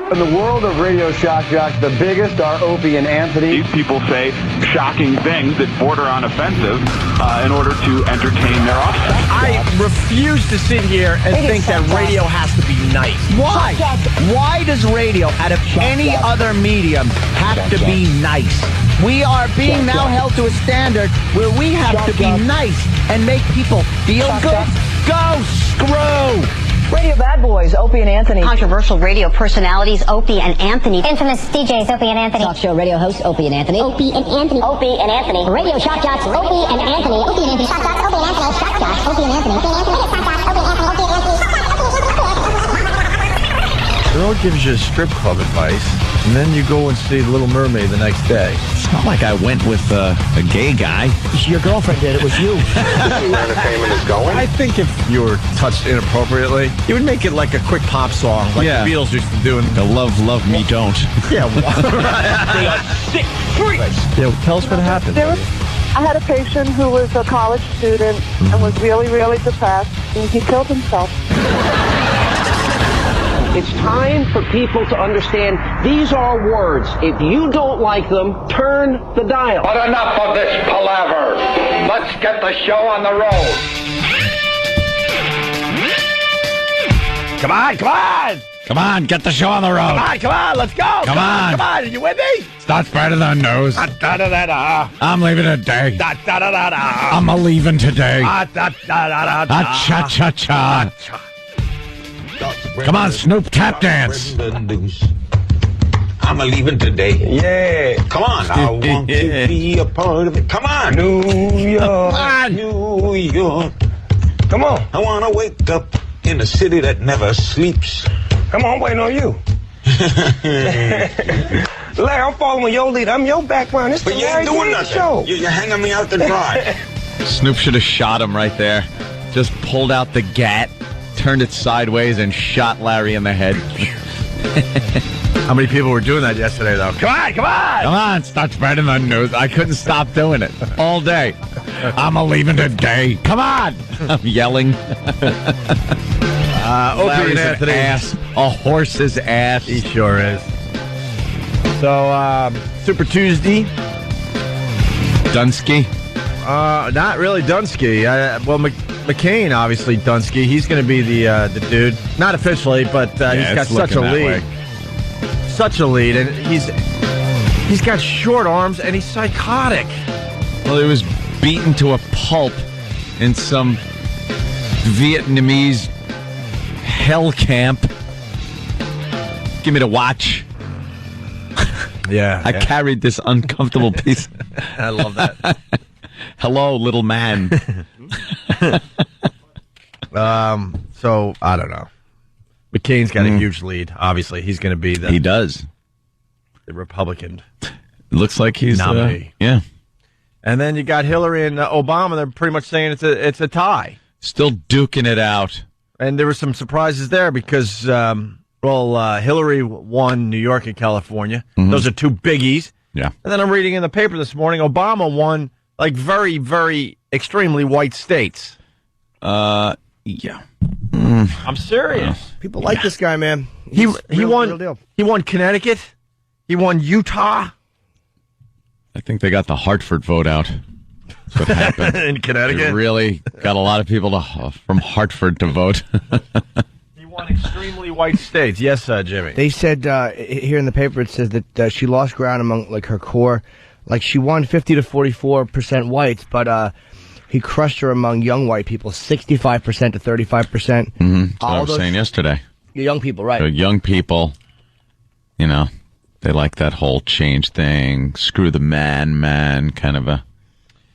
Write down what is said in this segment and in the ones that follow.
In the world of radio shock jocks, the biggest are Opie and Anthony. These people say shocking things that border on offensive in order to entertain their offspring. I refuse to sit here and think that radio has to be nice. Why? Why does radio, out of any other medium, have to be nice? We are being now held to a standard where we have to be nice and make people feel good. Go screw! Radio bad boys, Opie and Anthony. Controversial radio personalities, Opie and Anthony. Infamous DJs, Opie and Anthony. Talk show radio hosts, Opie and Anthony. Opie and Anthony. Opie and Anthony. Radio shock jocks, Opie and Anthony. Opie and Anthony. Shock jocks, Opie and Anthony. Shock jocks, Opie and Anthony. Opie and Anthony. Shock jocks, Opie and Anthony. Opie and Anthony. Girl gives you strip club advice, and then you go and see Little Mermaid the next day. It's not like I went with a gay guy. Your girlfriend did. It was you. Where entertainment is going. I think if you were touched inappropriately, you would make it like a quick pop song, like the Beatles used to do. The love me, don't. Yeah, They are sick freaks. Yeah, tell us what happened. I had a patient who was a college student and was really, really depressed, and he killed himself. It's time for people to understand these are words. If you don't like them, turn the dial. But enough of this palaver. Let's get the show on the road. Come on, come on. Come on, get the show on the road. Come on, let's go. Come on. Come on, are you with me? Start spreading the news. Da-da-da-da. I'm leaving today. Da-da-da-da. I'm a-leaving today. Da-da-da-da. Cha-cha-cha. Come on, Snoop, tap dance. I'm a-leaving today. Yeah. Come on. I want to be a part of it. Come on. New York. New York. Come on. I want to wake up in a city that never sleeps. Come on, waiting on you. Larry, I'm following your lead. I'm your background. It's the But you Larry ain't doing David nothing. show. You're hanging me out to dry. Snoop should have shot him right there. Just pulled out the gat, turned it sideways, and shot Larry in the head. How many people were doing that yesterday, though? Come on, come on. Come on, start spreading the news. I couldn't stop doing it all day. I'm a-leaving today. Come on. I'm yelling. Opie Larry's and Anthony. an ass. A horse's ass. He sure is. So, Super Tuesday. Dunsky. Not really Dunsky. Well, McCain, obviously Dunsky. He's going to be the dude. Not officially, but he's got such a lead. Such a lead, and he's got short arms, and he's psychotic. Well, he was beaten to a pulp in some Vietnamese hell camp. Give me the watch. Yeah. I carried this uncomfortable piece. I love that. Hello, little man. So, I don't know. McCain's got a huge lead. Obviously, he's going to be He does. the Republican It looks like he's nominee. Yeah. And then you got Hillary and Obama. They're pretty much saying it's a tie. Still duking it out. And there were some surprises there because, Hillary won New York and California. Mm-hmm. Those are two biggies. Yeah. And then I'm reading in the paper this morning, Obama won like very, very extremely white states. Yeah. I'm serious. People like this guy, man. He real won. deal. He won Connecticut. He won Utah. I think they got the Hartford vote out. That's what happened. In Connecticut. They really got a lot of people from Hartford to vote. He won extremely white states. Yes, Jimmy. They said here in the paper, it says that she lost ground among like her core. Like she won 50 to 44% whites, but he crushed her among young white people, 65% to 35%. Mm-hmm. That's what I was saying yesterday. Young people, right? So young people, they like that whole change thing, screw the man kind of a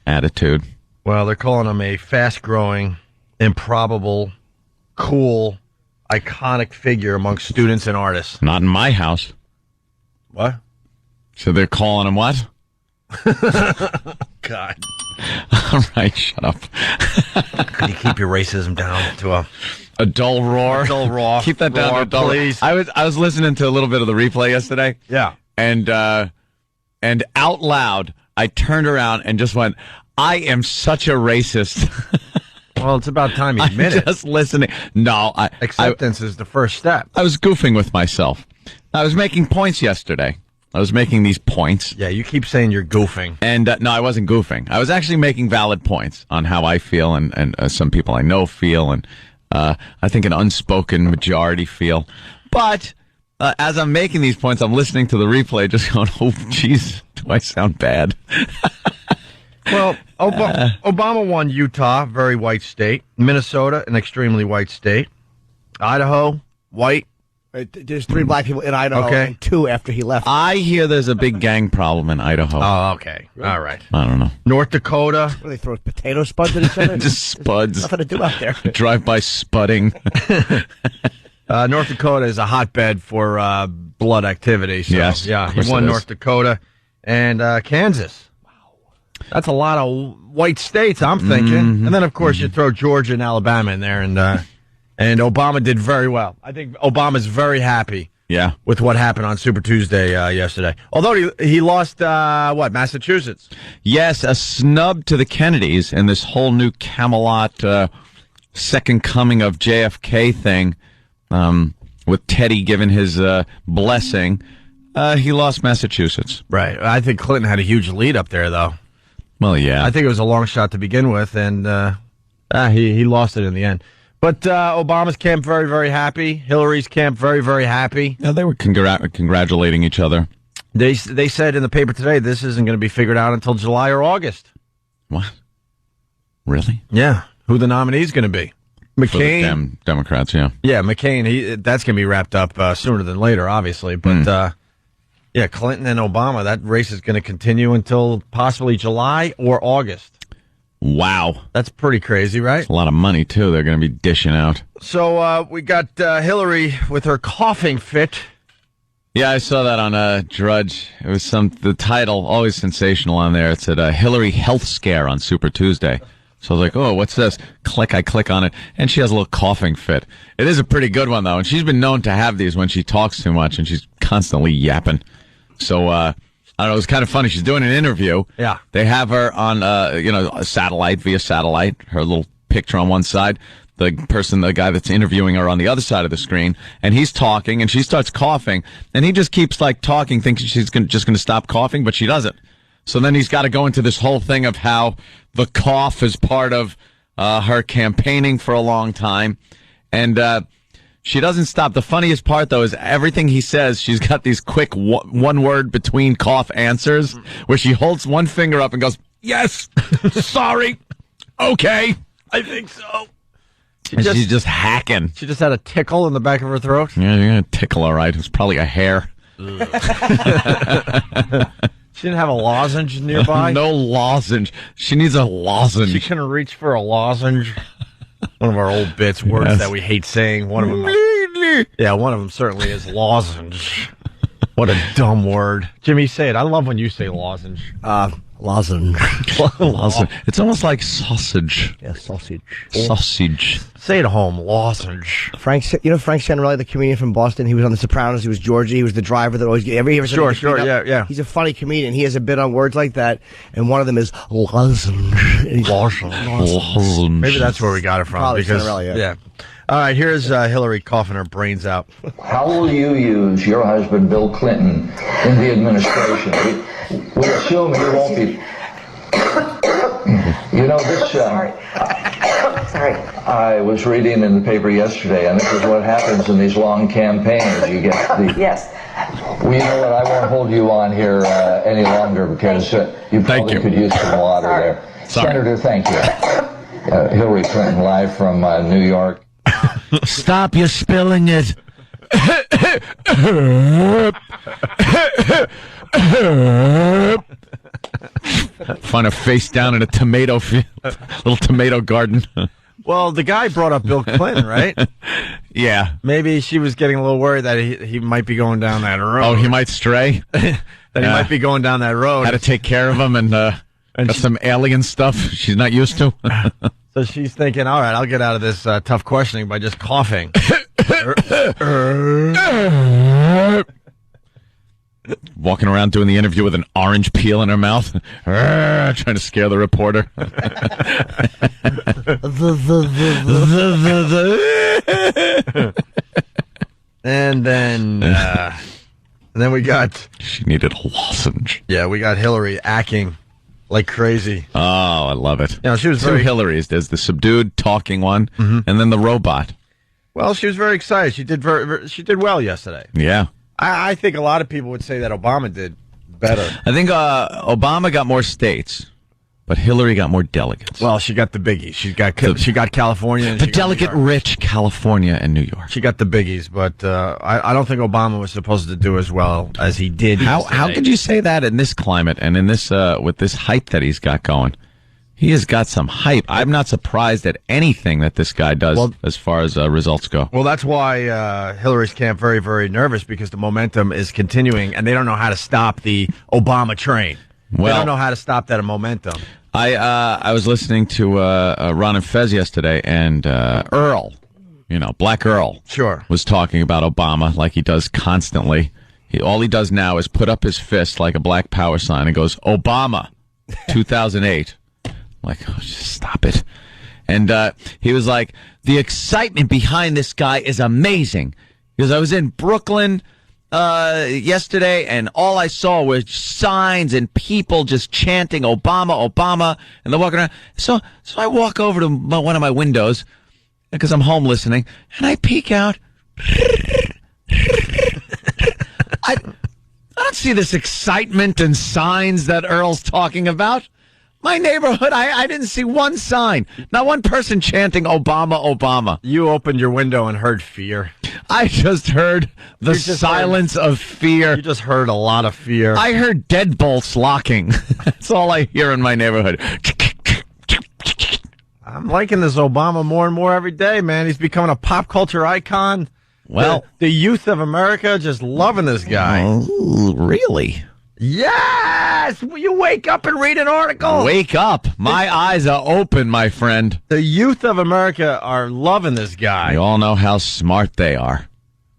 attitude. Well, they're calling him a fast-growing, improbable, cool, iconic figure among students and artists. Not in my house. What? So they're calling him what? God. All right, shut up. Can you keep your racism down to a dull roar? A dull roar. Keep that down to a dull roar, please. I was listening to a little bit of the replay yesterday. Yeah. And out loud, I turned around and just went, I am such a racist. Well, it's about time you admit it. Just listening. No, acceptance is the first step. I was goofing with myself. I was making points yesterday. I was making these points. Yeah, you keep saying you're goofing. And no, I wasn't goofing. I was actually making valid points on how I feel and some people I know feel, and I think an unspoken majority feel. But as I'm making these points, I'm listening to the replay just going, oh, jeez, do I sound bad? Well, Obama won Utah, very white state. Minnesota, an extremely white state. Idaho, white. There's 3 black people in Idaho and 2 after he left. I hear there's a big gang problem in Idaho. Oh, okay. All right. I don't know. North Dakota. What, they throw potato spuds at each other? Just spuds. There's nothing to do out there. Drive-by spudding. North Dakota is a hotbed for blood activity. So, yes. Yeah, he won North Dakota and Kansas. Wow. That's a lot of white states, I'm thinking. Mm-hmm. And then, of course, you throw Georgia and Alabama in there, and Obama did very well. I think Obama's very happy with what happened on Super Tuesday yesterday. Although he lost, Massachusetts? Yes, a snub to the Kennedys in this whole new Camelot second coming of JFK thing with Teddy giving his blessing. He lost Massachusetts. Right. I think Clinton had a huge lead up there, though. Well, yeah. I think it was a long shot to begin with, and he lost it in the end. But Obama's camp very, very happy. Hillary's camp very, very happy. Yeah, they were congratulating each other. They said in the paper today this isn't going to be figured out until July or August. What? Really? Yeah. Who the nominee's going to be? McCain. For the Democrats, yeah. Yeah, McCain. That's going to be wrapped up sooner than later, obviously. But yeah, Clinton and Obama. That race is going to continue until possibly July or August. Wow. That's pretty crazy, right? That's a lot of money, too, they're going to be dishing out. So we got Hillary with her coughing fit. Yeah, I saw that on Drudge. It was the title, always sensational on there. It said, Hillary Health Scare on Super Tuesday. So I was like, oh, what's this? I click on it, and she has a little coughing fit. It is a pretty good one, though, and she's been known to have these when she talks too much, and she's constantly yapping. So, I don't know, it was kind of funny. She's doing an interview. Yeah. They have her on, a satellite, via satellite, her little picture on one side, the guy that's interviewing her on the other side of the screen, and he's talking, and she starts coughing, and he just keeps, talking, thinking she's just going to stop coughing, but she doesn't. So then he's got to go into this whole thing of how the cough is part of her campaigning for a long time, and she doesn't stop. The funniest part, though, is everything he says, she's got these quick one-word between cough answers where she holds one finger up and goes, yes, sorry, okay, I think so. She's just hacking. She just had a tickle in the back of her throat? Yeah, you're going to tickle, all right. It was probably a hair. She didn't have a lozenge nearby? No lozenge. She needs a lozenge. She couldn't reach for a lozenge. One of our old bits, words that we hate saying. One of them. Yeah, one of them certainly is lozenge. What a dumb word. Jimmy, say it. I love when you say lozenge. Lozenge. Lozenge. It's almost like sausage. Yeah, sausage. Sausage. Say it at home, lozenge. Frank Santarelli, the comedian from Boston, he was on The Sopranos, he was Georgie, he was the driver that always... Sure, yeah. He's a funny comedian. He has a bit on words like that, and one of them is lozenge. Lozenge. Maybe that's where we got it from. Probably Santarelli, yeah. All right, here's Hillary coughing her brains out. How will you use your husband, Bill Clinton, in the administration? We assume you won't be... You know, this... Sorry. I was reading in the paper yesterday, and this is what happens in these long campaigns. You get the... Yes. Well, you know what? I won't hold you on here any longer because you probably could use some water there. Senator, thank you. Hillary Clinton, live from New York. Stop, you're spilling it. Find a face down in a tomato field, little tomato garden. Well, the guy brought up Bill Clinton, right? Yeah. Maybe she was getting a little worried that he might be going down that road. Oh, he might stray? He might be going down that road. Had to take care of him and got some alien stuff she's not used to. So she's thinking, all right, I'll get out of this tough questioning by just coughing. walking around doing the interview with an orange peel in her mouth, trying to scare the reporter. And then we got... She needed a lozenge. Yeah, we got Hillary acting like crazy. Oh, I love it. She was two Hillarys. There's the subdued talking one, and then the robot. Well, she was very excited. She did well yesterday. Yeah. I think a lot of people would say that Obama did better. I think Obama got more states, but Hillary got more delegates. Well, she got the biggies. She got California. And the delegate-rich California and New York. She got the biggies, but I don't think Obama was supposed to do as well as he did. How could you say that in this climate and in this with this hype that he's got going? He has got some hype. I'm not surprised at anything that this guy does as far as results go. Well, that's why Hillary's camp very, very nervous because the momentum is continuing, and they don't know how to stop the Obama train. They don't know how to stop that momentum. I was listening to Ron and Fez yesterday, and Earl, Black Earl, was talking about Obama like he does constantly. All he does now is put up his fist like a black power sign and goes, Obama, 2008. Like, oh, just stop it. And he was like, the excitement behind this guy is amazing. Because I was in Brooklyn yesterday, and all I saw was signs and people just chanting Obama, Obama, and they're walking around. So I walk over to one of my windows, because I'm home listening, and I peek out. I don't see this excitement and signs that Earl's talking about. My neighborhood, I didn't see one sign. Not one person chanting Obama, Obama. You opened your window and heard fear. I just heard the silence of fear. You just heard a lot of fear. I heard deadbolts locking. That's all I hear in my neighborhood. I'm liking this Obama more and more every day, man. He's becoming a pop culture icon. Well, the youth of America just loving this guy. Oh, really? Yes! Will you wake up and read an article? Wake up. My eyes are open, my friend. The youth of America are loving this guy. We all know how smart they are.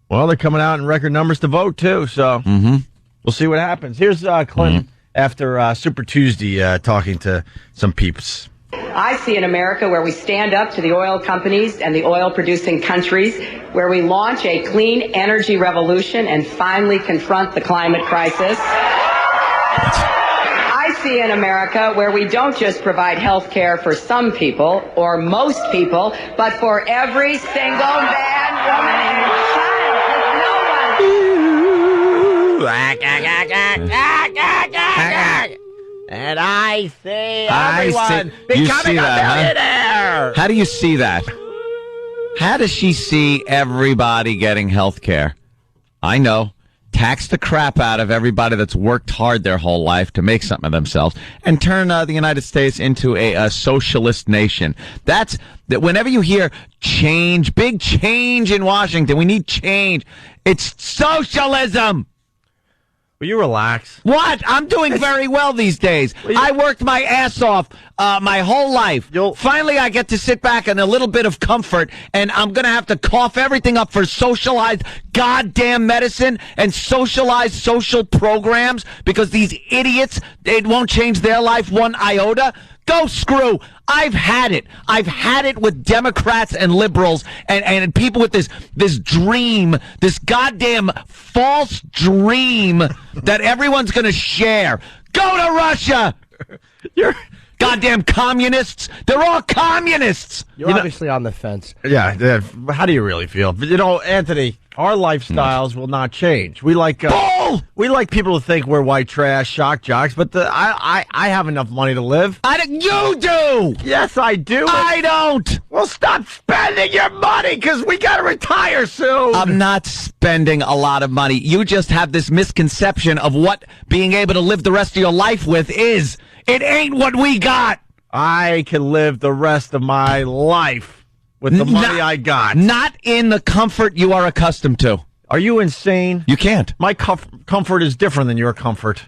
Well, they're coming out in record numbers to vote, too, so we'll see what happens. Here's Clinton after Super Tuesday talking to some peeps. I see an America where we stand up to the oil companies and the oil-producing countries, where we launch a clean energy revolution and finally confront the climate crisis. I see an America where we don't just provide health care for some people or most people, but for every single man, woman, and child. And I see everyone becoming a millionaire. How do you see that? How does she see everybody getting health care? I know. Tax the crap out of everybody that's worked hard their whole life to make something of themselves and turn the United States into a socialist nation. That's that. Whenever you hear change, big change in Washington, we need change. It's socialism. Will you relax? What? I'm doing very well these days. I worked my ass off my whole life. Finally, I get to sit back in a little bit of comfort, and I'm going to have to cough everything up for socialized goddamn medicine and socialized social programs because these idiots, it won't change their life one iota. Go screw. I've had it. I've had it with Democrats and liberals and people with this dream, this goddamn false dream that everyone's going to share. Go to Russia. You're goddamn communists. They're all communists. You're obviously on the fence. Yeah. How do you really feel? You know, Anthony, our lifestyles will not change. We like we like people to think we're white trash, shock jocks, but I have enough money to live. You do. Yes, I do. I don't. Well, stop spending your money because we got to retire soon. I'm not spending a lot of money. You just have this misconception of what being able to live the rest of your life with is. It ain't what we got. I can live the rest of my life with the money I got. Not in the comfort you are accustomed to. Are you insane? You can't. My comfort is different than your comfort.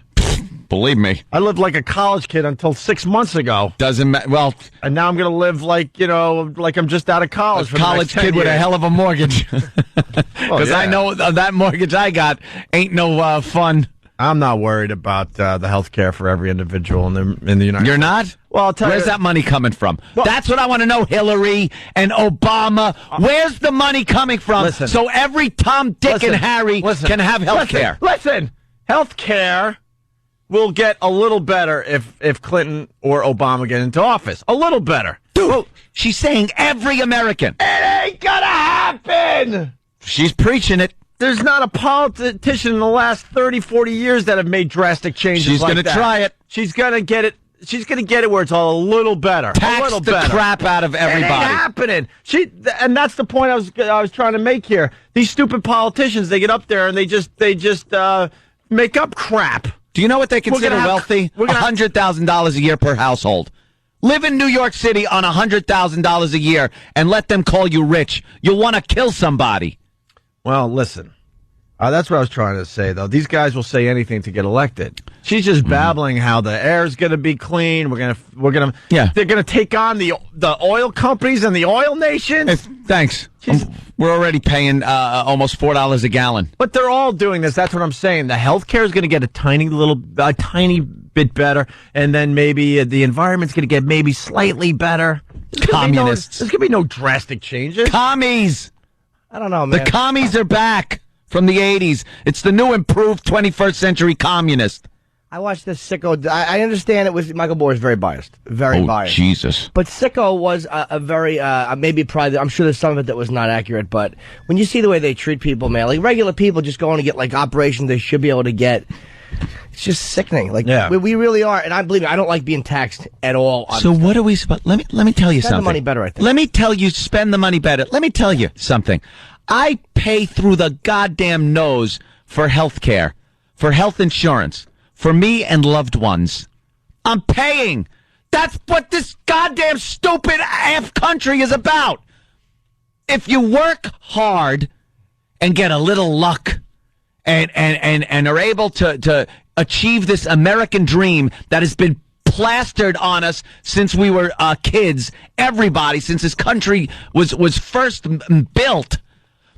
Believe me. I lived like a college kid until 6 months ago. Doesn't matter. Well, and now I'm going to live like I'm just out of college. A college kid with a hell of a mortgage. Because I know that mortgage I got ain't no fun. I'm not worried about the health care for every individual in the United States. You're not? Well, I'll tell Where's you. that money coming from? Well, that's what I want to know, Hillary and Obama. Where's the money coming from? Listen. So every Tom, Dick, and Harry can have health care. Listen, health care will get a little better if Clinton or Obama get into office. A little better. Dude, well, she's saying every American. It ain't gonna happen! She's preaching it. There's not a politician in the last 30, 40 years that have made drastic changes She's like going to that. try it. She's going to get it. She's going to get it where it's all a little better. Tax a little the better. crap out of everybody. It ain't happening. And that's the point I was trying to make here. These stupid politicians, they get up there and they just make up crap. Do you know what they consider wealthy? $100,000 a year per household. Live in New York City on $100,000 a year and let them call you rich. You'll want to kill somebody. Well, listen. That's what I was trying to say, though. These guys will say anything to get elected. She's just babbling how the air's going to be clean. They're going to take on the oil companies and the oil nations. Thanks. We're already paying almost $4 a gallon. But they're all doing this. That's what I'm saying. The health care is going to get a tiny bit better, and then maybe the environment's going to get maybe slightly better. Communists. There's going to be no drastic changes. Commies. I don't know, man. The commies are back from the 80s. It's the new improved 21st century communist. I watched this Sicko. I understand Michael Moore is very biased. Very biased. Jesus. But Sicko was a very, maybe probably, I'm sure there's some of it that was not accurate, but when you see the way they treat people, man, like regular people just going to get like operations they should be able to get, it's just sickening. Like, we really are, and I believe me, I don't like being taxed at all. So what are we supposed? Let me tell you something. Spend the money better, I think. Let me tell you, spend the money better. Let me tell you something. I pay through the goddamn nose for health care, for health insurance, for me and loved ones. I'm paying. That's what this goddamn stupid ass country is about. If you work hard and get a little luck and are able to achieve this American dream that has been plastered on us since we were kids, everybody, since this country was first built.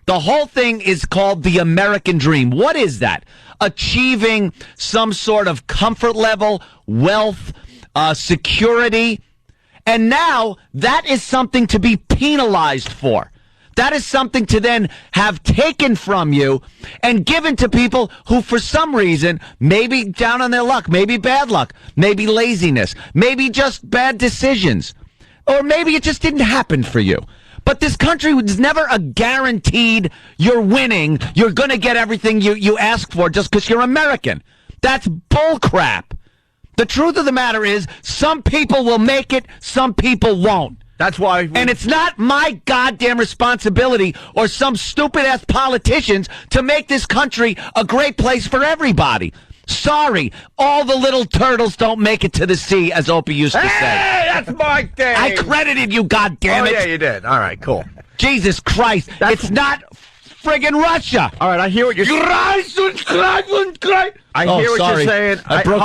The whole thing is called the American dream. What is that? Achieving some sort of comfort level, wealth, security. And now that is something to be penalized for. That is something to then have taken from you and given to people who, for some reason, maybe down on their luck, maybe bad luck, maybe laziness, maybe just bad decisions, or maybe it just didn't happen for you. But this country was never a guaranteed you're winning, you're going to get everything you ask for just because you're American. That's bullcrap. The truth of the matter is some people will make it, some people won't. That's why. And it's not my goddamn responsibility or some stupid-ass politicians to make this country a great place for everybody. Sorry, all the little turtles don't make it to the sea, as Opie used to say. Hey, that's my thing. I credited you, goddammit. Oh, yeah, you did. All right, cool. Jesus Christ, it's not friggin' Russia. All right, I hear what you're saying. I hear what you're saying. Hold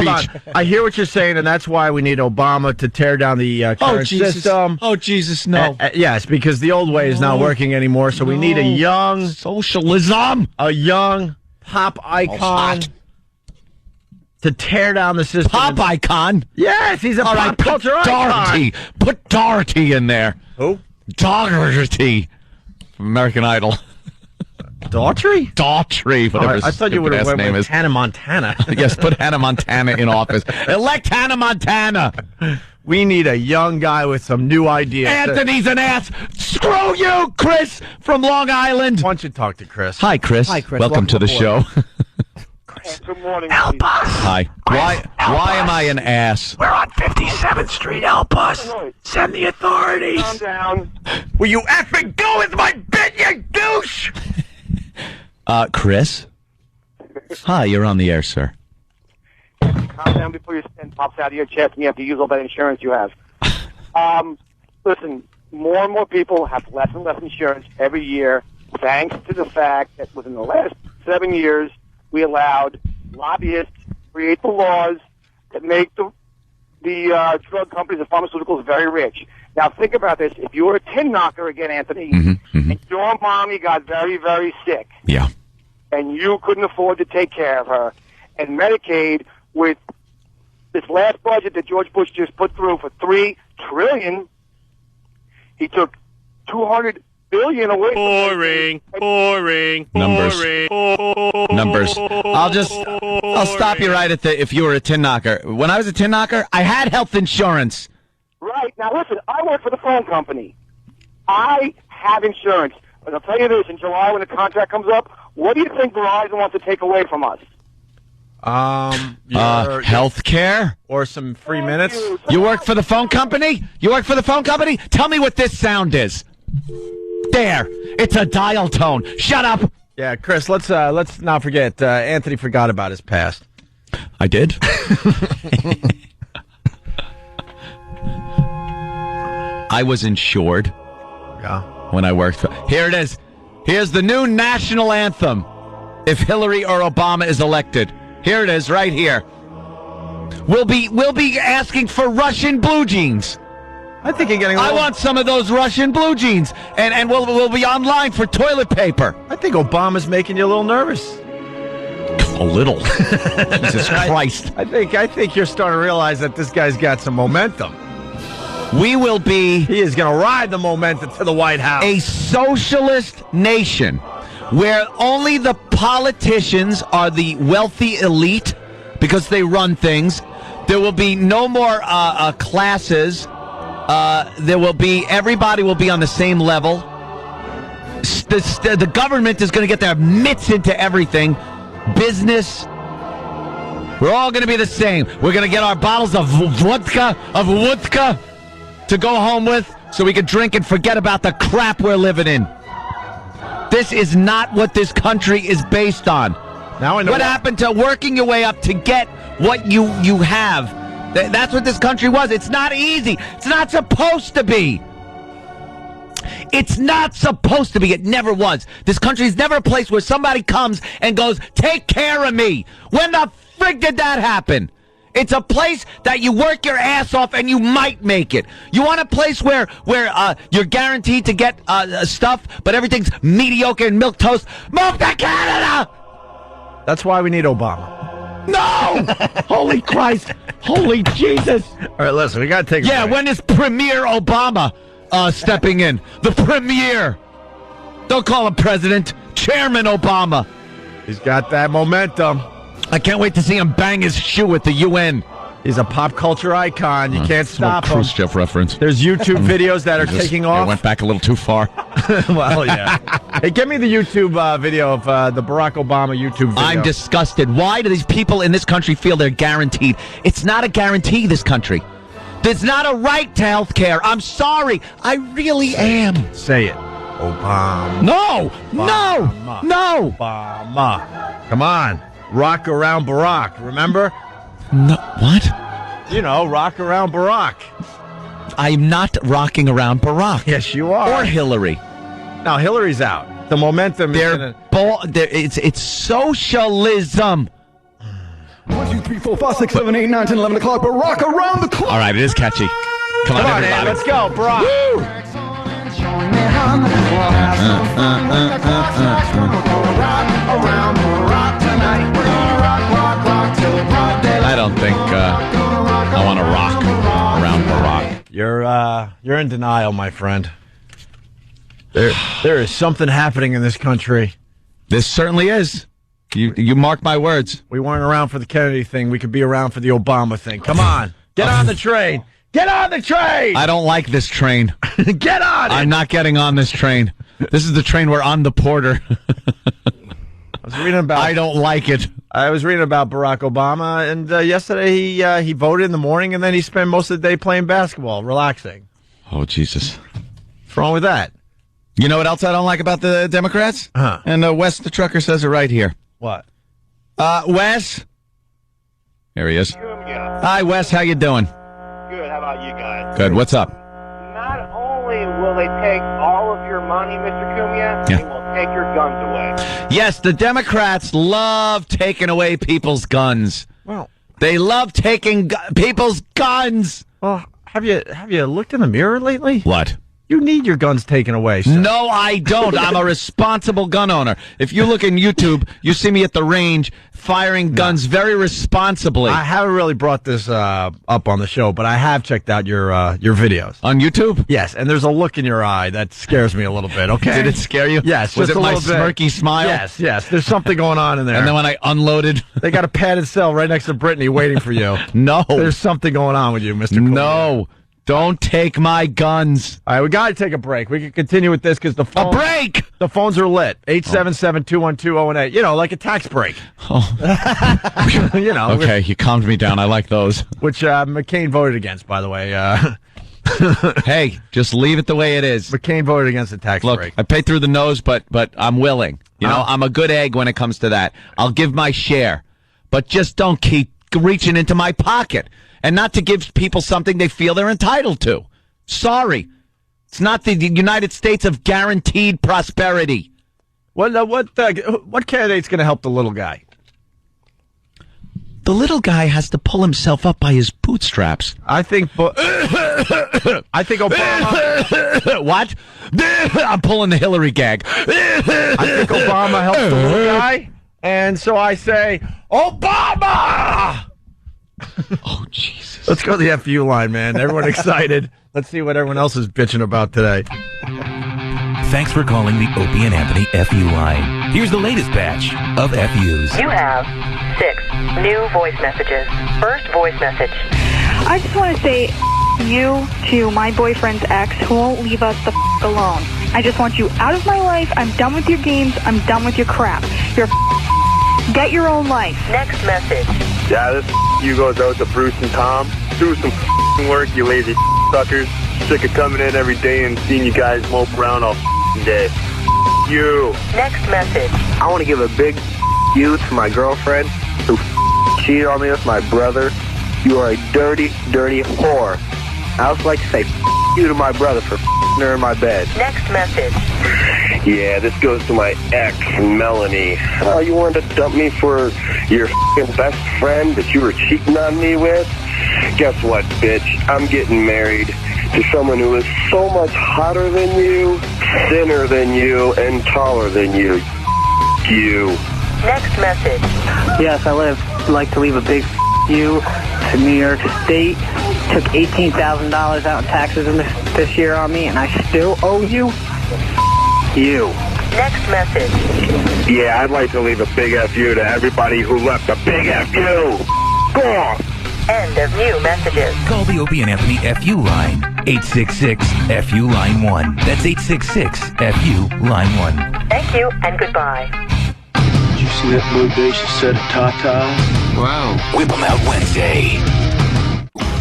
on. I hear what you're saying, and that's why we need Obama to tear down the current system. Oh, Jesus, no. Yes, because the old way is not working anymore, so we need a young... Socialism. A young pop icon to tear down the system. Pop icon? Yes, he's a pop culture icon. Put Doherty in there. Who? Doherty. American Idol. Daughtry? Daughtry, whatever his I thought you would have went name with is. Hannah Montana. Yes, put Hannah Montana in office. Elect Hannah Montana. We need a young guy with some new ideas. Anthony's an ass. Screw you, Chris from Long Island. Why don't you talk to Chris? Hi, Chris. Hi, Chris. Welcome to the show. Good morning. Help us. Hi. Why am I an ass? We're on 57th Street. Help us. Send the authorities. Calm down. Will you effing go with my bit, you douche? Chris? Hi, you're on the air, sir. Calm down before your skin pops out of your chest and you have to use all that insurance you have. Listen, more and more people have less and less insurance every year, thanks to the fact that within the last 7 years, we allowed lobbyists to create the laws that make the drug companies and pharmaceuticals very rich. Now, think about this. If you were a tin knocker again, Anthony, and your mommy got very, very sick, yeah, and you couldn't afford to take care of her. And Medicaid, with this last budget that George Bush just put through for $3 trillion, he took $200 billion away. Boring. Numbers. I'll stop you right at if you were a tin knocker. When I was a tin knocker, I had health insurance. Right. Now, listen, I work for the phone company. I have insurance. But I'll tell you this, in July when the contract comes up, what do you think Verizon wants to take away from us? Health care? Or some free minutes? You work for the phone company? Tell me what this sound is. There. It's a dial tone. Shut up. Yeah, Chris, let's not forget, Anthony forgot about his past. I did? I was insured. Yeah. When I worked. Here it is. Here's the new national anthem. If Hillary or Obama is elected. Here it is, right here. We'll be asking for Russian blue jeans. I think you're getting. I want some of those Russian blue jeans, and we'll be online for toilet paper. I think Obama's making you a little nervous. A little. Jesus Christ. I think you're starting to realize that this guy's got some momentum. We will be... He is going to ride the momentum to the White House. A socialist nation where only the politicians are the wealthy elite because they run things. There will be no more classes. Everybody will be on the same level. The government is going to get their mitts into everything. Business. We're all going to be the same. We're going to get our bottles of vodka to go home with so we can drink and forget about the crap we're living in. This is not what this country is based on. Now I know what happened to working your way up to get what you have. That's what this country was. It's not easy. It's not supposed to be. It's not supposed to be. It never was. This country is never a place where somebody comes and goes, take care of me. When the frig did that happen? It's a place that you work your ass off and you might make it. You want a place where you're guaranteed to get stuff, but everything's mediocre and milquetoast? Move to Canada! That's why we need Obama. No! Holy Christ! Holy Jesus! All right, listen, we got to take a break. When is Premier Obama stepping in? The Premier! Don't call him President. Chairman Obama. He's got that momentum. I can't wait to see him bang his shoe at the UN. He's a pop culture icon. You can't stop him. Khrushchev reference. There's YouTube videos that are taking off. I went back a little too far. Well, yeah. Hey, give me the YouTube video of the Barack Obama YouTube video. I'm disgusted. Why do these people in this country feel they're guaranteed? It's not a guarantee, this country. There's not a right to health care. I'm sorry. I really am. Say it. Obama. No. Obama. Come on. Rock around Barack, remember? No, what? You know, rock around Barack. I'm not rocking around Barack. Yes, you are. Or Hillary. No, Hillary's out. The momentum is it's socialism. 1, 2, 3, 4, 5, 6, 7, 8, 9, 10, 11 o'clock. Barack around the clock. All right, it is catchy. Come on, everybody. Man, let's go, Barack. Woo! I don't think I want to rock around Barack. You're in denial, my friend. There is something happening in this country. This certainly is. You mark my words. We weren't around for the Kennedy thing. We could be around for the Obama thing. Come on. Get on the train. Get on the train! I don't like this train. Get on it! I'm not getting on this train. This is the train where I'm the porter. I don't like it. I was reading about Barack Obama, and yesterday he voted in the morning, and then he spent most of the day playing basketball, relaxing. Oh, Jesus. What's wrong with that? You know what else I don't like about the Democrats? Huh. And Wes the trucker says it right here. What? Wes? Here he is. Hi, Wes. How you doing? Good. How about you guys? Good. What's up? Not only will they take all of your money, Mr. Cumia, they will take your guns away. Yes, the Democrats love taking away people's guns. Well, they love taking people's guns. Well, have you looked in the mirror lately? What? You need your guns taken away, sir. No, I don't. I'm a responsible gun owner. If you look in YouTube, you see me at the range firing guns very responsibly. I haven't really brought this up on the show, but I have checked out your videos. On YouTube? Yes, and there's a look in your eye that scares me a little bit, okay? Did it scare you? Yes. Was just it a my little bit. smirky smile? Yes. There's something going on in there. And then when I unloaded... They got a padded cell right next to Brittany waiting for you. No. There's something going on with you, Mr. Cumia. No. Don't take my guns. All right, we got to take a break. We can continue with this because the phone... A break! The phones are lit. 877-212-08. You know, like a tax break. Oh. You know. Okay, you calmed me down. I like those. Which McCain voted against, by the way. Hey, just leave it the way it is. McCain voted against the tax break. Look, I pay through the nose, but I'm willing. You know, I'm a good egg when it comes to that. I'll give my share. But just don't keep reaching into my pocket. And not to give people something they feel they're entitled to. Sorry. It's not the United States of guaranteed prosperity. What candidate's going to help the little guy? The little guy has to pull himself up by his bootstraps. I think Obama... What? I'm pulling the Hillary gag. I think Obama helps the little guy. And so I say, Obama! Oh, Jesus. Let's go to the FU line, man. Everyone excited. Let's see what everyone else is bitching about today. Thanks for calling the Opie and Anthony FU line. Here's the latest batch of FUs. You have 6 new voice messages. First voice message. I just want to say you to my boyfriend's ex who won't leave us the alone. I just want you out of my life. I'm done with your games. I'm done with your crap. Get your own life. Next message. Yeah, this you goes out to Bruce and Tom. Do some work, you lazy suckers. Sick of coming in every day and seeing you guys mope around all day. You. Next message. I want to give a big you to my girlfriend who cheated on me with my brother. You are a dirty, dirty whore. I also like to say you to my brother for her in my bed. Next message. Yeah, this goes to my ex, Melanie. You wanted to dump me for your best friend that you were cheating on me with? Guess what, bitch? I'm getting married to someone who is so much hotter than you, thinner than you, and taller than you. You. Next message. Yes, I would like to leave a big you to New York State. Took $18,000 out in taxes this year on me, and I still owe you. You. Next message. Yeah, I'd like to leave a big FU to everybody who left a big FU. Go on. End of new messages. Call the Opie and Anthony FU line. 866-FU line 1. That's 866-FU line 1. Thank you and goodbye. Did you see that bodacious set of tatas? Wow. Whip 'em Out Wednesday.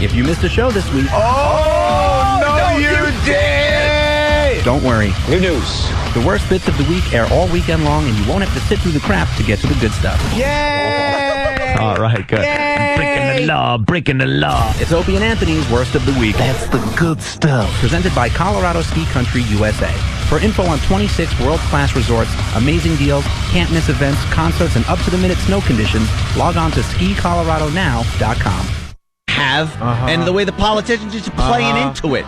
If you missed a show this week... Oh, no, you did! Don't worry. Good news. The worst bits of the week air all weekend long, and you won't have to sit through the crap to get to the good stuff. Yay! All right, good. Breaking the law. It's Opie and Anthony's Worst of the Week. That's the good stuff. Presented by Colorado Ski Country USA. For info on 26 world-class resorts, amazing deals, can't-miss events, concerts, and up-to-the-minute snow conditions, log on to skicoloradonow.com. And the way the politicians just playing into it.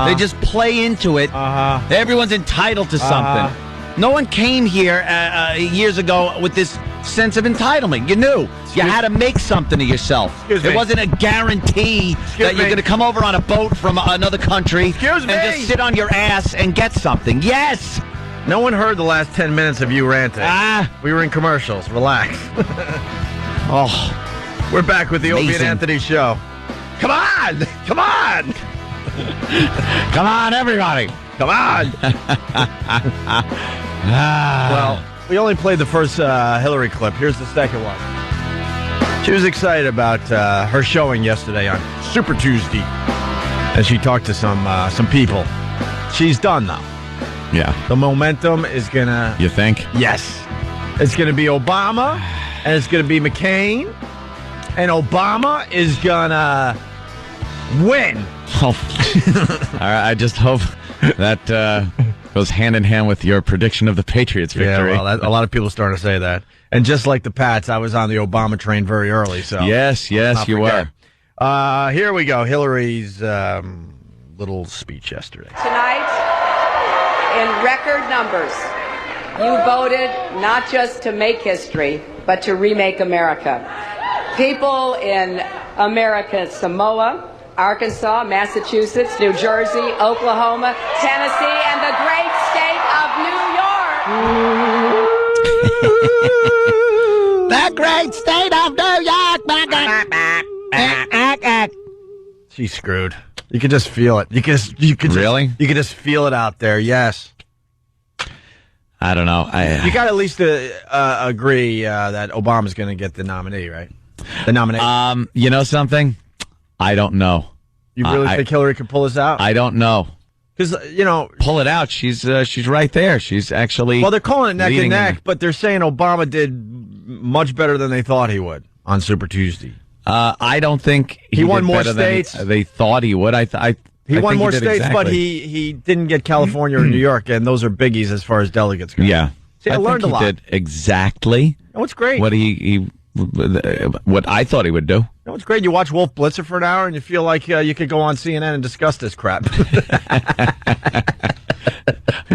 They just play into it. Everyone's entitled to something. No one came here years ago with this sense of entitlement. You knew. You had to make something of yourself. It wasn't a guarantee that you're going to come over on a boat from another country and just sit on your ass and get something. Yes! No one heard the last 10 minutes of you ranting. We were in commercials. Relax. We're back with the Opie and Anthony show. Come on! Come on! Come on, everybody! Come on! Well, we only played the first Hillary clip. Here's the second one. She was excited about her showing yesterday on Super Tuesday, and she talked to some people. She's done, though. Yeah. The momentum is going to... You think? Yes. It's going to be Obama, and it's going to be McCain, and Obama is going to win. All right, I just hope that goes hand in hand with your prediction of the Patriots victory. Yeah, well, a lot of people are starting to say that. And just like the Pats, I was on the Obama train very early. So yes, you were. Here we go. Hillary's little speech yesterday. Tonight, in record numbers. You voted not just to make history, but to remake America. People in America, Samoa, Arkansas, Massachusetts, New Jersey, Oklahoma, Tennessee, and the great state of New York. The great state of New York. She's screwed. You can just feel it. You can just feel it out there. Yes. I don't know. You got to at least agree that Obama's going to get the nominee, right? The nomination. You know something? I don't know. You really think Hillary could pull this out? I don't know. Because, pull it out. She's right there. She's actually. Well, they're calling it neck and neck, but they're saying Obama did much better than they thought he would on Super Tuesday. I don't think he won did more better states. Than they thought he would. He won more states, exactly. but he didn't get California or New York, and those are biggies as far as delegates go. Yeah. See, I learned think a lot. He did exactly. Oh, it's great. What I thought he would do. No, it's great. You watch Wolf Blitzer for an hour, and you feel like you could go on CNN and discuss this crap.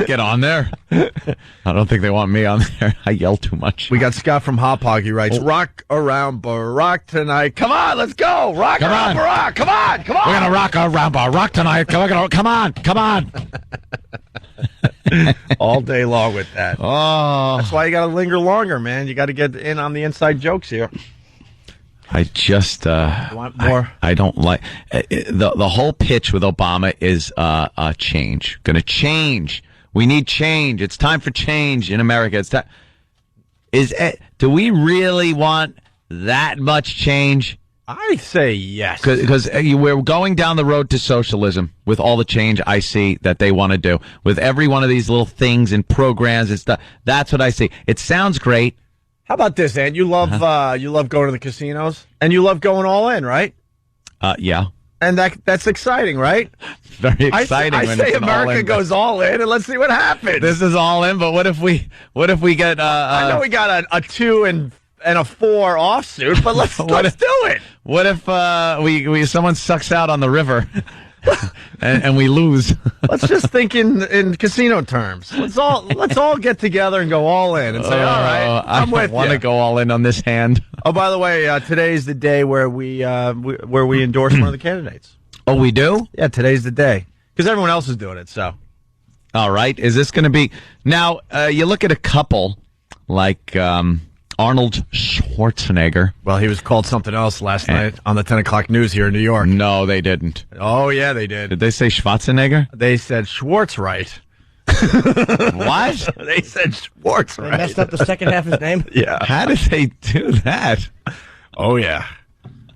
Get on there. I don't think they want me on there. I yell too much. We got Scott from Hop Hog. He writes, rock around Barack tonight. Come on, let's go. Rock around Barack. Come on. We're going to rock around Barack tonight. Come on. All day long with that. Oh. That's why you got to linger longer, man. You got to get in on the inside jokes here. I just want more? I don't like the whole pitch with Obama is change. Going to change. We need change. It's time for change in America. It's time. Do we really want that much change? I say yes. Because we're going down the road to socialism with all the change I see that they want to do. With every one of these little things and programs and stuff. That's what I see. It sounds great. How about this, Ant? You love going to the casinos, and you love going all in, right? Yeah. And that's exciting, right? Very exciting. I say America goes all in, and let's see what happens. This is all in, but what if we get? I know we got a 2 and a 4 offsuit, but let's do it. What if someone sucks out on the river? and we lose. Let's just think in casino terms. Let's all get together and go all in and say, all right, I'm with you. I want to go all in on this hand. Oh, by the way, today's the day where we endorse one of the candidates. Oh, we do? Yeah, today's the day because everyone else is doing it. So, all right, is this going to be now? You look at a couple like Arnold Schwarzenegger. Well, he was called something else last night on the 10 o'clock news here in New York. No, they didn't. Oh, yeah, they did. Did they say Schwarzenegger? They said Schwartzright. What? They said Schwartzright. They messed up the second half of his name? Yeah. How did they do that? Oh, yeah.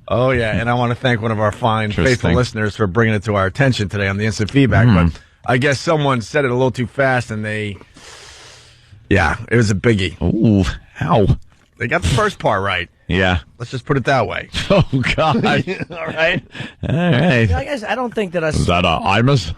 Oh, yeah. And I want to thank one of our fine, faithful listeners for bringing it to our attention today on the instant feedback. But I guess someone said it a little too fast and yeah, it was a biggie. Ooh, how? They got the first part right. Yeah. Let's just put it that way. Oh, God. All right. All right. I guess I don't think that us. Is that Imus?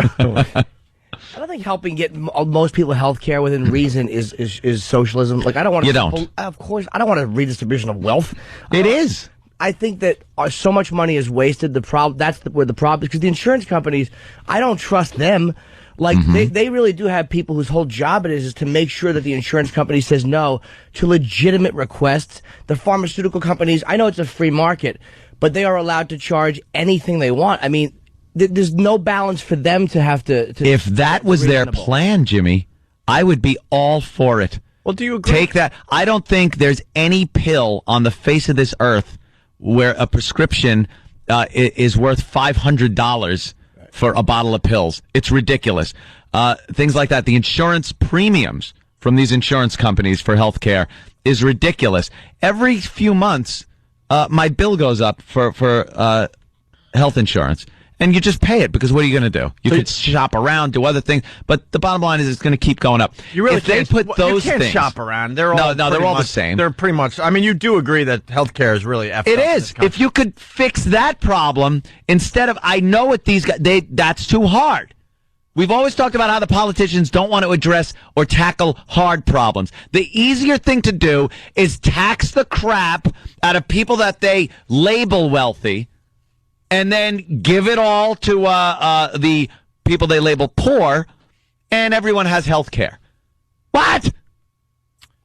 I don't think helping get most people health care within reason is socialism. Like, I don't want to. You don't. Of course, I don't want a redistribution of wealth. It is. I think that so much money is wasted. That's where the problem is, because the insurance companies, I don't trust them. Like, they really do have people whose whole job it is to make sure that the insurance company says no to legitimate requests. The pharmaceutical companies, I know it's a free market, but they are allowed to charge anything they want. I mean, there's no balance for them to have to if that was their plan, Jimmy, I would be all for it. Well, do you agree? Take that. I don't think there's any pill on the face of this earth where a prescription is worth $500 for a bottle of pills. It's ridiculous. Things like that. The insurance premiums from these insurance companies for health care is ridiculous. Every few months, my bill goes up for health insurance. And you just pay it, because what are you going to do? You could shop around, do other things, but the bottom line is it's going to keep going up. You really if they put those you can't things, shop around. They're all they're all the same. They're pretty much. I mean, you do agree that healthcare is really effed It up is. If you could fix that problem instead of, I know what these guys, that's too hard. We've always talked about how the politicians don't want to address or tackle hard problems. The easier thing to do is tax the crap out of people that they label wealthy, and then give it all to the people they label poor, and everyone has health care. What?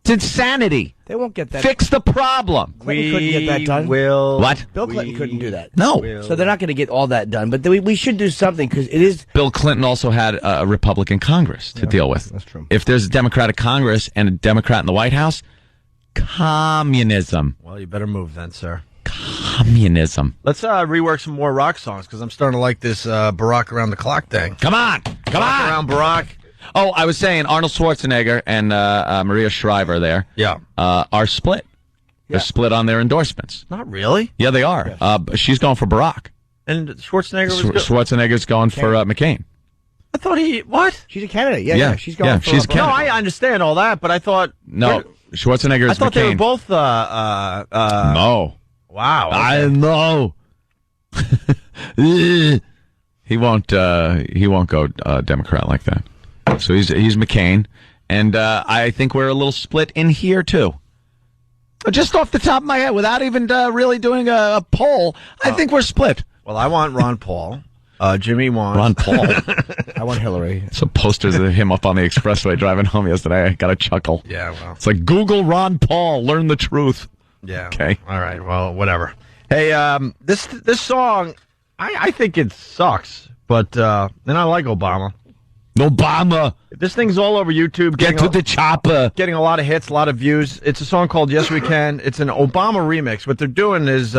It's insanity. They won't get that. Fix the problem. Clinton couldn't get that done. What? Bill Clinton couldn't do that. No. So they're not going to get all that done. But we should do something because it is. Bill Clinton also had a Republican Congress to deal with. That's true. If there's a Democratic Congress and a Democrat in the White House, communism. Well, you better move then, sir. Communism. Let's rework some more rock songs because I'm starting to like this Barack Around the Clock thing. Come on. Around Barack. Oh, I was saying Arnold Schwarzenegger and Maria Shriver there are split. They're split on their endorsements. Not really. Yeah, they are. Yes. She's going for Barack. And Schwarzenegger was Schwarzenegger's going for McCain. I thought what? She's a candidate. Yeah. She's going for she's No, I understand all that, but I thought... No, Schwarzenegger's I thought McCain. they were both... No. Wow. Okay. I know. He won't go Democrat like that. So he's McCain, and I think we're a little split in here too. Just off the top of my head, without even really doing a poll, I think we're split. Well, I want Ron Paul. Jimmy wants Ron Paul. I want Hillary. Some posters of him up on the expressway driving home yesterday. I got a chuckle. Yeah, well, it's like Google Ron Paul, learn the truth. Yeah. Okay. All right. Well, whatever. Hey, this song, I think it sucks, but then I like Obama. This thing's all over YouTube. Get to the chopper. Getting a lot of hits, a lot of views. It's a song called Yes We Can. It's an Obama remix. What they're doing is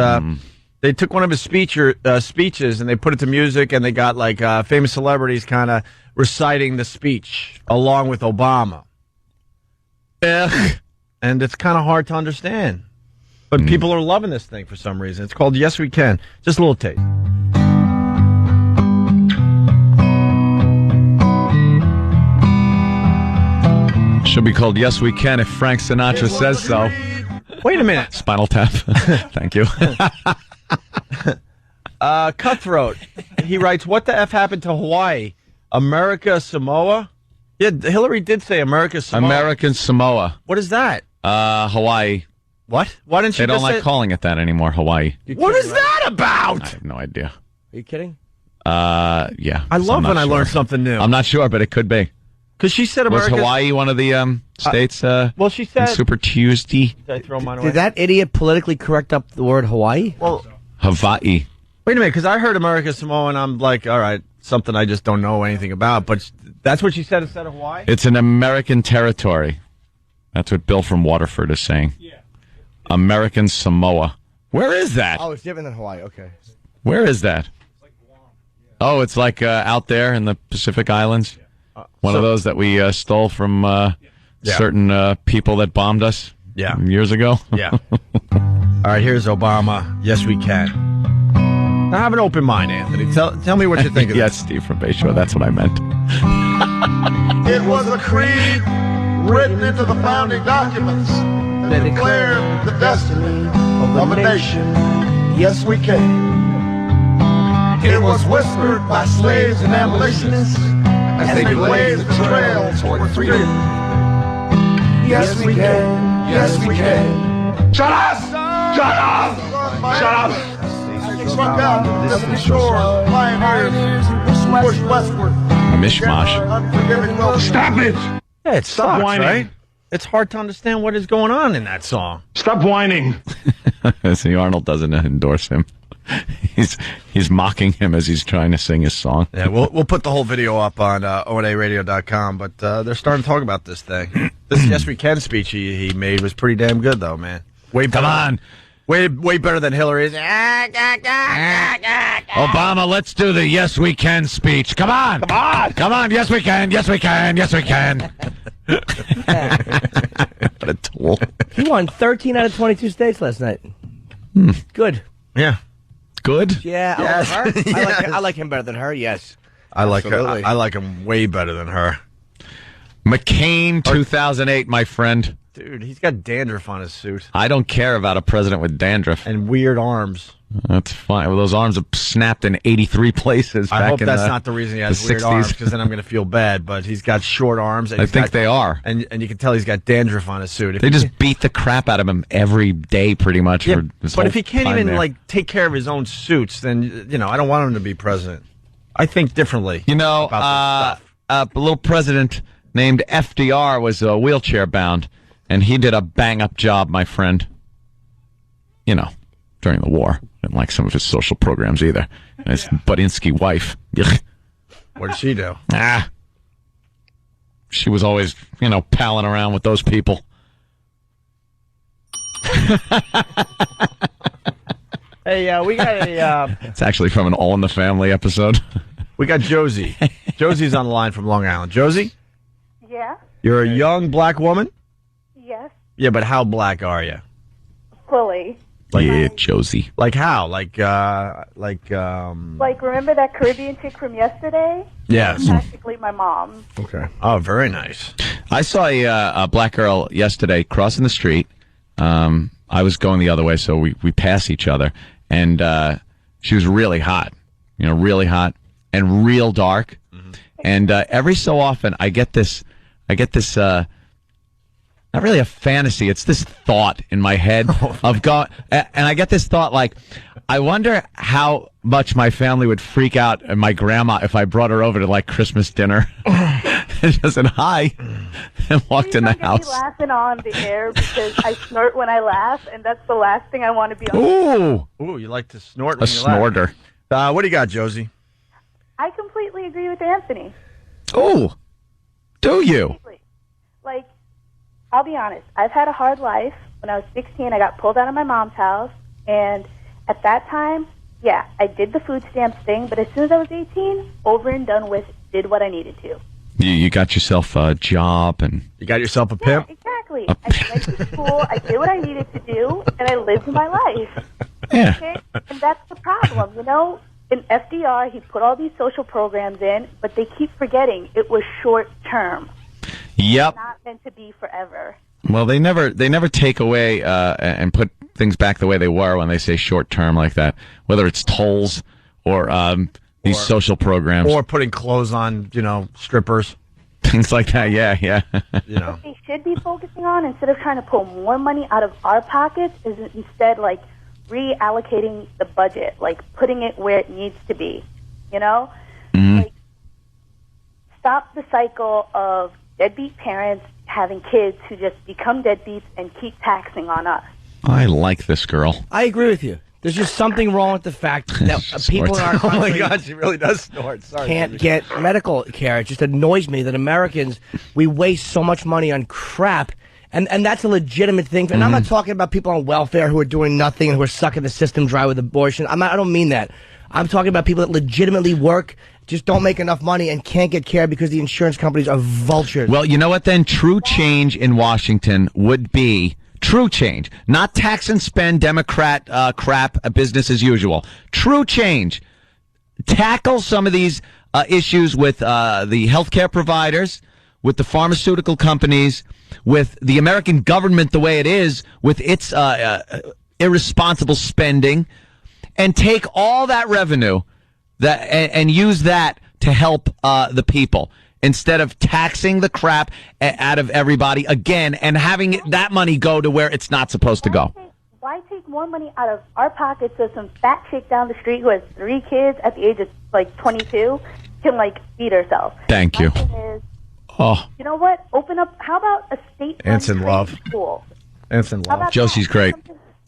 they took one of his speeches and they put it to music, and they got like famous celebrities kind of reciting the speech along with Obama. And it's kind of hard to understand. But people are loving this thing for some reason. It's called Yes We Can. Just a little taste. Should be called Yes We Can if Frank Sinatra says so. Wait a minute. Spinal Tap. Thank you. Cutthroat. He writes, what the F happened to Hawaii? America Samoa? Yeah, Hillary did say America Samoa. American Samoa. What is that? Hawaii. What? Why didn't she They don't just like say... calling it that anymore, Hawaii. What is that about? I have no idea. Are you kidding? Yeah. I love when I learn something new. I'm not sure, but it could be. Because she said America... Was Hawaii one of the states well, she said... Super Tuesday? Did I throw mine away? Did that idiot politically correct up the word Hawaii? Well, Hawaii. Wait a minute, because I heard America Samoa, and I'm like, all right, something I just don't know anything about. But that's what she said instead of Hawaii? It's an American territory. That's what Bill from Waterford is saying. Yeah. American Samoa. Where is that? Oh, it's different than Hawaii. Okay. Where is that? Oh, it's like out there in the Pacific Islands? One of those that we stole from certain people that bombed us years ago? Yeah. All right, here's Obama. Yes, we can. Now have an open mind, Anthony. Tell me what you think of Yes, Steve from Bayshore. That's what I meant. It was a creed written into the founding documents that declared the destiny of a nation. Yes, we can. It was whispered by slaves and abolitionists as they blazed the trail toward freedom. Yes, we can. Yes, we can. Shut up! Shut up! Shut up! Struck out the distant shores, pioneers pushed westward. Mishmash. Stop it! Yeah, it sucks, whining. right? It's hard to understand what is going on in that song. Stop whining. See, Arnold doesn't endorse him. He's mocking him as he's trying to sing his song. Yeah, we'll put the whole video up on ONARadio.com, but they're starting to talk about this thing. This Yes We Can speech he made was pretty damn good, though, man. Come on. Way better than Hillary's. Obama, let's do the Yes We Can speech. Come on. Come on. Come on. Yes, we can. Yes, we can. Yes, we can. What a tool. He won 13 out of 22 states last night. Good. Yeah. Good? Yeah. Yes. Her? Yes. I like him better than her, yes. I like her. Absolutely. I like him way better than her. McCain 2008, my friend. Dude, he's got dandruff on his suit. I don't care about a president with dandruff. And weird arms. That's fine. Well, those arms have snapped in 83 places. I back hope in that's not the reason he has weird 60s. arms, because then I'm going to feel bad. But he's got short arms. And I think they are. And you can tell he's got dandruff on his suit. They just beat the crap out of him every day, pretty much. Yeah, for his but whole if he can't time even there. take care of his own suits, then I don't want him to be president. I think differently. You know, about this stuff. a little president named FDR was wheelchair bound, and he did a bang-up job, my friend. You know, during the war. Didn't like some of his social programs either. And his Budinsky wife. What did she do? She was always, palling around with those people. Hey, we got a... It's actually from an All in the Family episode. We got Josie. Josie's on the line from Long Island. Josie? Yeah? You're a young black woman? Yes. Yeah, but how black are you? Fully. Josie. Like how? Like, Like, remember that Caribbean chick from yesterday? Yes. Practically my mom. Okay. Oh, very nice. I saw a black girl yesterday crossing the street. I was going the other way, so we pass each other. And she was really hot. Really hot and real dark. Mm-hmm. And every so often I get this not really a fantasy. It's this thought in my head of going, and I get this thought like, I wonder how much my family would freak out and my grandma if I brought her over to like Christmas dinner. And just said hi and walked in the house. Be laughing on the air because I snort when I laugh, and that's the last thing I want to be on. Ooh, you like to snort a when you snorter. Laugh. What do you got, Josie? I completely agree with Anthony. Oh, do you? Like, I'll be honest. I've had a hard life. When I was 16, I got pulled out of my mom's house. And at that time, yeah, I did the food stamps thing. But as soon as I was 18, over and done with, did what I needed to. You got yourself a job and... You got yourself a pimp? Yeah, exactly. I went to school, I did what I needed to do, and I lived my life. Yeah. Okay? And that's the problem, In FDR, he put all these social programs in, but they keep forgetting it was short term. Yep. It's not meant to be forever. Well, they never take away and put things back the way they were when they say short term like that. Whether it's tolls or these social programs, or putting clothes on, strippers, things like that. Yeah. What they should be focusing on, instead of trying to pull more money out of our pockets, is instead like reallocating the budget, like putting it where it needs to be. Mm-hmm. Like, stop the cycle of deadbeat parents having kids who just become deadbeats and keep taxing on us. I like this girl. I agree with you. There's just something wrong with the fact that people in our country oh my God, she really does snort. Sorry, can't get medical care. It just annoys me that Americans, we waste so much money on crap. And that's a legitimate thing. And I'm not talking about people on welfare who are doing nothing and who are sucking the system dry with abortion. I don't mean that. I'm talking about people that legitimately work, just don't make enough money and can't get care because the insurance companies are vultures. Well, you know what then? True change in Washington would be true change. Not tax and spend Democrat crap, business as usual. True change. Tackle some of these issues with the healthcare providers, with the pharmaceutical companies, with the American government the way it is, with its irresponsible spending, and take all that revenue and use that to help the people instead of taxing the crap out of everybody again and having that money go to where it's not supposed to go. Why take more money out of our pockets so some fat chick down the street who has 3 kids at the age of like 22 can feed herself? Thank you. Oh. You know what? Open up. How about a state Anson Love. school? Anson Love. Josie's great.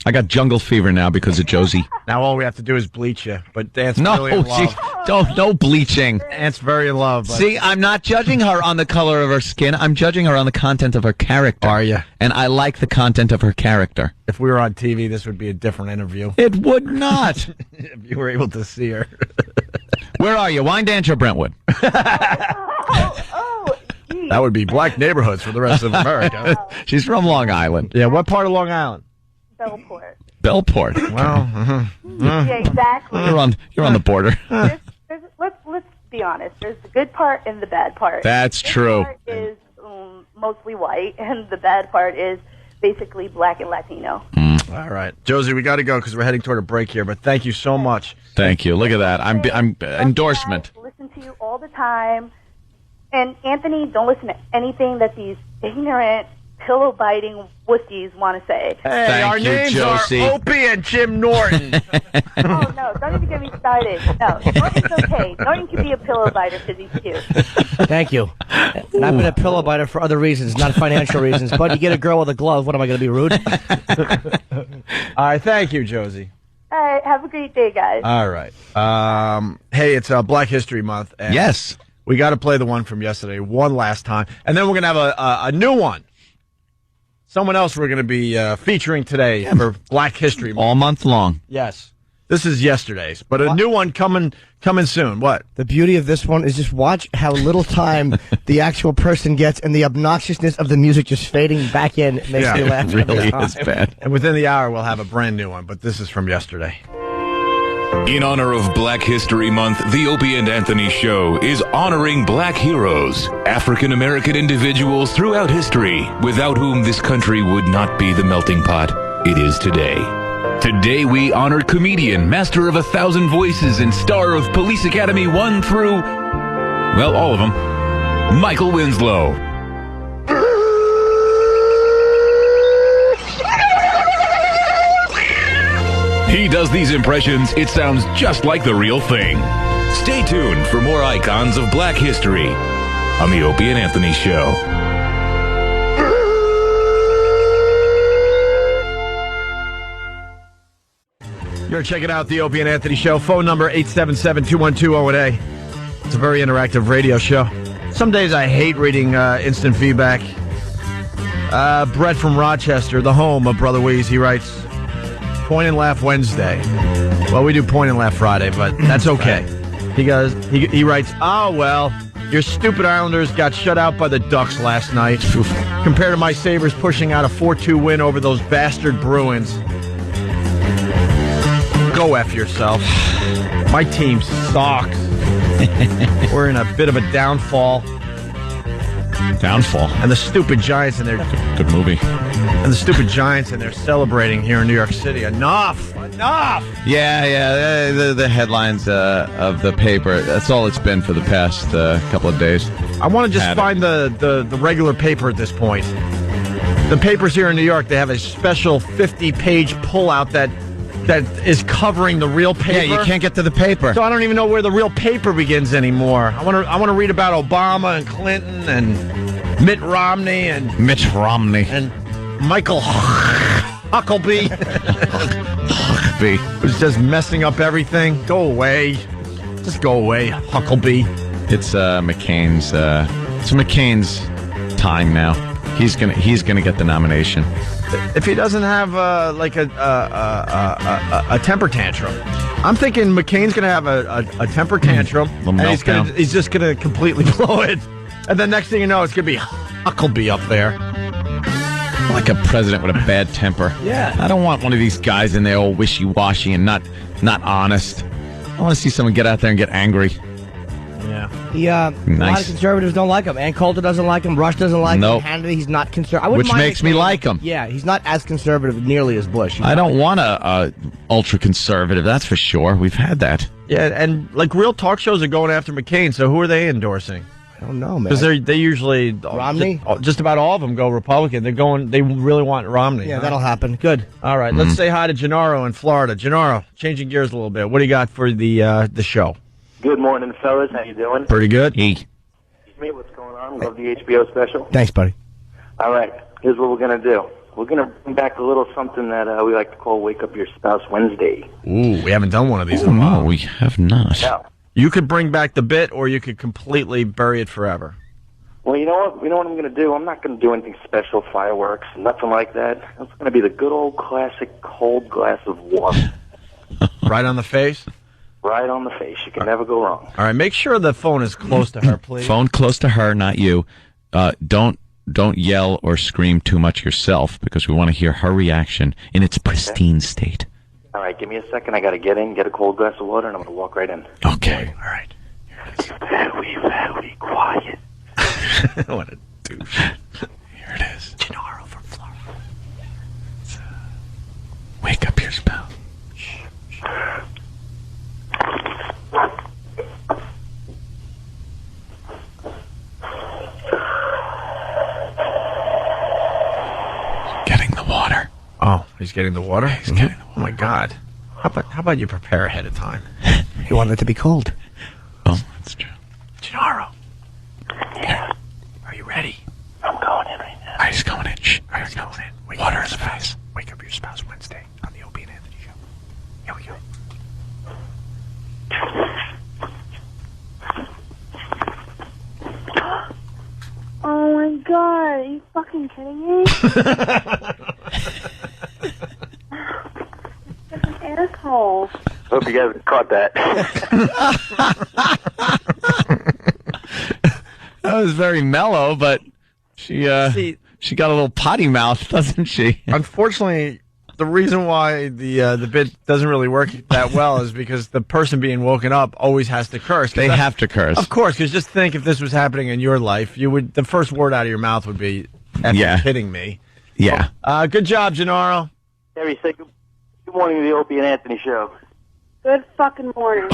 I got jungle fever now because of Josie. Now all we have to do is bleach you. But Aunt's really in love. No bleaching. Aunt's very in love. But... See, I'm not judging her on the color of her skin. I'm judging her on the content of her character. Are you? And I like the content of her character. If we were on TV, this would be a different interview. It would not. If you were able to see her. Where are you? Wyandanch or Brentwood? That would be black neighborhoods for the rest of America. She's from Long Island. Yeah, what part of Long Island? Bellport. Well, yeah, exactly. You're on the border. Let's be honest. There's the good part and the bad part. That's the true. Part is mostly white, and the bad part is basically black and Latino. All right, Josie, we got to go because we're heading toward a break here. But thank you so much. Thank you. Look at that. I'm endorsement. I listen to you all the time. And Anthony, don't listen to anything that these ignorant pillow-biting wussies want to say. Hey, our names Josie. are Opie and Jim Norton. Oh, no, don't even get me started. No, Norton's okay. Norton can be a pillow biter because he's cute. Thank you. And I've been a pillow biter for other reasons, not financial reasons. But you get a girl with a glove, what am I going to be, rude? All right, thank you, Josie. All right, have a great day, guys. All right. Hey, it's Black History Month. And Yes. we got to play the one from yesterday one last time. And then we're going to have a new one. Someone else we're going to be featuring today for Black History Month. All month long. Yes. This is yesterday's, but a new one coming soon. What? The beauty of this one is just watch how little time the actual person gets and the obnoxiousness of the music just fading back in makes me laugh. It really is bad. And within the hour, we'll have a brand new one, but this is from yesterday. In honor of Black History Month, the Opie and Anthony Show is honoring black heroes, African-American individuals throughout history, without whom this country would not be the melting pot it is today. Today we honor comedian, master of 1,000 voices, and star of Police Academy 1 through, well, all of them, Michael Winslow. He does these impressions, it sounds just like the real thing. Stay tuned for more icons of black history on the Opie and Anthony Show. You're checking out the Opie and Anthony Show. Phone number 877-212-08A. It's a very interactive radio show. Some days I hate reading instant feedback. Brett from Rochester, the home of Brother Weeze, he writes, Point and Laugh Wednesday. Well, we do Point and Laugh Friday, but that's okay. He writes, oh, well, your stupid Islanders got shut out by the Ducks last night. Compared to my Sabres pushing out a 4-2 win over those bastard Bruins. Go F yourself. My team sucks. We're in a bit of a downfall. Downfall. And the stupid Giants and their... Good movie. And the stupid Giants and they're celebrating here in New York City. Enough! Yeah. The headlines of the paper. That's all it's been for the past couple of days. I want to just find the regular paper at this point. The papers here in New York, they have a special 50-page pullout that is covering the real paper. Yeah, you can't get to the paper. So I don't even know where the real paper begins anymore. I want to read about Obama and Clinton and Mitt Romney and Michael Huckabee. Who's just messing up everything. Go away. Just go away, Huckabee. It's McCain's time now. He's gonna get the nomination. If he doesn't have a temper tantrum, I'm thinking McCain's going to have a temper tantrum, and he's just going to completely blow it. And then next thing you know, it's going to be Huckabee up there. Like a president with a bad temper. Yeah. I don't want one of these guys in there all wishy-washy and not honest. I want to see someone get out there and get angry. Yeah. A lot of conservatives don't like him. Ann Coulter doesn't like him. Rush doesn't like him. Hannity, he's not conservative. Which makes me like him. Yeah, he's not as conservative nearly as Bush. I don't want a ultra-conservative, that's for sure. We've had that. Yeah, and like real talk shows are going after McCain, so who are they endorsing? I don't know, man. Because they usually... Romney? Just about all of them go Republican. They really want Romney. Yeah, that'll happen. Good. All right, let's say hi to Gennaro in Florida. Gennaro, changing gears a little bit. What do you got for the show? Good morning, fellas. How you doing? Pretty good. Hey, what's going on? Love the HBO special. Thanks, buddy. All right, here's what we're going to do. We're going to bring back a little something that we like to call Wake Up Your Spouse Wednesday. Ooh, we haven't done one of these in a while. No, we have not. No. You could bring back the bit, or you could completely bury it forever. Well, you know what? You know what I'm going to do? I'm not going to do anything special, fireworks, nothing like that. It's going to be the good old classic cold glass of water. Right on the face? Right on the face. You can never go wrong. All right, make sure the phone is close to her, please. Phone close to her, not you. Don't yell or scream too much yourself, because we want to hear her reaction in its pristine state. All right, give me a second. I got to get in, get a cold glass of water, and I'm going to walk right in. Okay. All right. Very quiet. What a douche. Here it is. Gennaro from Florida. Wake up your spouse. Oh, he's getting the water? He's getting the water. Oh, my God. How about you prepare ahead of time? He wanted it to be cold. Oh, that's true. Gennaro. Yeah. Are you ready? I'm going in right now. All right, he's going in. Shh. All right, he's going in. Water in the face. Wake up your spouse Wednesday on the Opie and Anthony Show. Here we go. Oh my God, are you fucking kidding me? You're an asshole. Hope you guys caught that. That was very mellow, but she got a little potty mouth, doesn't she? Unfortunately, the reason why the bit doesn't really work that well is because the person being woken up always has to curse. They have to curse. Of course, because just think if this was happening in your life, the first word out of your mouth would be, "Effing kidding me." Yeah. Good job, Gennaro. Harry, say good morning to the Opie and Anthony Show. Good fucking morning.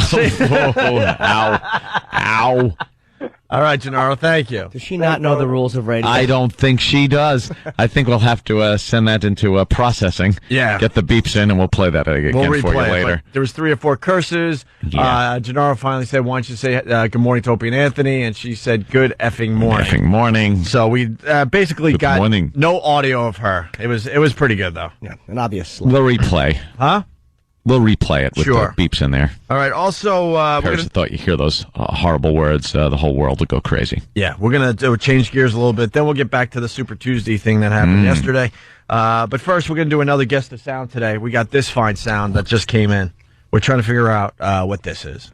Ow. All right, Gennaro, thank you. Does she not know the rules of radio? I don't think she does. I think we'll have to send that into processing. Yeah. Get the beeps in, and we'll play that again for you later. There was 3 or 4 curses. Yeah. Gennaro finally said, "Why don't you say good morning to Opie and Anthony?" And she said, "Good effing morning." Effing morning. So we basically Good got morning. no audio of her. It was pretty good, though. Yeah, an obvious slip. We'll replay. Huh? We'll replay it with Sure. the beeps in there. All right. Also, Paris thought you hear those horrible words, the whole world will go crazy. we're going to change gears a little bit. Then we'll get back to the Super Tuesday thing that happened yesterday. But first, we're going to do another guest of sound today. We got this fine sound that just came in. We're trying to figure out what this is.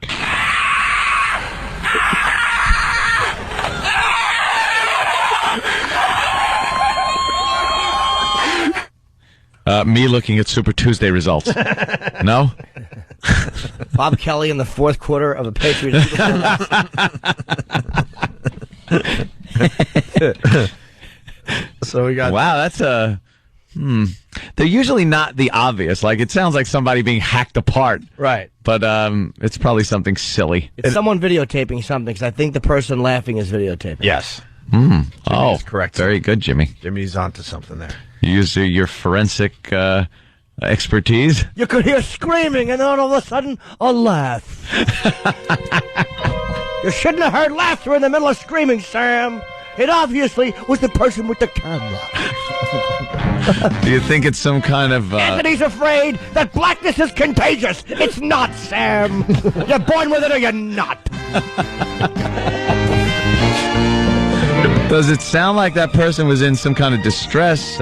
Me looking at Super Tuesday results. No? Bob Kelly in the fourth quarter of a Patriots. So we got. Wow, that's a. They're usually not the obvious. Like, it sounds like somebody being hacked apart. Right. But it's probably something silly. It's someone videotaping something, because I think the person laughing is videotaping. Yes. Oh, correct. Very good, Jimmy. Jimmy's onto something there. You use your forensic expertise. You could hear screaming, and all of a sudden, a laugh. You shouldn't have heard laughter in the middle of screaming, Sam. It obviously was the person with the camera. Do you think it's some kind of... Anthony's afraid that blackness is contagious. It's not, Sam. You're born with it or you're not. Does it sound like that person was in some kind of distress?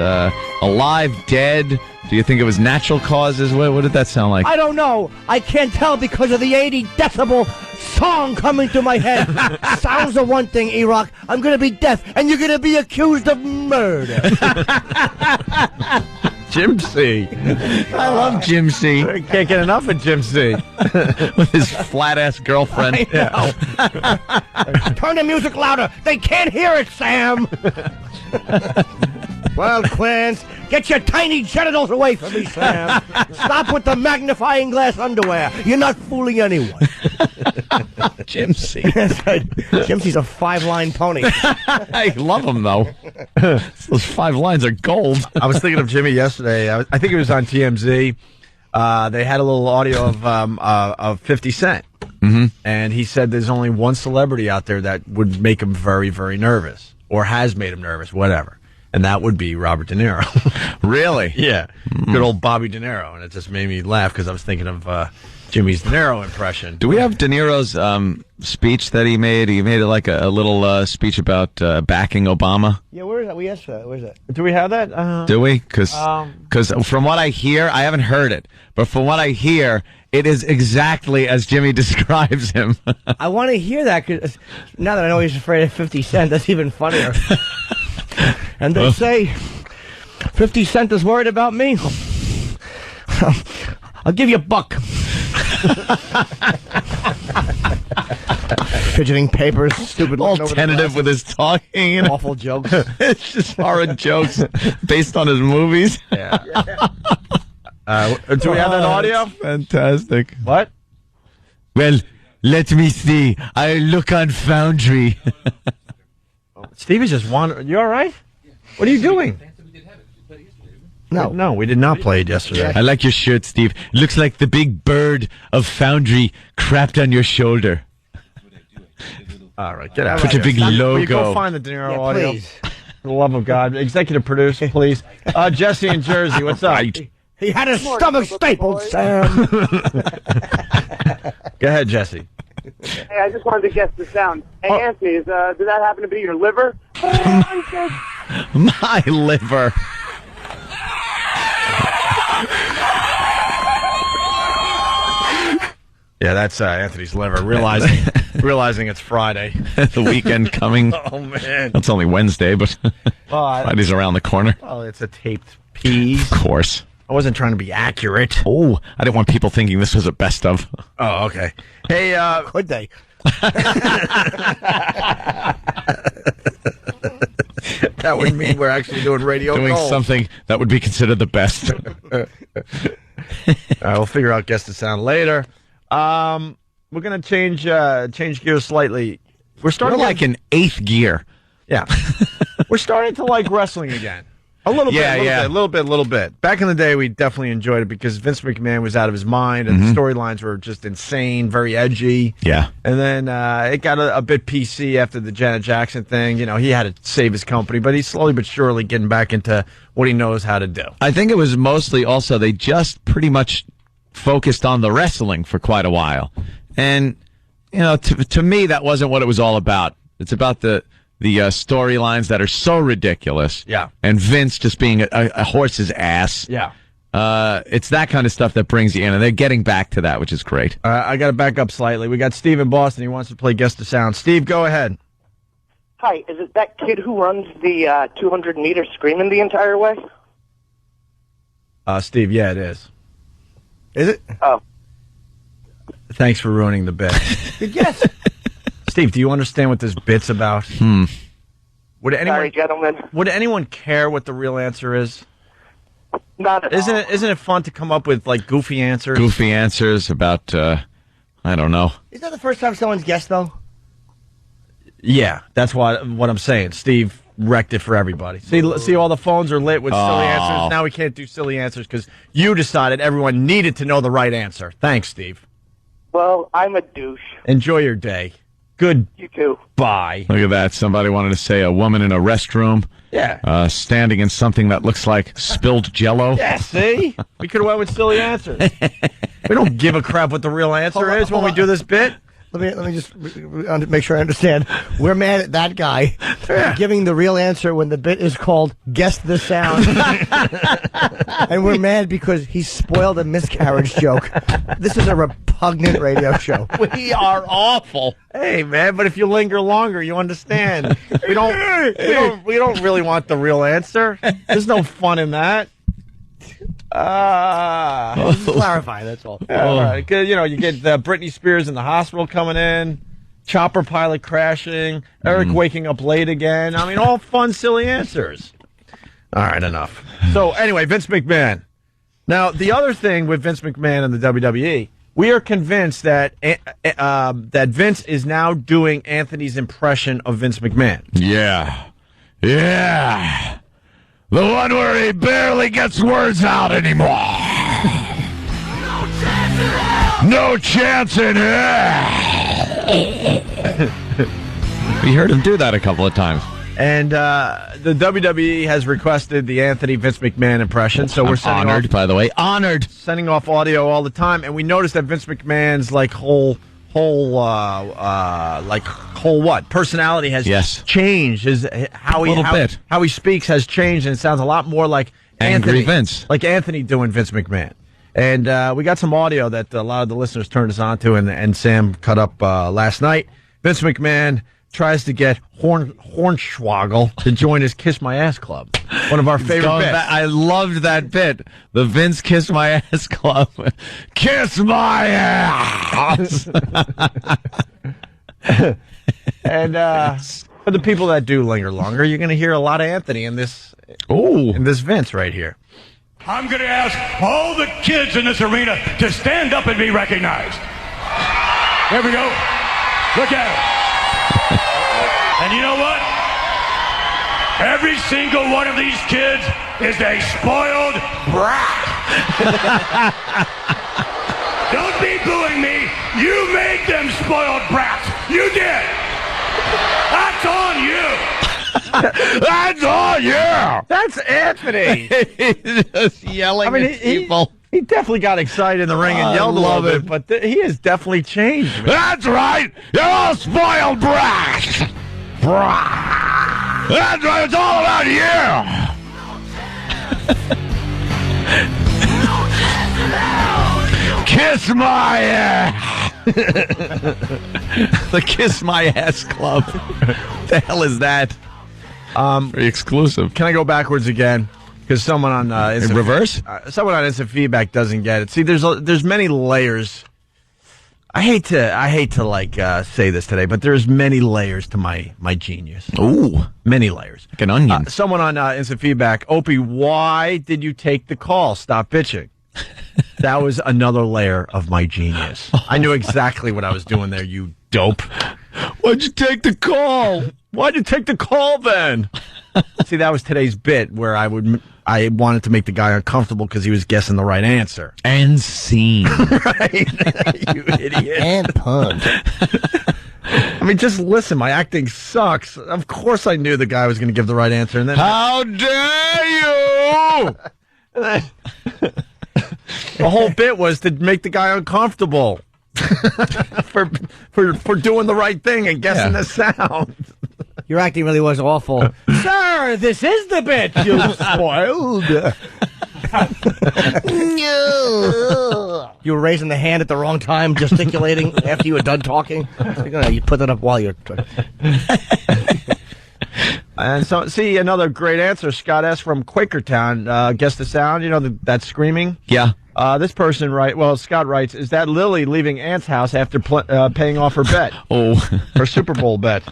Alive, dead? Do you think it was natural causes? What did that sound like? I don't know. I can't tell because of the 80 decibel song coming through my head. Sounds of one thing, E-Rock. I'm going to be deaf, and you're going to be accused of murder. Jim C. I love Jim C. I can't get enough of Jim C. With his flat-ass girlfriend. Turn the music louder. They can't hear it, Sam. Well, Clarence, get your tiny genitals away from me, Sam. Stop with the magnifying glass underwear. You're not fooling anyone. Jim C. Jim C's a 5-line pony. I love him, though. Those 5 lines are gold. I was thinking of Jimmy yesterday. I think it was on TMZ. They had a little audio of 50 Cent. Mm-hmm. And he said there's only one celebrity out there that would make him very, very nervous. Or has made him nervous, whatever. And that would be Robert De Niro. Really? Yeah. Good old Bobby De Niro. And it just made me laugh because I was thinking of Jimmy's De Niro impression. Do we have De Niro's speech that he made? He made like a little speech about backing Obama. Yeah, where is that? We asked for that. Where's that? Do we have that? Do we? Because from what I hear, I haven't heard it, but from what I hear, it is exactly as Jimmy describes him. I want to hear that, because now that I know he's afraid of 50 Cent, that's even funnier. And they say 50 Cent is worried about me. I'll give you $1. Fidgeting papers, stupid. All tentative with his talking. And awful jokes. It's just horrid jokes based on his movies. Yeah. Do we have that audio? Fantastic. What? Well, let me see. I look on Foundry. Steve is just wandering. You all right? What are you doing? No, we did not play it yesterday. I like your shirt, Steve. It looks like the big bird of Foundry crapped on your shoulder. All right, get out. Put a big logo. Will you go find the De Niro audio? Please. For the love of God. Executive producer, please. Jesse in Jersey, what's up? He had his stomach stapled, Sam. Go ahead, Jesse. Hey, I just wanted to guess the sound. Hey, Anthony, does that happen to be your liver? My liver. Yeah, that's Anthony's liver. Realizing it's Friday. The weekend coming. Oh, man. That's only Wednesday, but Friday's around the corner. Oh, it's a taped piece. Of course. I wasn't trying to be accurate. Oh, I didn't want people thinking this was a best of. Oh, okay. Hey, could they? That would mean we're actually doing radio. Doing something that would be considered the best. All right, we'll figure out guess the sound later. We're gonna change gears slightly. We're like in 8th gear. Yeah, we're starting to like wrestling again. A little bit. Back in the day, we definitely enjoyed it because Vince McMahon was out of his mind, and the storylines were just insane, very edgy. Yeah. And then it got a bit PC after the Janet Jackson thing. You know, he had to save his company, but he's slowly but surely getting back into what he knows how to do. I think it was mostly also they just pretty much focused on the wrestling for quite a while. And, you know, to me, that wasn't what it was all about. It's about the storylines that are so ridiculous. Yeah. And Vince just being a horse's ass. Yeah. It's that kind of stuff that brings you in, and they're getting back to that, which is great. I got to back up slightly. We got Steve in Boston. He wants to play Guess the Sound. Steve, go ahead. Hi, is it that kid who runs the 200-meter screaming the entire way? Steve, yeah, it is. Is it? Oh. Thanks for ruining the bit. Good guess. Steve, do you understand what this bit's about? Would anyone, Sorry, gentlemen. Would anyone care what the real answer is? Not at all. Isn't it fun to come up with like goofy answers? Goofy answers about I don't know. Is that the first time someone's guessed though? Yeah, that's what I'm saying. Steve wrecked it for everybody. See, all the phones are lit with silly answers. Now we can't do silly answers because you decided everyone needed to know the right answer. Thanks, Steve. Well, I'm a douche. Enjoy your day. Good. You too. Bye. Look at that. Somebody wanted to say a woman in a restroom. Yeah. Standing in something that looks like spilled Jell-O. Yeah, see? We could have went with silly answers. We don't give a crap what the real answer is when we do this bit. Let me just make sure I understand. We're mad at that guy for giving the real answer when the bit is called Guess the Sound. And we're mad because he spoiled a miscarriage joke. This is a repugnant radio show. We are awful. Hey, man, but if you linger longer, you understand. We don't really want the real answer. There's no fun in that. Clarify, that's all. All right, cause, you know, you get Britney Spears in the hospital coming in, chopper pilot crashing, Eric waking up late again. I mean, all fun, silly answers. All right, enough. So anyway, Vince McMahon. Now, the other thing with Vince McMahon and the WWE, we are convinced that that Vince is now doing Anthony's impression of Vince McMahon. Yeah. Yeah. The one where he barely gets words out anymore. No chance in hell. We heard him do that a couple of times. And the WWE has requested the Anthony Vince McMahon impression, so we're sending honored, by the way, honored, sending off audio all the time. And we noticed that Vince McMahon's like whole personality has changed. How he speaks has changed, and it sounds a lot more like Angry Vince, like Anthony doing Vince McMahon. And we got some audio that a lot of the listeners turned us on to, and Sam cut up last night. Vince McMahon tries to get Hornswoggle to join his Kiss My Ass Club. One of our favorite bits. I loved that bit. The Vince Kiss My Ass Club. Kiss my ass! And for the people that do linger longer, you're going to hear a lot of Anthony in this Vince right here. I'm going to ask all the kids in this arena to stand up and be recognized. There we go. Look at it. And you know what? Every single one of these kids is a spoiled brat. Don't be booing me. You made them spoiled brats. You did. That's on you. That's on you. That's Anthony. He's just yelling at people. He definitely got excited in the ring and yelled a little bit, but he has definitely changed. Man. That's right. You're all spoiled brats. That's right. It's all about you. Kiss my ass. The Kiss My Ass Club. What the hell is that? Very exclusive. Can I go backwards again? Because someone on in reverse, someone on instant feedback doesn't get it. See, there's many layers. I hate to like say this today, but there's many layers to my genius. Ooh, many layers, like an onion. Someone on instant feedback, Opie, why did you take the call? Stop bitching. That was another layer of my genius. I knew exactly what I was doing there. You dope. Why'd you take the call? Why'd you take the call then? See, that was today's bit where I wanted to make the guy uncomfortable because he was guessing the right answer. And scene. Right. You idiot. And pun. I mean, just listen. My acting sucks. Of course I knew the guy was going to give the right answer. And then, how dare you? The whole bit was to make the guy uncomfortable for doing the right thing and guessing the sound. Your acting really was awful. Sir, this is the bit. You spoiled. You were raising the hand at the wrong time, gesticulating after you were done talking. You put that up while you're talking. And so, see, another great answer. Scott S. from Quakertown. Guess the sound, that screaming? Yeah. This person Scott writes, is that Lily leaving Aunt's house after paying off her bet? Her Super Bowl bet.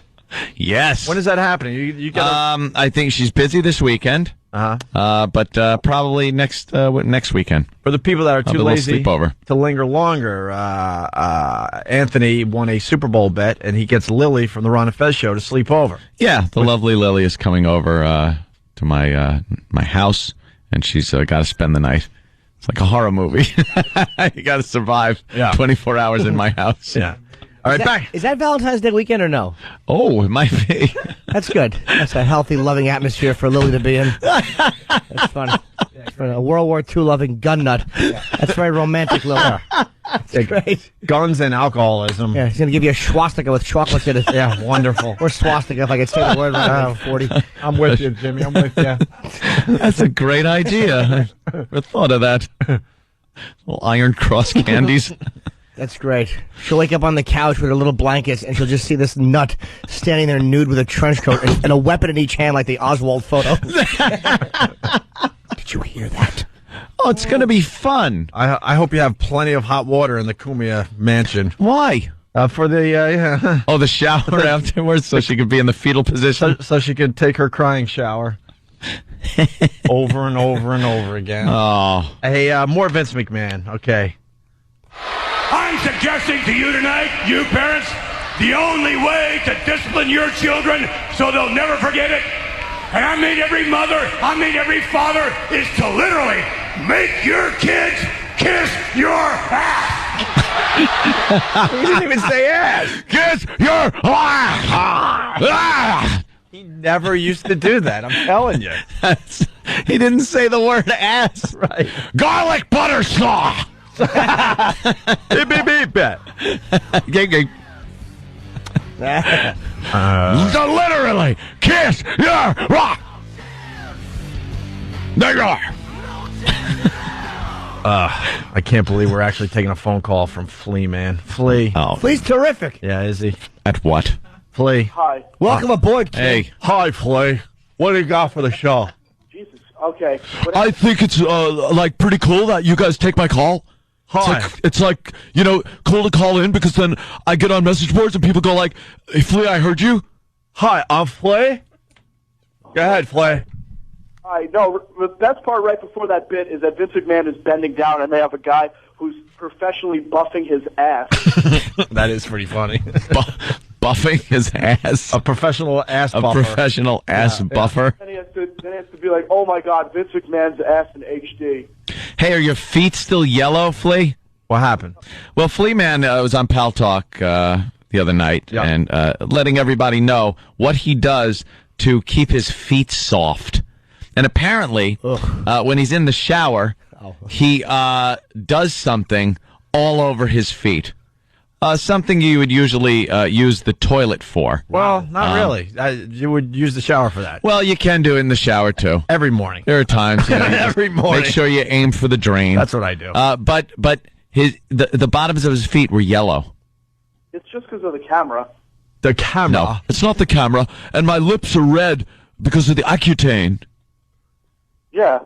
Yes. When is that happening? You get I think she's busy this weekend. But probably next weekend. For the people that are too lazy sleepover to linger longer, Anthony won a Super Bowl bet, and he gets Lily from the Ron and Fez show to sleep over. Yeah, the lovely Lily is coming over to my house, and she's got to spend the night. It's like a horror movie. You got to survive 24 hours in my house. Yeah. All right, back. Is that Valentine's Day weekend or no? Oh, it might be. That's good. That's a healthy, loving atmosphere for Lily to be in. That's funny. A World War II loving gun nut. That's very romantic, Lily. That's great. Guns and alcoholism. Yeah, he's going to give you a swastika with chocolate in it. Yeah, wwonderful. Or swastika, if I could say the word right now. 40. I'm with you, Jimmy. I'm with you. That's a great idea. I never thought of that. Little Iron Cross candies. That's great. She'll wake up on the couch with her little blankets, and she'll just see this nut standing there nude with a trench coat and a weapon in each hand like the Oswald photo. Did you hear that? Oh, it's going to be fun. I hope you have plenty of hot water in the Cumia mansion. Why? For the... the shower afterwards, so she could be in the fetal position? So she could take her crying shower. Over and over and over again. Oh. Hey, more Vince McMahon. Okay. I'm suggesting to you tonight, you parents, the only way to discipline your children so they'll never forget it, and I mean every mother, I mean every father, is to literally make your kids kiss your ass. He didn't even say ass. Kiss your ass. He never used to do that, I'm telling you. He didn't say the word ass. Right. Garlic butter slaw. Beep, beep, beep. So literally, kiss your rock. There you are. I can't believe we're actually taking a phone call from Flea, man. Flea. Oh. Flea's terrific. Yeah, is he? At what? Flea. Hi. Welcome aboard, kid. Hey. Hi, Flea. What do you got for the show? Jesus. Okay. I think it's pretty cool that you guys take my call. Hi. It's like, cool to call in because then I get on message boards and people go like, hey, Flea, I heard you. Hi, I'm Flea. Go ahead, Flea. No, the best part right before that bit is that Vince McMahon is bending down and they have a guy who's professionally buffing his ass. That is pretty funny. buffing his ass. A professional ass buffer. A professional ass buffer. Then he has to be like, oh my God, Vince McMahon's ass in HD. Hey, are your feet still yellow, Flea? What happened? Well, Flea Man was on Pal Talk the other night and letting everybody know what he does to keep his feet soft. And apparently, when he's in the shower, he does something all over his feet. Something you would usually use the toilet for. Well, not really. You would use the shower for that. Well, you can do it in the shower, too. Every morning. There are times. You know, Every morning. Make sure you aim for the drain. That's what I do. But the bottoms of his feet were yellow. It's just because of the camera. The camera? No, it's not the camera. And my lips are red because of the Accutane. Yeah.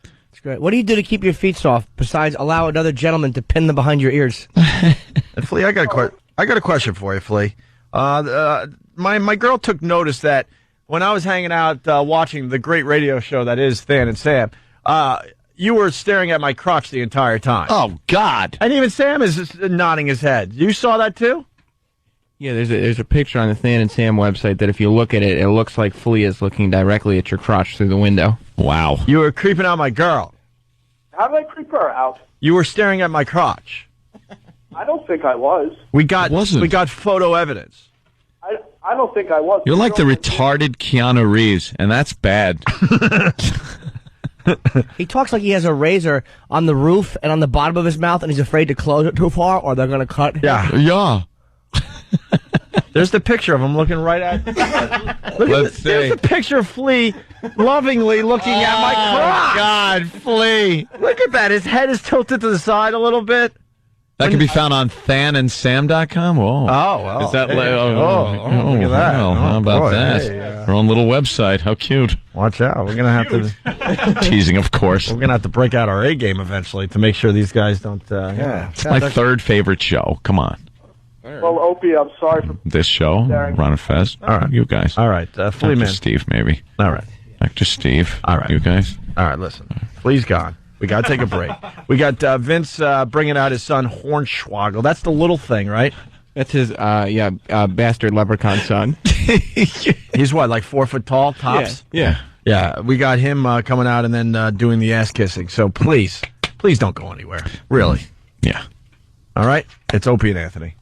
That's great. What do you do to keep your feet soft besides allow another gentleman to pin them behind your ears? And Flea, I got a question for you, Flea. My girl took notice that when I was hanging out watching the great radio show that is Than and Sam, you were staring at my crotch the entire time. Oh, God. And even Sam is nodding his head. You saw that, too? Yeah, there's a picture on the Than and Sam website that if you look at it, it looks like Flea is looking directly at your crotch through the window. Wow. You were creeping out my girl. How did I creep her out? You were staring at my crotch. I don't think I was. We got photo evidence. I don't think I was. You're like the retarded Keanu Reeves, and that's bad. He talks like he has a razor on the roof and on the bottom of his mouth, and he's afraid to close it too far, or they're going to cut him. Yeah. There's the picture of him looking right at. There's the picture of Flea lovingly looking at my crotch. God, Flea. Look at that. His head is tilted to the side a little bit. That can be found on thanandsam.com. Whoa. Oh, well. Is that look at that. Well, how about that? Hey, Our own little website. How cute. Watch out. We're going to have to... Teasing, of course. We're going to have to break out our A game eventually to make sure these guys don't... It's my third favorite show. Come on. Well, Opie, I'm sorry for... This show, Ron and Fez. All right. You guys. All right. Flea Man. Steve, maybe. All right. Dr. Steve. All right. You guys. All right, listen. Flea's gone. We got to take a break. We got Vince bringing out his son, Hornswoggle. That's the little thing, right? That's his, bastard leprechaun son. He's what, like 4 foot tall, tops? Yeah. We got him coming out and then doing the ass kissing. So please don't go anywhere. Really. Yeah. All right? It's Opie and Anthony.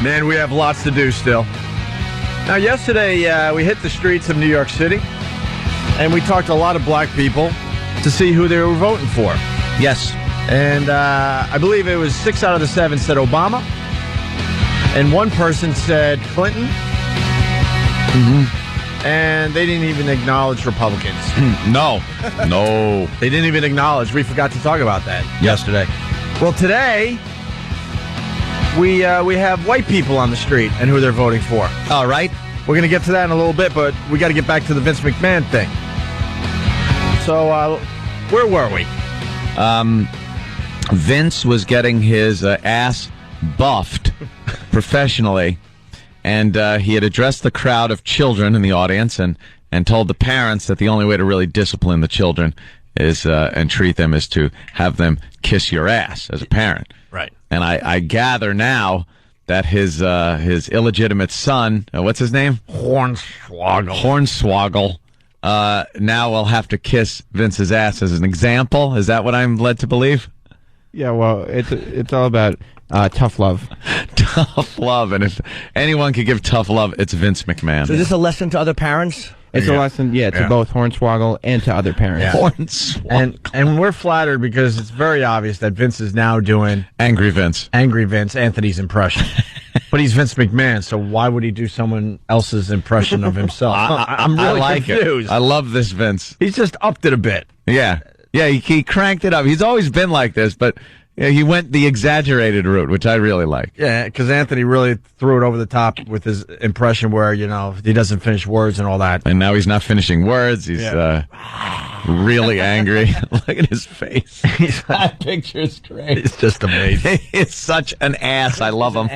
Man, we have lots to do still. Now, yesterday, we hit the streets of New York City, and we talked to a lot of black people to see who they were voting for. Yes. And I believe it was 6 out of the 7 said Obama, and one person said Clinton. Mm-hmm. And they didn't even acknowledge Republicans. No. They didn't even acknowledge. We forgot to talk about that yesterday. Well, today... We have white people on the street and who they're voting for. All right. We're going to get to that in a little bit, but we got to get back to the Vince McMahon thing. So, where were we? Vince was getting his ass buffed professionally, and he had addressed the crowd of children in the audience and told the parents that the only way to really discipline the children is and treat them is to have them kiss your ass as a parent. Right. And I gather now that his illegitimate son, what's his name? Hornswoggle. Now will have to kiss Vince's ass as an example. Is that what I'm led to believe? Yeah, well, it's all about tough love. Tough love. And if anyone could give tough love, it's Vince McMahon. So is this a lesson to other parents? It's a lesson, to both Hornswoggle and to other parents. Yeah. Hornswoggle. And we're flattered because it's very obvious that Vince is now doing Angry Vince, Anthony's impression. But he's Vince McMahon, so why would he do someone else's impression of himself? I'm really confused. I love this Vince. He's just upped it a bit. Yeah, he cranked it up. He's always been like this, but he went the exaggerated route, which I really like. Yeah, because Anthony really threw it over the top with his impression where, he doesn't finish words and all that. And now he's not finishing words. He's really angry. Look at his face. That picture's great. It's just amazing. He's such an ass. I love him.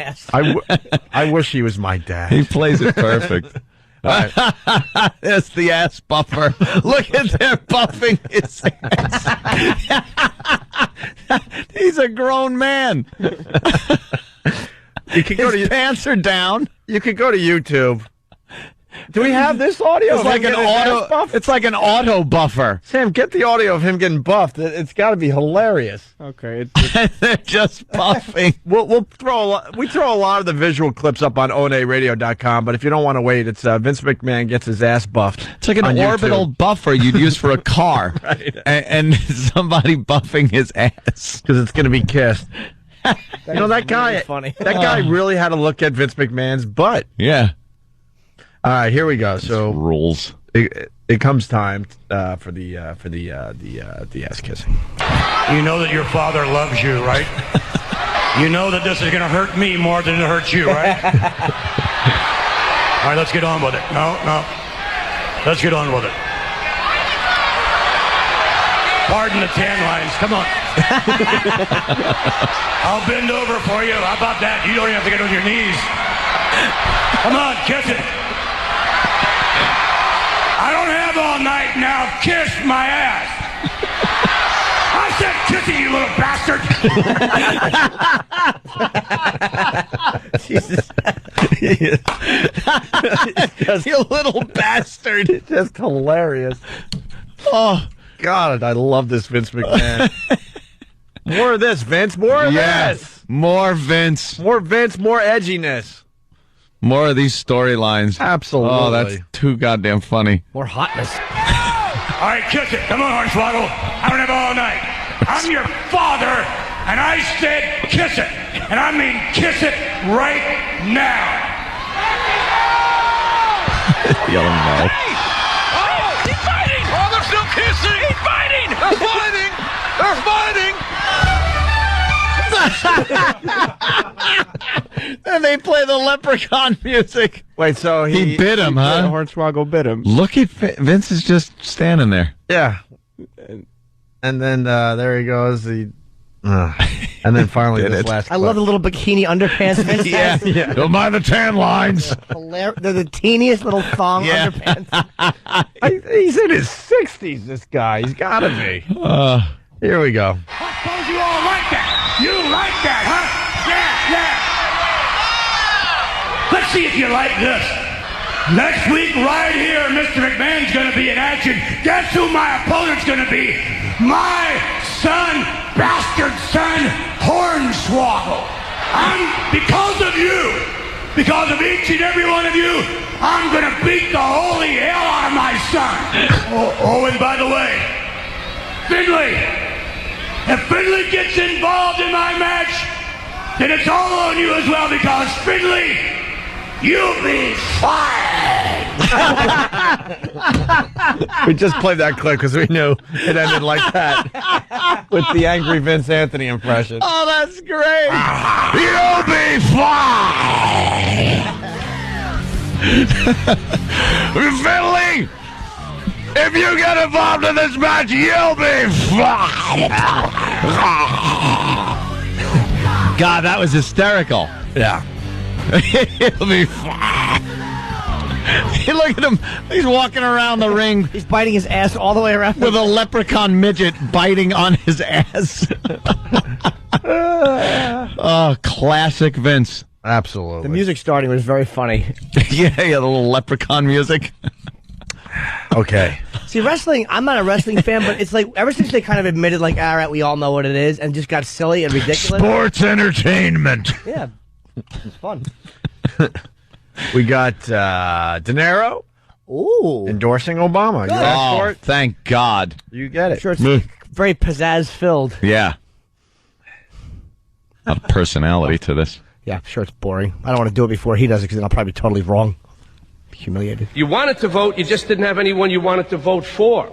I wish he was my dad. He plays it perfect. Right. That's the ass buffer. Look at them buffing his ass. He's a grown man. You can go His pants are down. You could go to YouTube. Do we have this audio? It's like an auto. It's like an auto buffer. Sam, get the audio of him getting buffed. It's got to be hilarious. Okay, they're just buffing. We'll throw a lot of the visual clips up on onaradio.com. But if you don't want to wait, it's Vince McMahon gets his ass buffed. It's like an orbital buffer you'd use for a car, right. and somebody buffing his ass because it's going to be kissed. That guy. Really funny. That guy really had to look at Vince McMahon's butt. Yeah. All right, here we go. So rules. It comes time for the ass kissing. You know that your father loves you, right? You know that this is going to hurt me more than it hurts you, right? All right, let's get on with it. No. Let's get on with it. Pardon the tan lines. Come on. I'll bend over for you. How about that? You don't even have to get on your knees. Come on, kiss it. I don't have all night now. Kiss my ass. I said kiss it, you little bastard. Jesus. You little bastard. It's just hilarious. Oh, God, I love this Vince McMahon. More of this, Vince. More of this. More Vince. More Vince, more edginess. More of these storylines. Absolutely. Oh, that's too goddamn funny. More hotness. All right, kiss it. Come on, Hornswoggle. I don't have all night. I'm your father, and I said kiss it. And I mean kiss it right now. Yelling no. Oh, he's fighting! Oh, they're still kissing! He's fighting! They're fighting! They're fighting! And they play the leprechaun music. Wait, so he bit him, huh? Hornswoggle bit him. Look at Vince is just standing there. Yeah. And then there he goes. And then finally this last clip. I love the little bikini underpants. Vince has. Yeah. Don't mind the tan lines. They're the teeniest little thong underpants. He's in his 60s, this guy. He's got to be. Here we go. I suppose you all like that. You like that, huh? Yeah. Let's see if you like this. Next week, right here, Mr. McMahon's going to be in action. Guess who my opponent's going to be? My son, bastard son, Hornswoggle. Because of you, because of each and every one of you, I'm going to beat the holy hell out of my son. Oh, and by the way, Finley, if Finley gets involved in my match, then it's all on you as well, because Finley, you'll be fired. We just played that clip because we knew it ended like that with the angry Vince Anthony impression. Oh, that's great. You'll be fired. Finley, if you get involved in this match, you'll be fired. God, that was hysterical. Yeah. He'll be fine. Look at him. He's walking around the ring. He's biting his ass all the way around. With a leprechaun midget biting on his ass. Oh, classic Vince. Absolutely. The music starting was very funny. Yeah, the little leprechaun music. Okay. See, wrestling, I'm not a wrestling fan, but it's like, ever since they kind of admitted, like, all right, we all know what it is, and just got silly and ridiculous. Sports entertainment. Yeah. It's fun. We got De Niro endorsing Obama. You asked for it? Thank God. You get it. Sure, it's very pizzazz-filled. Yeah. A lot of personality to this. Yeah, I'm sure it's boring. I don't want to do it before he does it, because then I'll probably be totally wrong. Humiliated. You wanted to vote, you just didn't have anyone you wanted to vote for.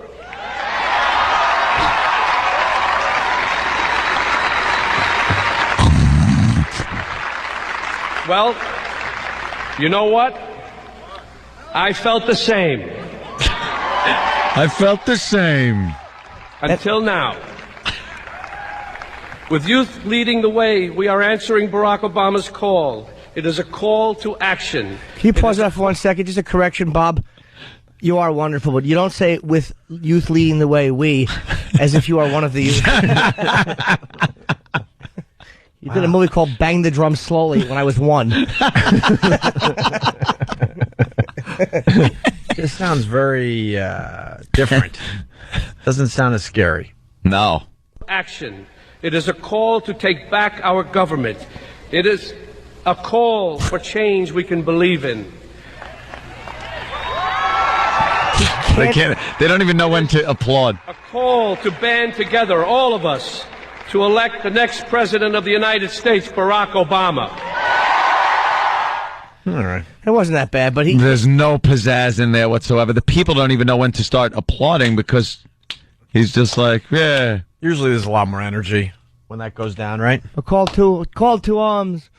Well, you know what? I felt the same. I felt the same. Until now. With youth leading the way, we are answering Barack Obama's call. It is a call to action. Can you pause that for 1 second? Just a correction, Bob. You are wonderful, but you don't say with youth leading the way, we, as if you are one of the youth. He did a movie called Bang the Drum Slowly when I was 1. This sounds very different. Doesn't sound as scary. No. Action. It is a call to take back our government. It is a call for change we can believe in. They don't even know when to applaud. A call to band together, all of us, to elect the next president of the United States, Barack Obama. All right. It wasn't that bad, but There's no pizzazz in there whatsoever. The people don't even know when to start applauding because he's just like, yeah. Usually there's a lot more energy when that goes down, right? A call to arms.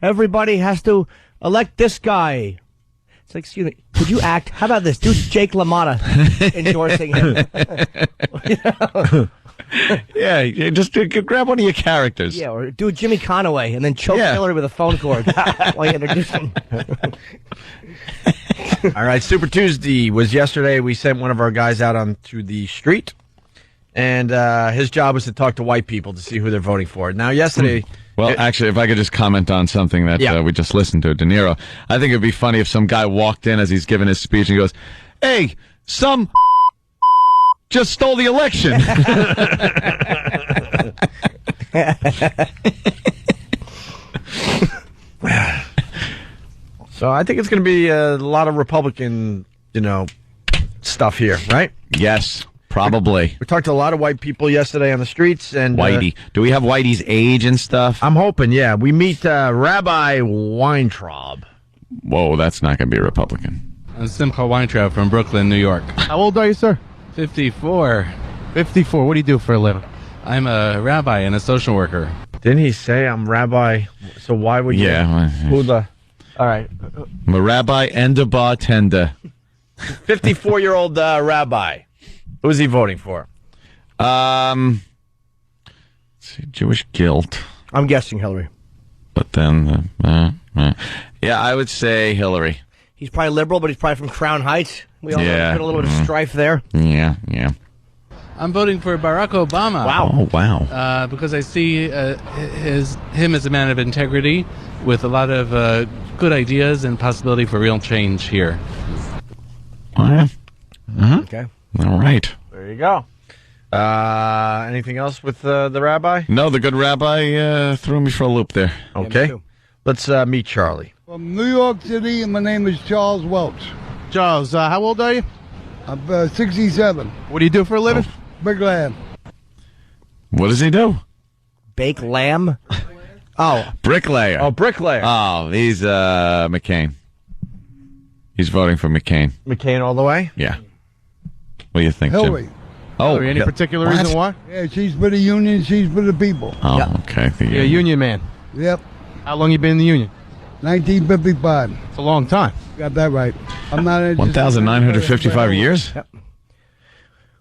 Everybody has to elect this guy. It's like, excuse me, could you act? How about this? Do Jake LaMotta endorsing him. Yeah, just grab one of your characters. Yeah, or do Jimmy Conaway and then choke Hillary with a phone cord while you introduce him. All right, Super Tuesday was yesterday. We sent one of our guys out onto the street, and his job was to talk to white people to see who they're voting for. Now, yesterday... Well, actually, if I could just comment on something that we just listened to, De Niro, I think it'd be funny if some guy walked in as he's giving his speech and goes, hey, some just stole the election. So I think it's going to be a lot of Republican, stuff here, right? Yes. Probably. We talked to a lot of white people yesterday on the streets. And Whitey. Do we have Whitey's age and stuff? I'm hoping, yeah. We meet Rabbi Weintraub. Whoa, that's not going to be a Republican. I'm Simcha Weintraub from Brooklyn, New York. How old are you, sir? 54. 54. What do you do for a living? I'm a rabbi and a social worker. Didn't he say I'm rabbi? So why would you? Yeah. All right. I'm a rabbi and a bartender. 54-year-old rabbi. Who is he voting for? Jewish guilt. I'm guessing Hillary. But then, yeah, I would say Hillary. He's probably liberal, but he's probably from Crown Heights. We all Yeah. put a little bit of strife there. Yeah. I'm voting for Barack Obama. Wow. Oh, wow. Because I see him as a man of integrity with a lot of good ideas and possibility for real change here. Okay. All right. There you go. Anything else with the rabbi? No, the good rabbi threw me for a loop there. Okay. Let's meet Charlie. From New York City, and my name is Charles Welch. Charles, how old are you? I'm 67. What do you do for a living? Big lamb. What does he do? Bake lamb? Oh. Bricklayer. Oh, bricklayer. Oh, he's McCain. He's voting for McCain. McCain all the way? Yeah. What do you think, Hillary. Jim? Oh, Any particular reason why? Yeah, she's for the union, she's for the people. Oh, okay. You're a union man. Yep. How long you been in the union? 1955. It's a long time. Got that right. I'm not interested. 1,955 years? Yep.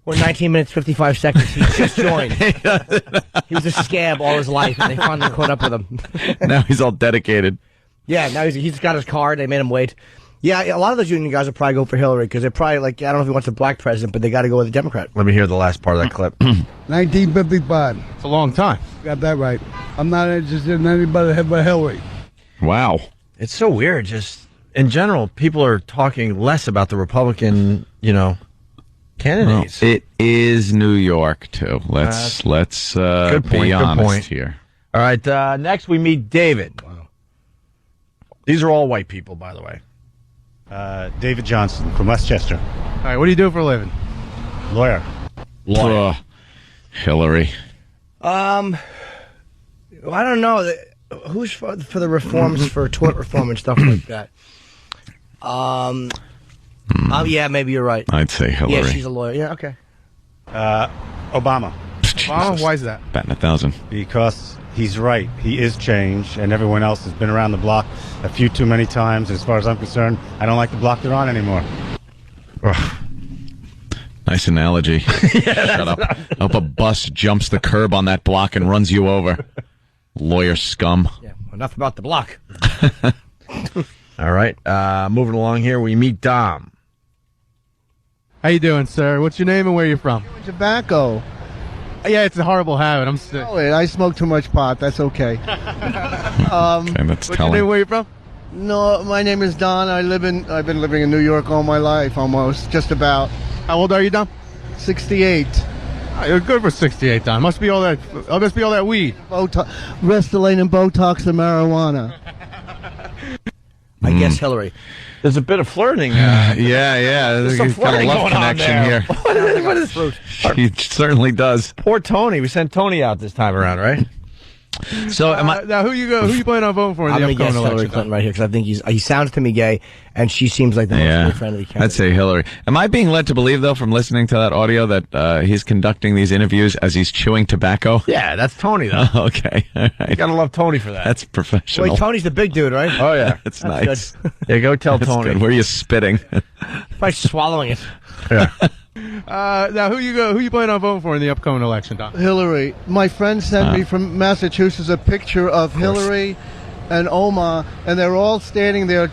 We're 19 minutes, 55 seconds. He just joined. He was a scab all his life, and they finally caught up with him. Now he's all dedicated. Yeah, now he's got his card. They made him wait. Yeah, a lot of those union guys will probably go for Hillary because they're probably like, I don't know if he wants a black president, but they got to go with a Democrat. Let me hear the last part of that clip. 1955. It's a long time. Got that right. I'm not interested in anybody but Hillary. Wow. It's so weird. Just in general, people are talking less about the Republican, candidates. Well, it is New York too. Let's good point, be honest good point. here. All right. Next, we meet David. Wow. These are all white people, by the way. David Johnson from Westchester. All right, what do you do for a living? Lawyer. Hillary. I don't know. Who's for the reforms for tort reform and stuff like that? Yeah, maybe you're right. I'd say Hillary. Yeah, she's a lawyer. Yeah, okay. Obama. Obama? Why is that? Batting 1,000. Because he's right. He is change, and everyone else has been around the block a few too many times. As far as I'm concerned, I don't like the block they're on anymore. Ugh. Nice analogy. Shut up. I hope a bus jumps the curb on that block and runs you over. Lawyer scum. Yeah, enough about the block. All right. Moving along here, we meet Dom. How you doing, sir? What's your name and where you from? Tobacco. Yeah, it's a horrible habit. I'm sick. Oh, wait, I smoke too much pot. That's okay. Okay, that's what's your telling. name? Where you from? No, my name is Don. I've been living in New York all my life, almost, just about. How old are you, Don? 68. Oh, you're good for 68, Don. Must be all that. Must be all that weed. Restylane and Botox and marijuana. I guess Hillary. There's a bit of flirting. There's some got a flirting love going on connection there. here. What is She certainly does. Poor Tony. We sent Tony out this time around, right? So now, who you planning on voting for in I'm the going to upcoming guess Hillary election? Clinton right here because I think he sounds to me gay, and she seems like the most friendly candidate. I'd say Hillary. Am I being led to believe, though, from listening to that audio that he's conducting these interviews as he's chewing tobacco? Yeah, that's Tony, though. Okay. All right. You gotta love Tony for that. That's professional. Wait, Tony's the big dude, right? Oh, yeah. That's nice. Good. Yeah, go tell That's Tony. good. Where are you spitting? By swallowing it. Yeah. Now, who you planning on voting for in the upcoming election, Don? Hillary. My friend sent me from Massachusetts a picture of Hillary and Omar, and they're all standing there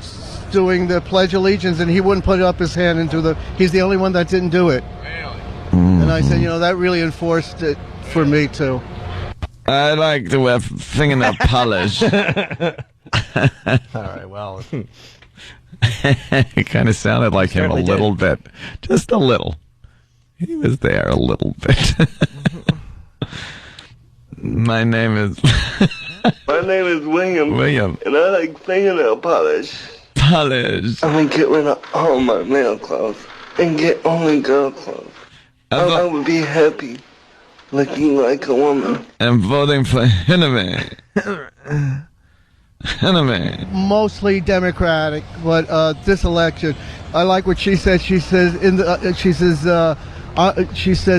doing the Pledge of Allegiance, and he wouldn't put up his hand into the. He's the only one that didn't do it. Really? And I said, that really enforced it for me too. I like to wear fingernail polish. All right, well. It kind of sounded like him a little bit. Just a little. He was there a little bit. My name is William. William. And I like fingernail polish. Polish. I'm gonna get rid of all my male clothes and get only girl clothes. I would be happy looking like a woman. I'm voting for Hillary. Mostly Democratic, but this election, I like what she said. She says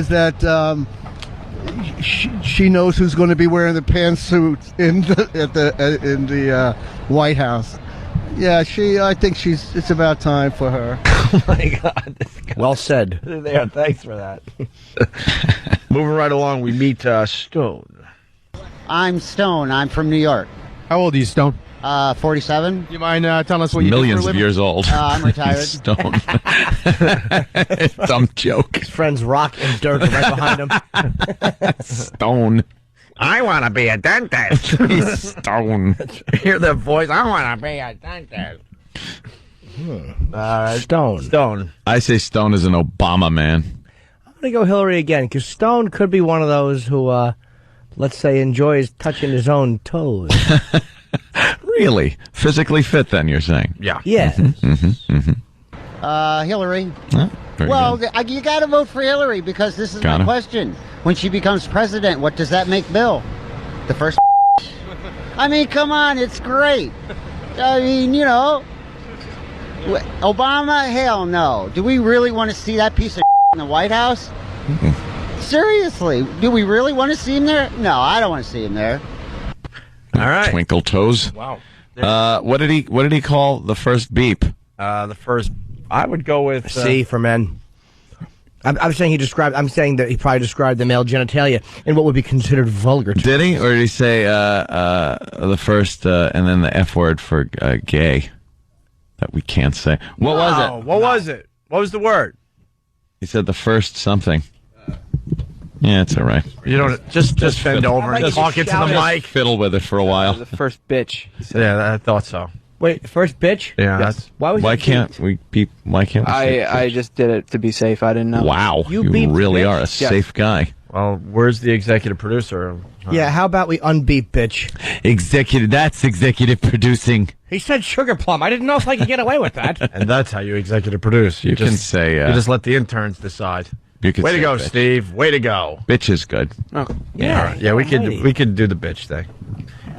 that she knows who's going to be wearing the pantsuit in the White House. Yeah, I think it's about time for her. Oh my God! Well said. There, thanks for that. Moving right along, we meet Stone. I'm Stone. I'm from New York. How old are you, Stone? 47. You mind telling us what you do for a Millions of living? years old. I'm retired. Stone. Dumb joke. His friends Rock and Dirk are right behind him. Stone. I want to be a dentist. Stone. Hear the voice. I want to be a dentist. Stone. I say Stone is an Obama man. I'm going to go Hillary again because Stone could be one of those who, let's say, enjoys touching his own toes. Really? Physically fit, then, you're saying? Yeah. Yeah. Hillary. Very Well, good. you got to vote for Hillary because this is my Gotta. question. When she becomes president, what does that make Bill? The first. I mean, come on, it's great. I mean, Obama, hell no. Do we really want to see that piece of in the White House? Seriously, do we really want to see him there? No, I don't want to see him there. All right. Twinkle toes. Wow. What did he call the first beep? The first, I would go with C for men. I'm saying I'm saying that he probably described the male genitalia in what would be considered vulgar. Did he, or did he say the first and then the F word for gay that we can't say? What was it? What was it? What was the word? He said the first something. Yeah, it's all right. You don't just bend over and talk into the mic. Fiddle with it for a while. The first bitch. Yeah, I thought so. Wait, first bitch? Yeah. Yes. Why can't we beep? Why can't we say I just did it to be safe. I didn't know. Wow, you beeped really bitch? are a Yes. safe guy. Well, where's the executive producer? Yeah, how about we unbeep bitch? That's executive producing. He said sugar plum. I didn't know if I could get away with that. And that's how you executive produce. You can say. You just let the interns decide. You could Way to say go, bitch. Steve. Way to go. Bitch is good. Oh. Yeah, All right. Yeah, we could do the bitch thing.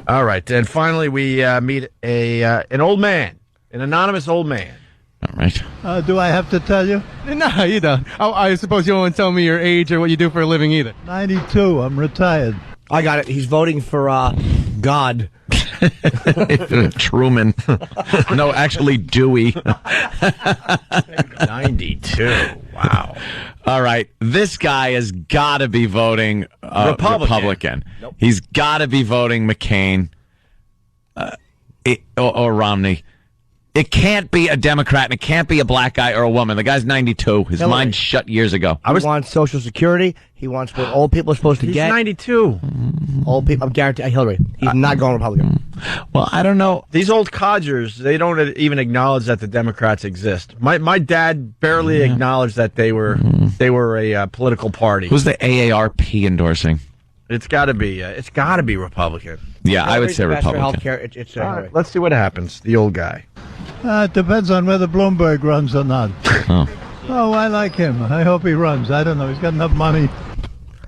All right, and finally we meet an old man, an anonymous old man. All right. Do I have to tell you? No, you don't. I suppose you don't want to tell me your age or what you do for a living either. 92. I'm retired. I got it. He's voting for God. Truman. No, actually Dewey. 92. Wow. All right. This guy has got to be voting Republican. Nope. He's got to be voting McCain or Romney. It can't be a Democrat, and it can't be a black guy or a woman. The guy's 92. His mind shut years ago. He wants Social Security. He wants what old people are supposed to get. He's 92. Old people. I'm guaranteed. Hillary. He's not going Republican. Well, I don't know. These old codgers, they don't even acknowledge that the Democrats exist. My dad barely acknowledged that they were a political party. Who's the AARP endorsing? It's got to be Republican. Yeah, I would say Republican. It's All right, let's see what happens. The old guy. It depends on whether Bloomberg runs or not. Oh, I like him. I hope he runs. I don't know. He's got enough money.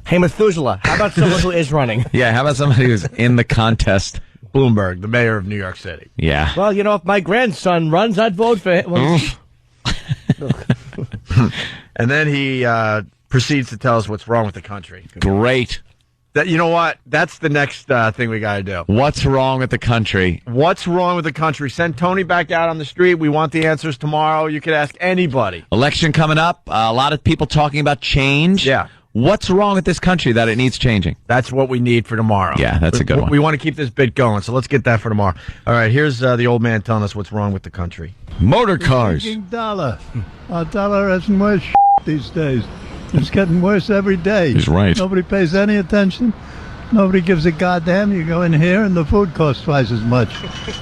Hey, Methuselah, how about someone who is running? Yeah, how about somebody who's in the contest? Bloomberg, the mayor of New York City. Yeah. Well, you know, if my grandson runs, I'd vote for him. Well, and then he proceeds to tell us what's wrong with the country. Great. You know what? That's the next thing we got to do. What's wrong with the country? What's wrong with the country? Send Tony back out on the street. We want the answers tomorrow. You could ask anybody. Election coming up. A lot of people talking about change. Yeah. What's wrong with this country that it needs changing? That's what we need for tomorrow. Yeah, that's a good one. We want to keep this bit going, so let's get that for tomorrow. All right, here's the old man telling us what's wrong with the country. Motor cars. The dollar. Our dollar isn't worth these days. It's getting worse every day. He's right. Nobody pays any attention. Nobody gives a goddamn. You go in here and the food costs twice as much.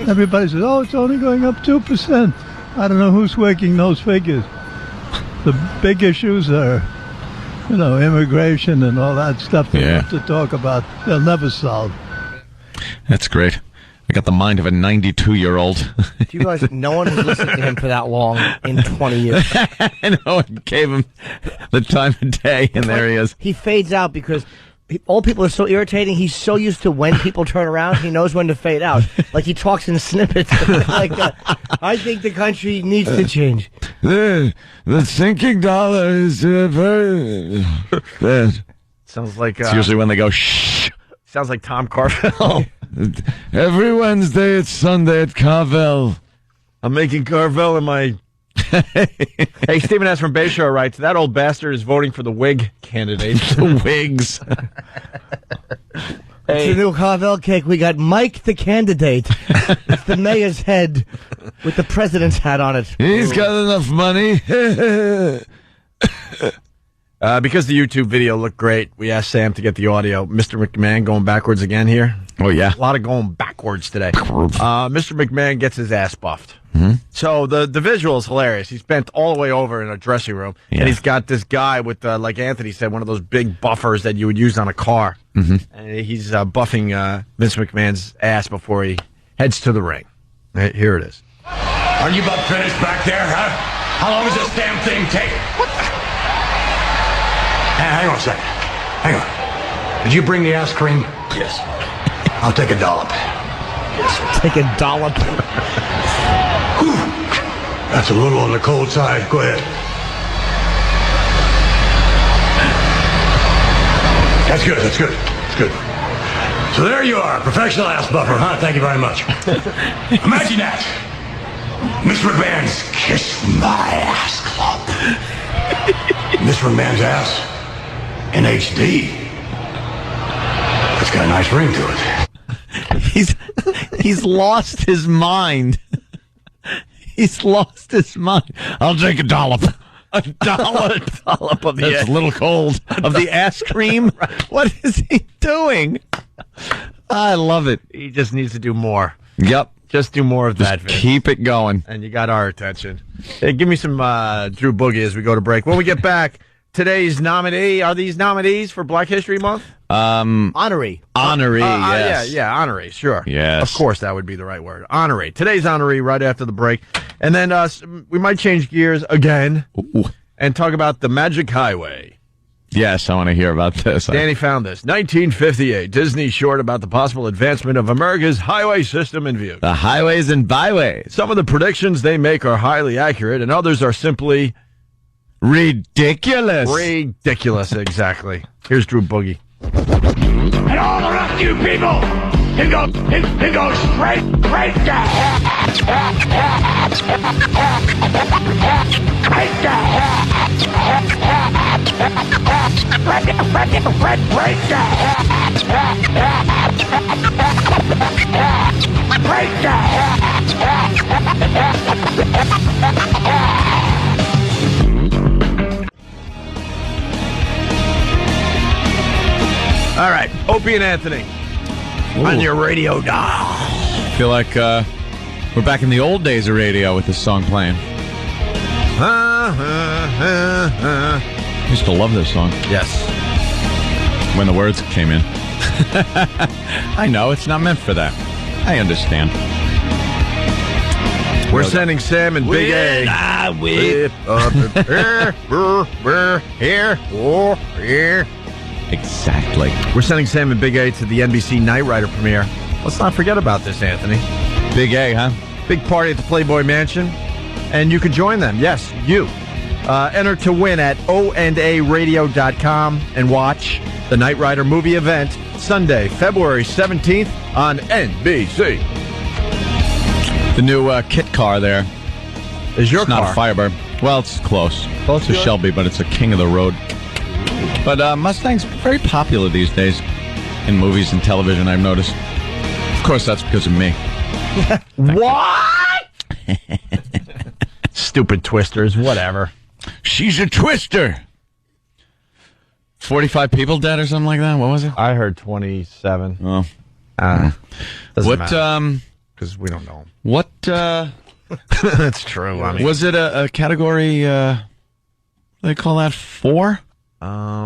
Everybody says, oh, it's only going up 2%. I don't know who's working those figures. The big issues are, immigration and all that stuff they have to talk about. They'll never solve. That's great. I got the mind of a 92-year-old. Do you realize that no one has listened to him for that long in 20 years? I know. It gave him the time of day, and there he is. He fades out because old people are so irritating. He's so used to when people turn around, he knows when to fade out. Like he talks in snippets. I think the country needs to change. The sinking dollar is very bad. Sounds like it's usually when they go shh. Sounds like Tom Carvel. Every Wednesday it's Sunday at Carvel. I'm making Carvel in my... Hey, Stephen S. from Bayshore writes, that old bastard is voting for the Whig candidate. The Whigs. It's the new Carvel cake. We got Mike the candidate. It's the mayor's head with the president's hat on it. He's got enough money. Because the YouTube video looked great, we asked Sam to get the audio. Mr. McMahon going backwards again here. Oh, yeah. A lot of going backwards today. Mr. McMahon gets his ass buffed. Mm-hmm. So the visual is hilarious. He's bent all the way over in a dressing room, and he's got this guy with, like Anthony said, one of those big buffers that you would use on a car. Mm-hmm. And he's buffing Vince McMahon's ass before he heads to the ring. Right, here it is. Are you about finished back there, huh? How long does this damn thing take? What the? Hang on a second. Hang on. Did you bring the ice cream? Yes. I'll take a dollop. Yes. Take a dollop. That's a little on the cold side. Go ahead. That's good. That's good. That's good. So there you are, professional ass buffer, huh? Thank you very much. Imagine that. Mr. McMahon's Kiss My Ass Club. Mr. McMahon's ass in HD. That's got a nice ring to it. He's lost his mind. He's lost his mind. I'll take a dollop. A dollop of the That's a little cold. Of the ass cream? What is he doing? I love it. He just needs to do more. Yep. Just do more of that, Vince. Keep it going. And you got our attention. Hey, give me some Drew Boogie as we go to break. When we get back, today's nominee, are these nominees for Black History Month? Honoree. Honoree, yes. Yeah, honoree, sure. Yes. Of course, that would be the right word. Honoree. Today's honoree right after the break. And then we might change gears again and talk about the Magic Highway. Yes, I want to hear about this. Danny found this. 1958, Disney short about the possible advancement of America's highway system in view. The highways and byways. Some of the predictions they make are highly accurate, and others are simply... ridiculous. Ridiculous, exactly. Here's Drew Boogie. And all the rest of you people, it goes straight to hell. Straight to hell. Straight to hell. right, Opie and Anthony on your radio dial. I feel like we're back in the old days of radio with this song playing. I used to love this song. Yes. When the words came in. I know, it's not meant for that. I understand. We're sending Sam and Big A. Here. Exactly. We're sending Sam and Big A to the NBC Knight Rider premiere. Let's not forget about this, Anthony. Big A, huh? Big party at the Playboy Mansion. And you can join them. Yes, you. Enter to win at onaradio.com and watch the Knight Rider movie event Sunday, February 17th on NBC. The new Kit car there is your car. Not a Firebird. Well, it's close. It's a Shelby, but it's a king of the road. But Mustang's very popular these days in movies and television, I've noticed. Of course, that's because of me. What? Stupid twisters, whatever. She's a twister. 45 people dead or something like that? What was it? I heard 27. Oh. What, because we don't know. What, That's true. I mean, was it a category, they call that 4? I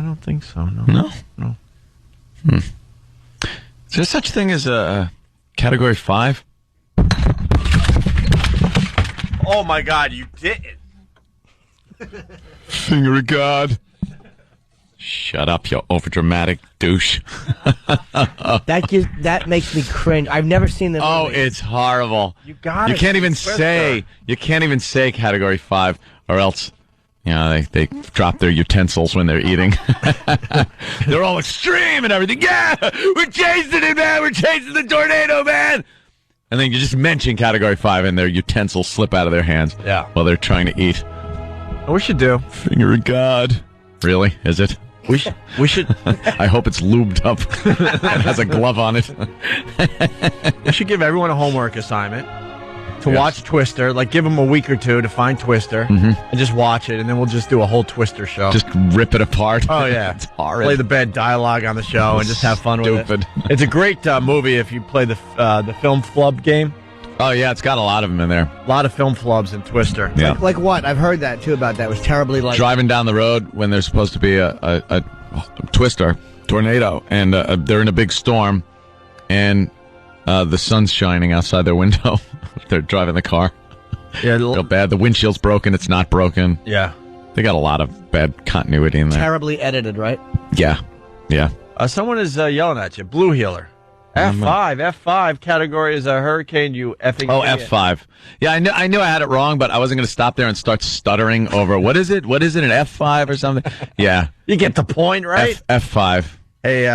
don't think so, no. No? Is there such thing as a category 5? Oh my God, you didn't. Finger of God. Shut up, you overdramatic douche. That makes me cringe. I've never seen the movie. Oh, it's horrible. You got it. You can't even say category 5, or else, you know, they drop their utensils when they're eating. They're all extreme and everything. Yeah, we're chasing it, man. We're chasing the tornado, man. And then you just mention category 5 and their utensils slip out of their hands while they're trying to eat. We should do. Finger of God. Really? Is it? We should. I hope it's lubed up. It has a glove on it. We should give everyone a homework assignment to watch Twister. Like, give them a week or two to find Twister and just watch it, and then we'll just do a whole Twister show. Just rip it apart. Oh, yeah. It's horrid. Play the bad dialogue on the show and just have fun with it. It's a great movie if you play the film flub game. Oh, yeah, it's got a lot of them in there. A lot of film flubs in Twister. Yeah. Like what? I've heard that, too, about that. It was terribly like... Driving down the road when there's supposed to be a twister, tornado, and they're in a big storm, and the sun's shining outside their window. They're driving the car. Yeah, real bad. The windshield's broken. It's not broken. Yeah. They got a lot of bad continuity in there. Terribly edited, right? Yeah. Yeah. Someone is yelling at you. Blue Healer. F5 category is a hurricane, you effing idiot. F5. Yeah, I knew I had it wrong, but I wasn't going to stop there and start stuttering over what is it, an F5 or something? Yeah. You get the point, right? F5. Hey,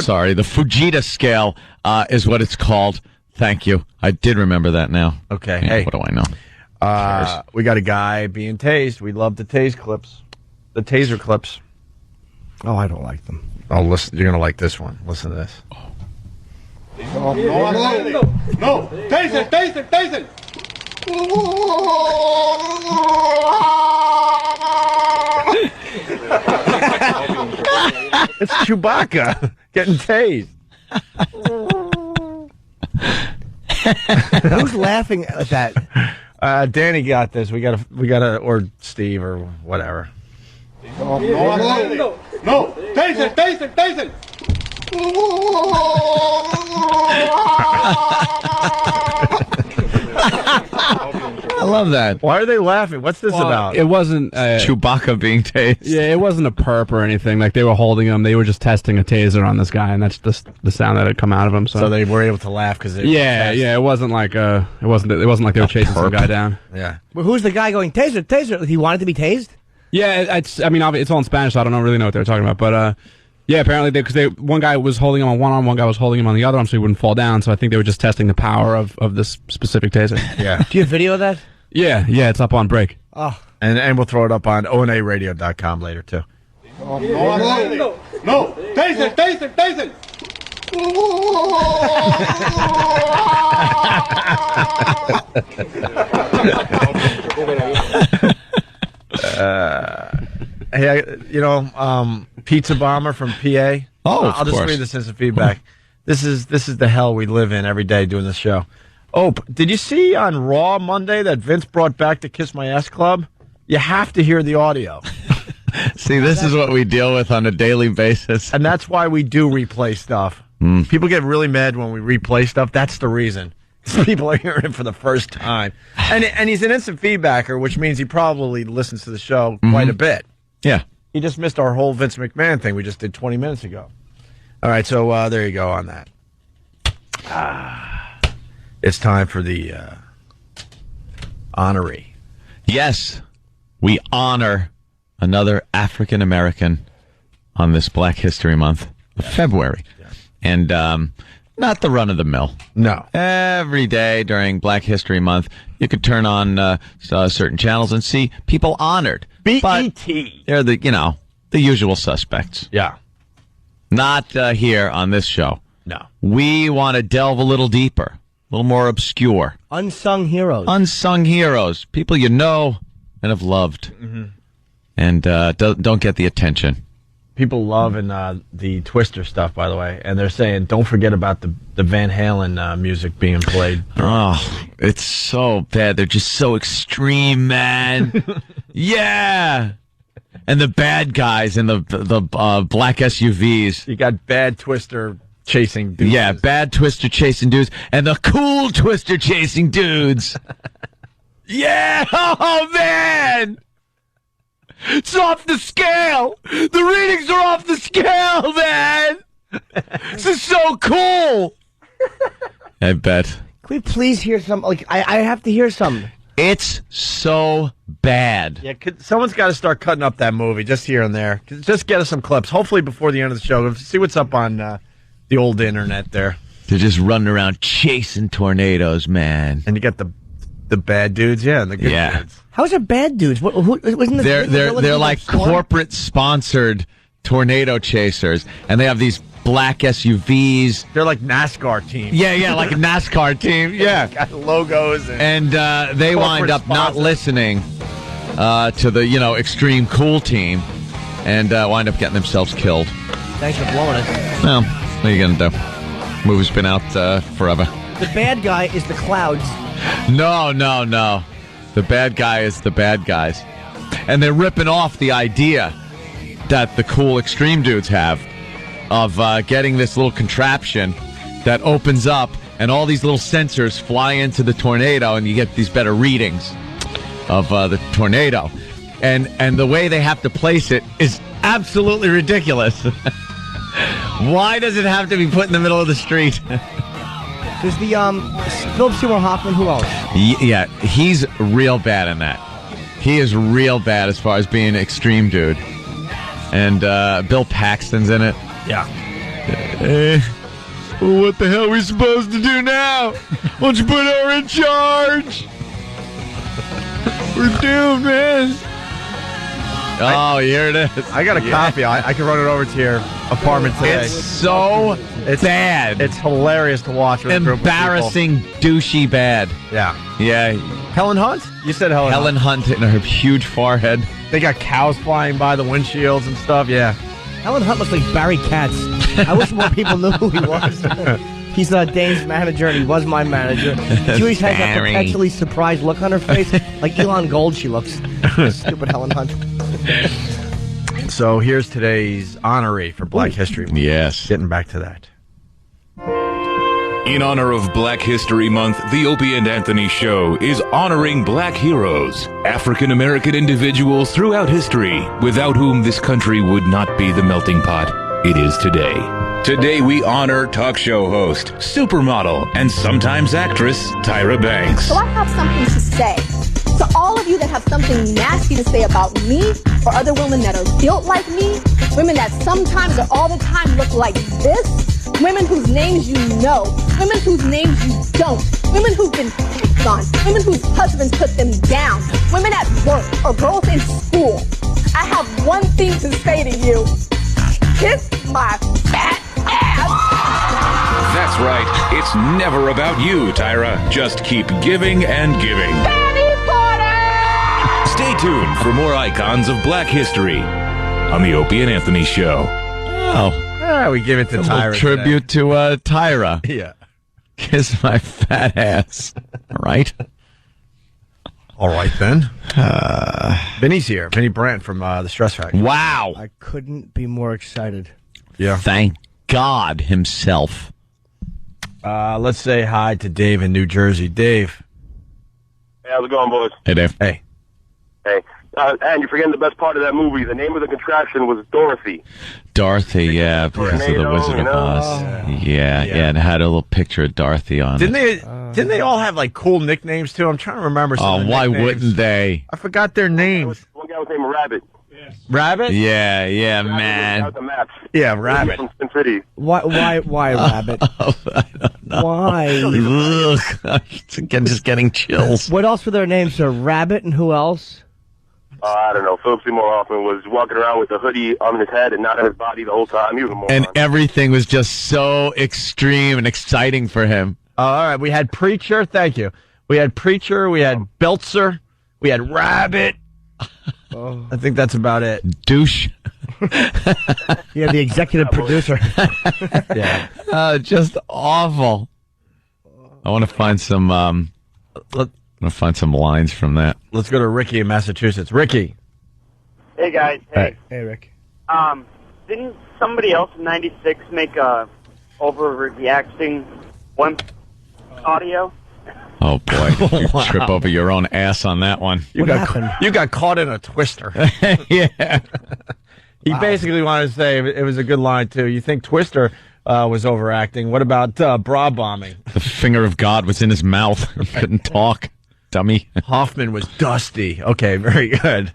Sorry, the Fujita scale is what it's called. Thank you. I did remember that now. Okay. Yeah, hey. what do I know? We got a guy being tased. We love the tase clips. The taser clips. Oh, I don't like them. Oh, listen, you're going to like this one. Listen to this. No. Taser. It's Chewbacca getting tased. Who's laughing at that? Danny got this. We gotta, or Steve or whatever. No. Taser. I love that. Why are they laughing? What's this about? It wasn't Chewbacca being tased. Yeah, it wasn't a perp or anything. Like, they were holding him. They were just testing a taser on this guy, and that's just the sound that had come out of him. So they were able to laugh because it wasn't like it wasn't like they were chasing some guy down. Yeah. Well, who's the guy going taser? He wanted to be tased. Yeah, it's all in Spanish, so I don't really know what they were talking about, but. Yeah, apparently because one guy was holding him on one arm, one guy was holding him on the other arm, so he wouldn't fall down. So I think they were just testing the power of this specific taser. Yeah. Do you have video of that? Yeah, it's up on break. Oh, and we'll throw it up on onaradio.com later too. No. Taser. Pizza Bomber from PA. I'll just read this as a feedback. This is the hell we live in every day doing this show. Did you see on Raw Monday that Vince brought back the Kiss My Ass Club? You have to hear the audio. See, this is what we deal with on a daily basis. And that's why we do replay stuff. People get really mad when we replay stuff. That's the reason. People are hearing it for the first time. And he's an instant feedbacker, which means he probably listens to the show quite a bit. Yeah. He just missed our whole Vince McMahon thing we just did 20 minutes ago. All right, so there you go on that. It's time for the honoree. Yes, we honor another African American on this Black History Month of February. Yeah. And not the run of the mill. No. Every day during Black History Month, you could turn on certain channels and see people honored. B.E.T. They're the usual suspects. Yeah. Not here on this show. No. We want to delve a little deeper, a little more obscure. Unsung heroes. Unsung heroes. People you know and have loved. Mm-hmm. And don't get the attention. People love the Twister stuff, by the way. And they're saying, don't forget about the Van Halen music being played. Oh, it's so bad. They're just so extreme, man. Yeah. And the bad guys in the black SUVs. You got bad Twister chasing dudes. Yeah, bad Twister chasing dudes. And the cool Twister chasing dudes. Yeah. Oh, man. It's off the scale. The readings are off the scale, man. This is so cool. I bet. Can we please hear some? I have to hear some. It's so bad. Yeah, someone's got to start cutting up that movie just here and there. Just get us some clips. Hopefully before the end of the show. See what's up on the old internet there. They're just running around chasing tornadoes, man. And you got the bad dudes, and the good dudes. How's it bad dudes? Wasn't they're like corporate sponsored tornado chasers, and they have these black SUVs. They're like NASCAR teams. Yeah, like a NASCAR team. Yeah, got logos and they wind up not listening to the extreme cool team, and wind up getting themselves killed. Thanks for blowing it. Well, what are you gonna do? Movie's been out forever. The bad guy is the clouds. No. The bad guy is the bad guys. And they're ripping off the idea that the cool extreme dudes have of getting this little contraption that opens up and all these little sensors fly into the tornado and you get these better readings of the tornado. And the way they have to place it is absolutely ridiculous. Why does it have to be put in the middle of the street? Because the Philip Seymour Hoffman, who else? Yeah, he's real bad in that. He is real bad as far as being an extreme dude. And Bill Paxton's in it. Yeah. What the hell are we supposed to do now? Why don't you put her in charge? We're doomed, man. Oh, here it is. I got a copy. I can run it over to your apartment today. It's so bad. It's hilarious to watch. With embarrassing, douchey bad. Yeah. Helen Hunt? You said Helen Hunt in her huge forehead. They got cows flying by the windshields and stuff. Yeah. Helen Hunt looks like Barry Katz. I wish more people knew who he was. He's Dane's manager, and he was my manager. She always has that perpetually surprised look on her face. Like Elon Gold, she looks. Stupid Helen Hunt. So here's today's honoree for Black History Month. Yes. Getting back to that. In honor of Black History Month, the Opie and Anthony Show is honoring black heroes, African American individuals throughout history, without whom this country would not be the melting pot it is today. Today we honor talk show host, supermodel, and sometimes actress Tyra Banks. So I have something to say. To all of you that have something nasty to say about me or other women that are built like me, women that sometimes or all the time look like this, women whose names you know, women whose names you don't, women who've been picked on, women whose husbands put them down, women at work or girls in school. I have one thing to say to you. Kiss my fat ass. That's right. It's never about you, Tyra. Just keep giving and giving. Betty Porter! Stay tuned for more icons of black history. on the Opie and Anthony Show. Oh. We give it to Tyra. Tribute to Tyra. Yeah. Kiss my fat ass. All right. All right, then. Vinny's here. Vinny Brandt from the Stress Factory. Wow. I couldn't be more excited. Yeah. Thank God himself. Let's say hi to Dave in New Jersey. Dave. Hey, how's it going, boys? Hey, Dave. Hey. Hey. And you're forgetting the best part of that movie. The name of the contraption was Dorothy. Dorothy, yeah, because of the Wizard of Oz. Yeah, and it had a little picture of Dorothy on Didn't it. Didn't they all have like cool nicknames too? I'm trying to remember. Some of the why nicknames. wouldn't they? I forgot their names. One guy was named Rabbit. Rabbit? Yeah, man. Out the maps. Yeah, Rabbit. From Sin City. Why Rabbit? Why? Ugh, just getting chills. What else were their names? So Rabbit and who else? I don't know. Philip Seymour Hoffman was walking around with a hoodie on his head and not on his body the whole time. He was a moron. And everything was just so extreme and exciting for him. All right, we had Preacher. Thank you. We had Preacher. We had Belzer. We had Rabbit. I think that's about it. Douche. Yeah, the executive producer. Yeah. Just awful. I want to find some. I'm gonna find some lines from that. Let's go to Ricky in Massachusetts. Ricky. Hey guys. Hey. Hey, Rick. Didn't somebody else in '96 make a overreacting one audio? Oh boy, you trip over your own ass on that one. You got caught in a twister. Yeah. He basically wanted to say it was a good line too. You think Twister was overacting? What about bra bombing? The finger of God was in his mouth. Couldn't talk. Dummy. Hoffman was dusty. Okay, very good.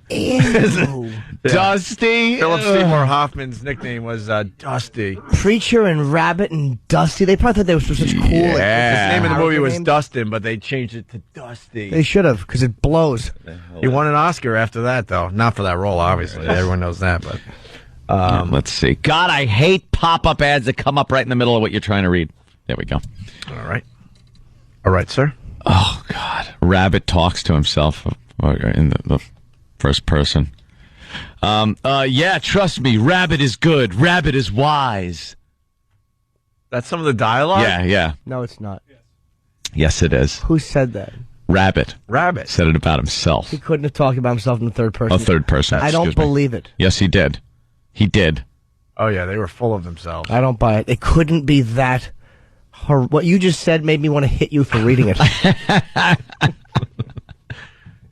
Dusty. Philip Seymour Hoffman's nickname was Dusty. Preacher and Rabbit and Dusty. They probably thought they were such cool. Yeah. His name in the movie was Dustin, but they changed it to Dusty. They should have, because it blows. He won an Oscar after that, though. Not for that role, obviously. Everyone knows that, but. Let's see. God, I hate pop-up ads that come up right in the middle of what you're trying to read. There we go. All right. All right, sir. Oh, God. Rabbit talks to himself in the first person. Yeah, trust me. Rabbit is good. Rabbit is wise. That's some of the dialogue? Yeah. No, it's not. Yes, it is. Who said that? Rabbit. Rabbit. Said it about himself. He couldn't have talked about himself in the third person. Oh, third person. I don't believe it. Yes, he did. He did. Oh, yeah, they were full of themselves. I don't buy it. It couldn't be that. What you just said made me want to hit you for reading it.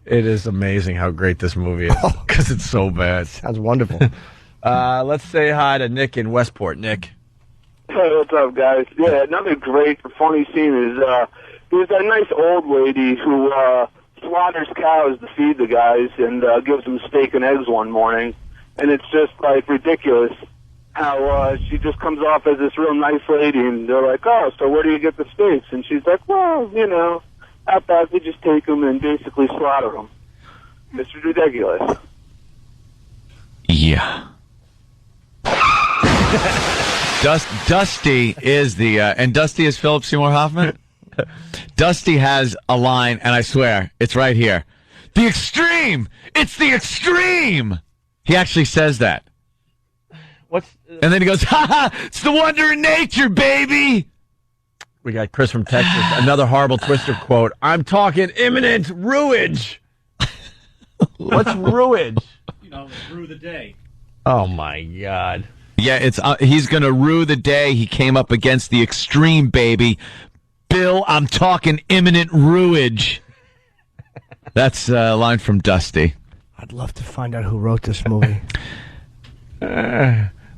It is amazing how great this movie is, because it's so bad. Sounds wonderful. Let's say hi to Nick in Westport. Nick. Hey, what's up, guys? Yeah, another great, funny scene is there's that nice old lady who slaughters cows to feed the guys and gives them steak and eggs one morning, and it's just, like, ridiculous how she just comes off as this real nice lady, and they're like, oh, so where do you get the steaks? And she's like, well, you know, out back we just take them and basically slaughter them. It's ridiculous. Yeah. Dusty is the, and Dusty is Philip Seymour Hoffman? Dusty has a line, and I swear, it's right here. The extreme! It's the extreme! He actually says that. And then he goes, ha ha, it's the wonder in nature, baby! We got Chris from Texas. Another horrible Twister quote. I'm talking imminent ruage. What's ruage? You know, rue the day. Oh, my God. Yeah, it's he's going to rue the day he came up against the extreme, baby. Bill, I'm talking imminent ruage. That's a line from Dusty. I'd love to find out who wrote this movie.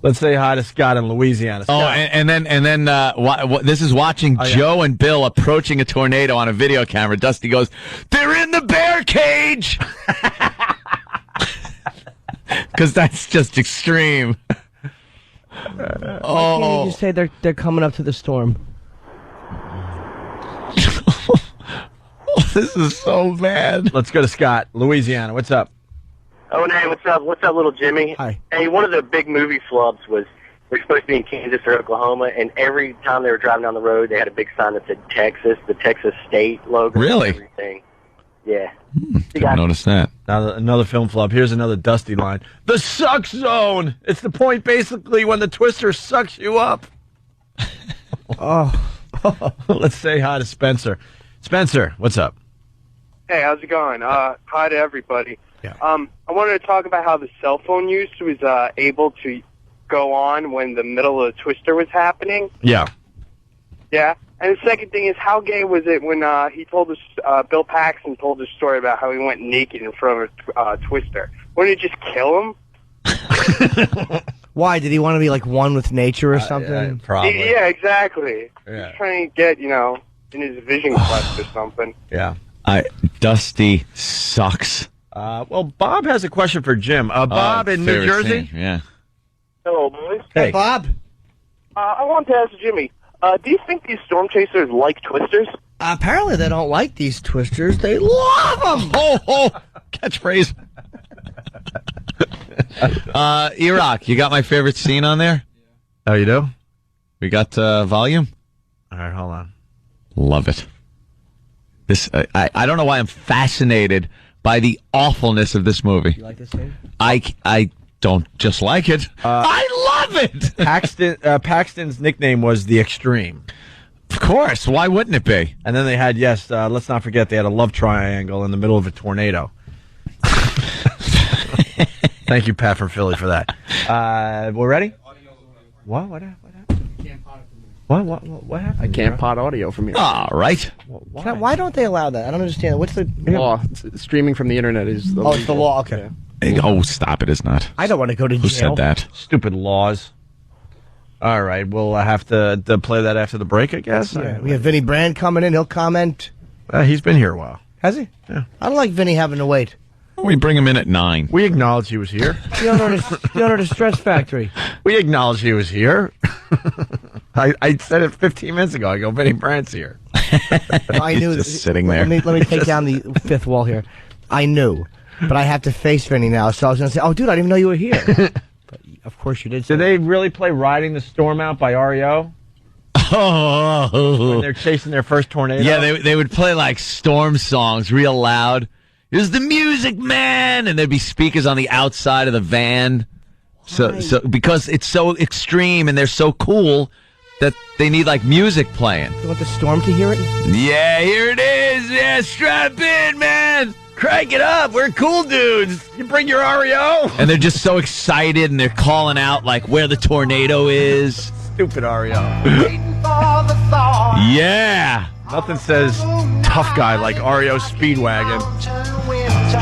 Let's say hi to Scott in Louisiana. Scott. Oh, and then this is watching Joe and Bill approaching a tornado on a video camera. Dusty goes, "They're in the bear cage," because that's just extreme. Why can't you just say they're coming up to the storm? This is so bad. Let's go to Scott, Louisiana. What's up? Oh, hey, what's up? What's up, little Jimmy? Hi. Hey, one of the big movie flubs was they're supposed to be in Kansas or Oklahoma, and every time they were driving down the road, they had a big sign that said Texas, the Texas state logo. Really? And everything. Yeah. Didn't notice that. Now another film flub. Here's another Dusty line. The suck zone. It's the point basically when the twister sucks you up. Let's say hi to Spencer. Spencer, what's up? Hey, how's it going? Hi to everybody. Yeah. I wanted to talk about how the cell phone use was able to go on when the middle of the twister was happening. Yeah. Yeah. And the second thing is, how gay was it when he told us, Bill Paxton told the story about how he went naked in front of a twister? Wouldn't it just kill him? Why? Did he want to be like one with nature or something? Probably. Yeah, exactly. Yeah. He's trying to get, in his vision quest or something. Yeah. Dusty sucks. Well, Bob has a question for Jim. Bob in New Jersey? Yeah. Hello, boys. Hey. Bob? I want to ask Jimmy, do you think these storm chasers like twisters? Apparently they don't like these twisters. They love them. Catchphrase. Iraq, you got my favorite scene on there? Oh, you do? We got volume? All right, hold on. Love it. This I don't know why I'm fascinated by the awfulness of this movie. You like this scene? I don't just like it. I love it. Paxton's nickname was The Extreme. Of course. Why wouldn't it be? And then they had, let's not forget, they had a love triangle in the middle of a tornado. Thank you, Pat from Philly, for that. We're ready? What? What happened? What happened? I can't pot audio from here. All right. Why don't they allow that? I don't understand. What's the law? Streaming from the internet is the it's the law. Okay. Oh, stop it. It's not. I don't want to go to jail. Who said that? Stupid laws. All right. We'll have to play that after the break, I guess. Yeah. We have Vinny Brand coming in. He'll comment. He's been here a while. Has he? Yeah. I don't like Vinny having to wait. We bring him in at 9. We acknowledge he was here. The owner of the Stress Factory. We acknowledge he was here. I said it 15 minutes ago. I go, Vinny Brandt's here. I knew. Just sitting there. Let me take down the fifth wall here. I knew, but I have to face Vinny now. So I was going to say, oh, dude, I didn't even know you were here. But of course you did. Did they really play Riding the Storm Out by REO? When they're chasing their first tornado? Yeah, they would play like storm songs real loud. Here's the music, man! And there'd be speakers on the outside of the van. So because it's so extreme and they're so cool that they need like music playing. You want the storm to hear it? Yeah, here it is. Yeah, strap in, man. Crank it up. We're cool dudes. You bring your REO. And they're just so excited and they're calling out like where the tornado is. Stupid REO. Yeah. Nothing says tough guy like REO Speedwagon.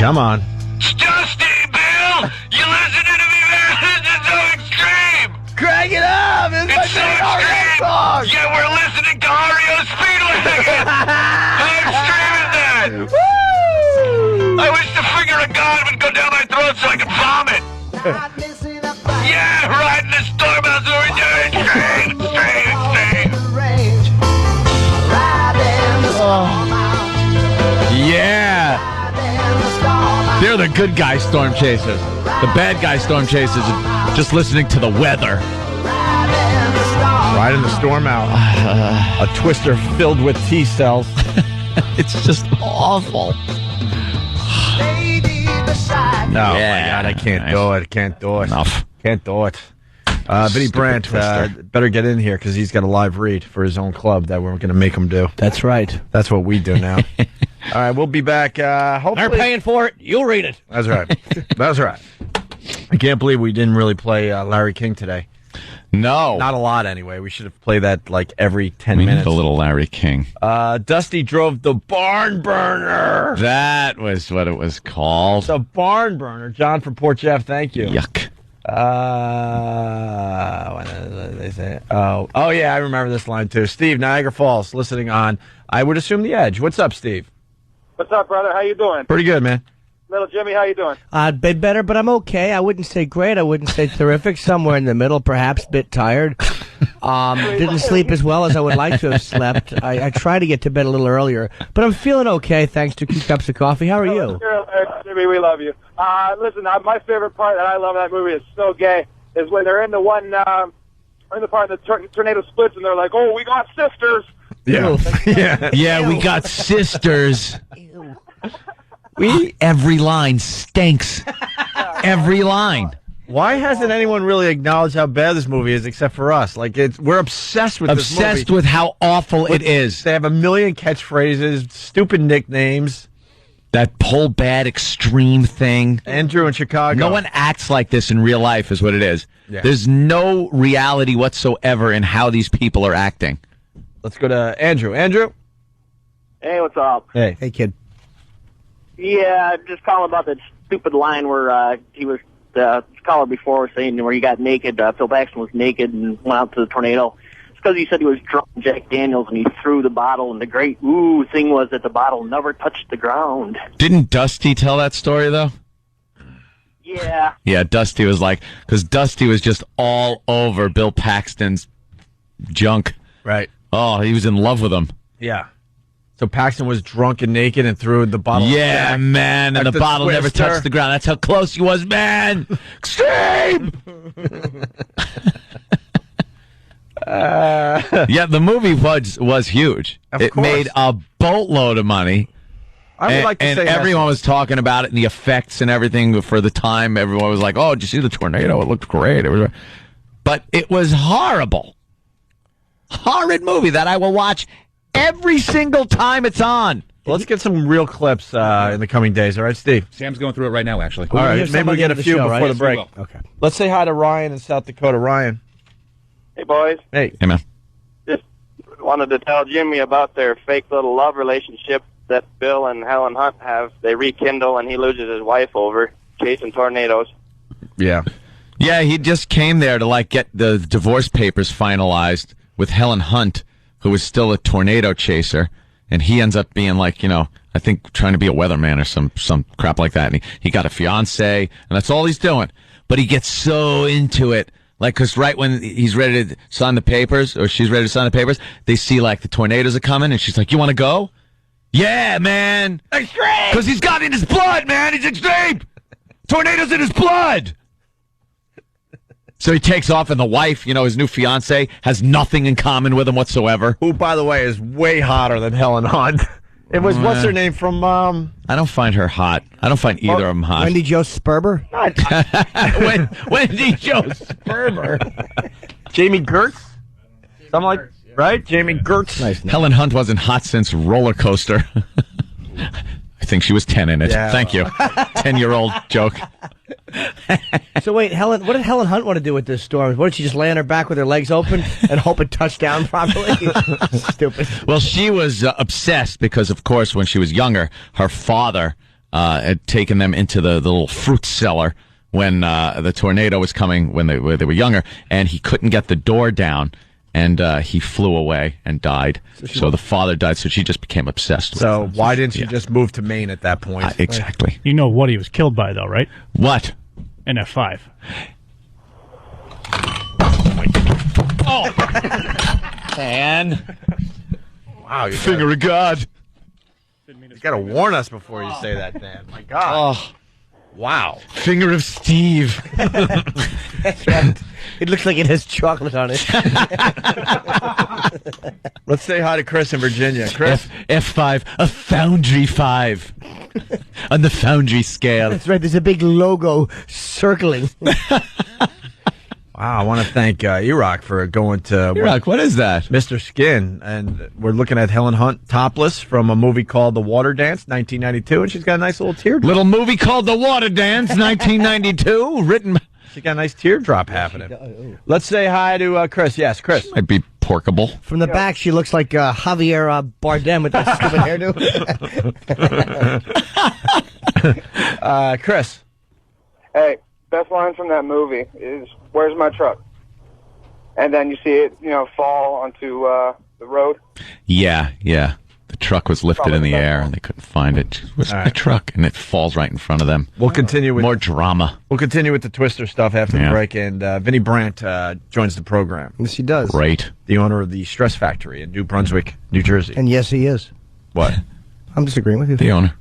Come on. It's Dusty, Bill! You listening to me, man? This is so extreme! Crank it up! It's my so favorite REO extreme! song! Yeah, we're listening to REO Speedwagon! How extreme is that? Woo! I wish the finger of God would go down my throat so I could vomit! Yeah, riding the storm out so we're doing extreme! Yeah. They're the good guy storm chasers. The bad guy storm chasers are just listening to the weather. Riding the storm out. A twister filled with T cells. It's just awful. No, my God, I can't do it. Can't do it. Enough. Can't do it. Vinny Brandt better get in here because he's got a live read for his own club that we're going to make him do. That's right. That's what we do now. All right, we'll be back. Hopefully, they're paying for it. You'll read it. That's right. That's right. I can't believe we didn't really play Larry King today. No. Not a lot, anyway. We should have played that like every 10 minutes. A little Larry King. Dusty drove the barn burner. That was what it was called. The barn burner. John from Port Jeff, thank you. Yuck. What did they say? Oh, yeah, I remember this line, too. Steve, Niagara Falls, listening on, I would assume, The Edge. What's up, Steve? What's up, brother? How you doing? Pretty good, man. Little Jimmy, how you doing? I'd be better, but I'm okay. I wouldn't say great. I wouldn't say terrific. Somewhere in the middle, perhaps a bit tired. Didn't sleep as well as I would like to have slept. I tried to get to bed a little earlier, but I'm feeling okay thanks to 2 cups of coffee. How are you? Jimmy, we love you. Listen, my favorite part that I love in that movie is so gay is when they're in the one, in the part of the tornado splits and they're like, oh, we got sisters. Yeah. Yeah, we got sisters. Every line stinks. Every line. Why hasn't anyone really acknowledged how bad this movie is except for us? Like, we're obsessed with this movie. Obsessed with how awful it is. They have a million catchphrases, stupid nicknames. That whole bad extreme thing. Andrew in Chicago. No one acts like this in real life is what it is. Yeah. There's no reality whatsoever in how these people are acting. Let's go to Andrew. Andrew? Hey, what's up? Hey. Hey, kid. Yeah, just calling about that stupid line where he was, the caller before was saying where he got naked, Phil Paxton was naked and went out to the tornado. It's because he said he was drunk on Jack Daniels and he threw the bottle, and the great thing was that the bottle never touched the ground. Didn't Dusty tell that story, though? Yeah. Yeah, Dusty was like, because Dusty was just all over Bill Paxton's junk. Right. Oh, he was in love with him. Yeah. So Paxton was drunk and naked and threw the bottle. Yeah, man, and the bottle never Twister. touched the ground. That's how close he was, man. Extreme! Yeah, the movie was huge. It made a boatload of money. I would like to say everyone was talking about it and the effects and everything for the time. Everyone was like, "Oh, did you see the tornado? It looked great." But it was horrible. Horrid movie that I will watch every single time it's on. Well, let's get some real clips in the coming days. All right, Steve? Sam's going through it right now, actually. All right, maybe we'll get a few before the break. Okay. Let's say hi to Ryan in South Dakota. Ryan. Hey, boys. Hey. Hey, man. Just wanted to tell Jimmy about their fake little love relationship that Bill and Helen Hunt have. They rekindle, and he loses his wife over chasing tornadoes. Yeah. Yeah, he just came there to, like, get the divorce papers finalized with Helen Hunt, who was still a tornado chaser, and he ends up being, like, I think trying to be a weatherman or some crap like that. And he got a fiance, and that's all he's doing. But he gets so into it. Like, because right when he's ready to sign the papers, or she's ready to sign the papers, they see, like, the tornadoes are coming, and she's like, "You want to go?" "Yeah, man." Extreme! Because he's got it in his blood, man. He's extreme. Tornadoes in his blood. So he takes off, and the wife, his new fiance, has nothing in common with him whatsoever. Who, by the way, is way hotter than Helen Hunt. It was, what's her name from... I don't find her hot. I don't find either of them hot. Wendy Jo Sperber? Wendy Jo Sperber. Jamie Gertz? Something like... Right? Jamie Gertz. Nice. Helen Hunt wasn't hot since Roller Coaster. I think she was 10 in it. Yeah. Thank you. 10-year-old joke. So wait, what did Helen Hunt want to do with this storm? What, did she just lay on her back with her legs open and hope it touched down properly? Stupid. Well, she was obsessed because, of course, when she was younger, her father had taken them into the little fruit cellar when the tornado was coming when they were younger, and he couldn't get the door down. And he flew away and died. So the father died, so she just became obsessed with him. So why didn't she just move to Maine at that point? Exactly. You know what he was killed by, though, right? What? An F5. Oh! And? Wow. Finger of God. You got to warn us before you say that, Dan. My God. Oh. Wow. Finger of Steve. That's right. It looks like it has chocolate on it. Let's say hi to Chris in Virginia. Chris. F5, a Foundry 5. On the Foundry scale. That's right. There's a big logo circling. Wow, I want to thank E-Rock for going to... E-Rock, what is that? Mr. Skin. And we're looking at Helen Hunt topless from a movie called The Water Dance, 1992. And she's got a nice little teardrop. Little movie called The Water Dance, 1992. Written... She's got a nice teardrop happening. Let's say hi to Chris. Yes, Chris. Might be porkable. From the back, she looks like Javier Bardem with that stupid hairdo. Chris. Hey, best line from that movie is, "Where's my truck?" And then you see it, fall onto the road. Yeah. The truck was lifted in the air, and they couldn't find it. Where's my truck? And it falls right in front of them. We'll continue with... More drama. We'll continue with the Twister stuff after the break, and Vinnie Brandt joins the program. Yes, he does. Great. The owner of the Stress Factory in New Brunswick, New Jersey. And yes, he is. What? I'm disagreeing with you. The owner.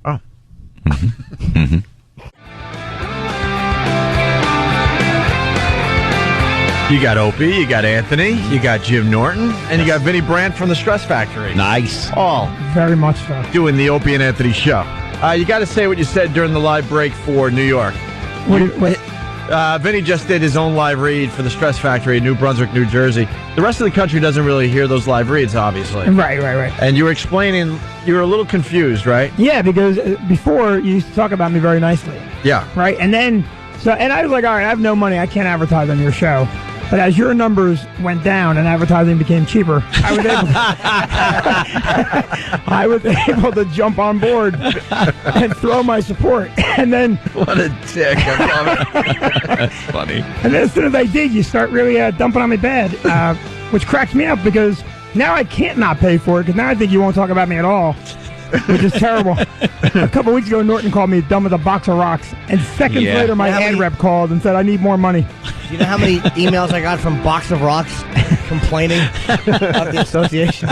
Oh. Mm-hmm. Mm-hmm. You got Opie, you got Anthony, you got Jim Norton, and you got Vinnie Brandt from the Stress Factory. Nice. All Very much so. doing the Opie and Anthony show. You got to say what you said during the live break for New York. Vinny just did his own live read for the Stress Factory in New Brunswick, New Jersey. The rest of the country doesn't really hear those live reads, obviously. Right. And you were explaining, you were a little confused, right? Yeah, because before you used to talk about me very nicely. Yeah. Right? And then, and I was like, all right, I have no money. I can't advertise on your show. But as your numbers went down and advertising became cheaper, I was able to jump on board and throw my support. And then, what a dick! I love it. That's funny. And then as soon as I did, you start really dumping on me bad, which cracks me up because now I can't not pay for it because now I think you won't talk about me at all. Which is terrible. A couple weeks ago, Norton called me dumb as a box of rocks. And seconds later, my ad rep called and said, I need more money. Do you know how many emails I got from Box of Rocks complaining about the association?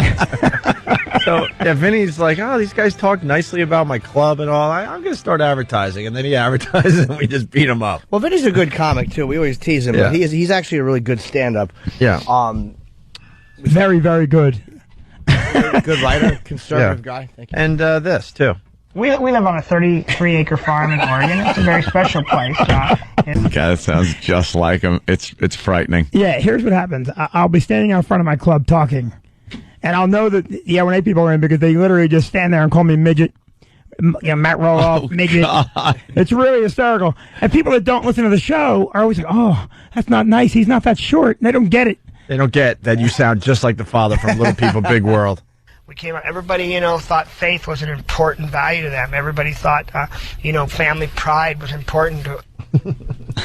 So, Vinny's like, oh, these guys talk nicely about my club and all. I'm going to start advertising. And then he advertises and we just beat him up. Well, Vinny's a good comic, too. We always tease him. But he's actually a really good stand-up. Yeah. Very, very good. Good writer, conservative guy. Thank you. And this, too. We live on a 33-acre farm in Oregon. It's a very special place. God, that sounds just like him. It's frightening. Yeah, here's what happens. I'll be standing out front of my club talking, and I'll know that the L&A people are in because they literally just stand there and call me midget. Matt Roloff, midget. God. It's really hysterical. And people that don't listen to the show are always like, oh, that's not nice. He's not that short. And they don't get it. They don't get that you sound just like the father from Little People, Big World. We came out, everybody, thought faith was an important value to them. Everybody thought, family pride was important to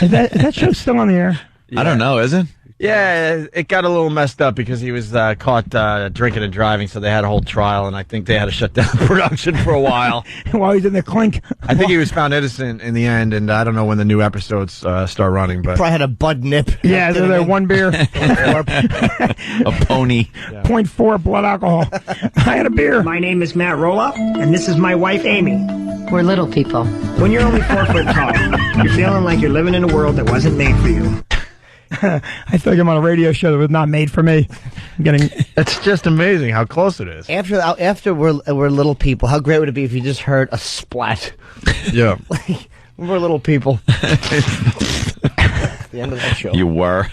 Is that show still on the air? Yeah. I don't know, is it? Yeah, it got a little messed up because he was caught drinking and driving, so they had a whole trial, and I think they had to shut down production for a while. While he's in the clink. I think he was found innocent in the end, and I don't know when the new episodes start running. But probably had a bud nip. Yeah, they're one beer. A pony. 0.4 blood alcohol. I had a beer. My name is Matt Roloff, and this is my wife, Amy. We're little people. When you're only 4 foot tall, you're feeling like you're living in a world that wasn't made for you. I feel like I'm on a radio show that was not made for me. It's just amazing how close it is. After we're little people, how great would it be if you just heard a splat? Yeah. We're little people. The end of that show. You were.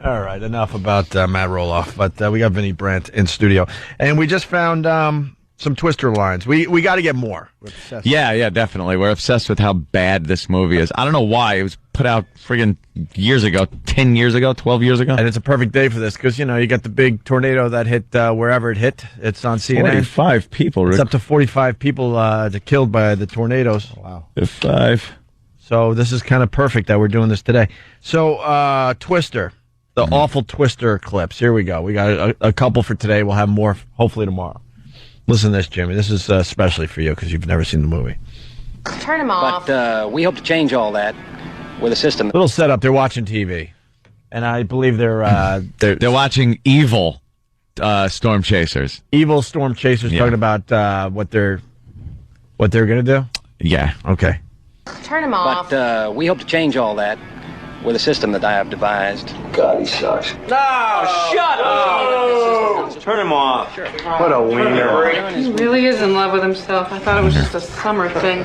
All right, enough about Matt Roloff, but we got Vinny Brandt in studio. And we just found some Twister lines. We got to get more. Yeah, definitely. We're obsessed with how bad this movie is. I don't know why. It was put out friggin' years ago, 10 years ago, 12 years ago. And it's a perfect day for this because, you got the big tornado that hit wherever it hit. It's on CNN. 45 people, Rick. It's up to 45 people killed by the tornadoes. Wow. 5. So this is kind of perfect that we're doing this today. So, Twister. The awful Twister clips. Here we go. We got a couple for today. We'll have more, hopefully, tomorrow. Listen to this, Jimmy. This is especially for you because you've never seen the movie. Turn him off. But we hope to change all that with a system. Little setup. They're watching TV, and I believe they're watching evil storm chasers. Evil storm chasers talking about what they're gonna do. Yeah. Okay. Turn him off. But we hope to change all that with a system that I have devised. God, he sucks. No, shut up! Turn him off. Sure. What a wiener. He really is in love with himself. I thought it was just a summer thing.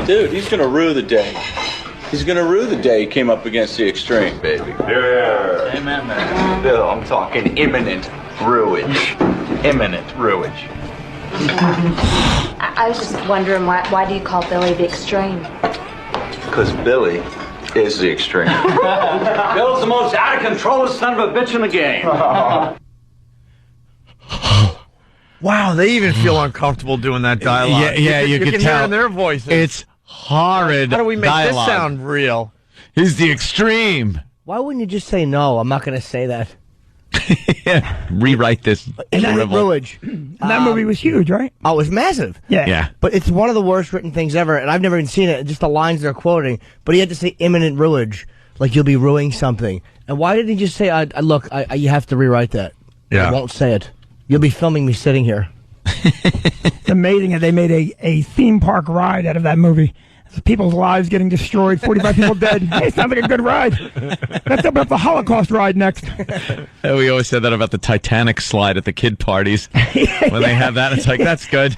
Dude, he's gonna rue the day. He's gonna rue the day he came up against the extreme, baby. Yeah. Amen, man. Bill, I'm talking imminent ruinage. Imminent ruinage. I was just wondering, why do you call Billy the extreme? Because Billy is the extreme. Bill's the most out of control son of a bitch in the game. Wow, they even feel uncomfortable doing that dialogue. Yeah, you can tell. Hear in their voices. It's horrid. How do we make dialogue. this sound real? He's the extreme. Why wouldn't you just say no? I'm not going to say that. Rewrite this. Imminent ruinage. And that movie was huge, right? Oh, it was massive. Yeah. But it's one of the worst written things ever, and I've never even seen it. Just the lines they're quoting. But he had to say imminent ruinage, like you'll be ruining something. And why didn't he just say, look, you have to rewrite that. Yeah. I won't say it. You'll be filming me sitting here. It's amazing that they made a theme park ride out of that movie. People's lives getting destroyed, 45 people dead. Hey, sounds like a good ride. That's about the Holocaust ride next. We always said that about the Titanic slide at the kid parties. When they have that, it's like, that's good.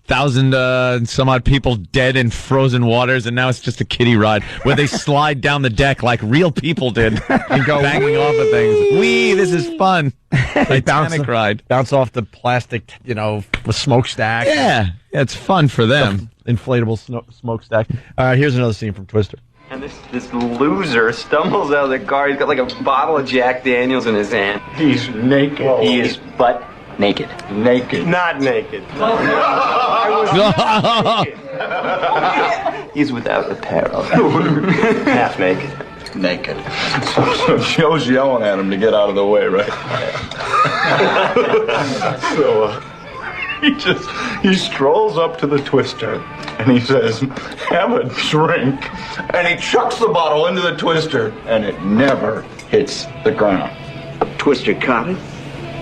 1,000 some odd people dead in frozen waters, and now it's just a kiddie ride where they slide down the deck like real people did and go banging off of things. Wee, this is fun. They ride. Bounce off the plastic, with smokestack. Yeah, it's fun for them. Inflatable smokestack. Here's another scene from Twister. And this loser stumbles out of the car. He's got like a bottle of Jack Daniels in his hand. He's naked. Whoa. He is butt naked. Naked. Not naked. He's without apparel. Half naked. Naked. So Joe's yelling at him to get out of the way, right? So he strolls up to the Twister and he says, "Have a drink," and he chucks the bottle into the Twister and it never hits the ground. Twister caught it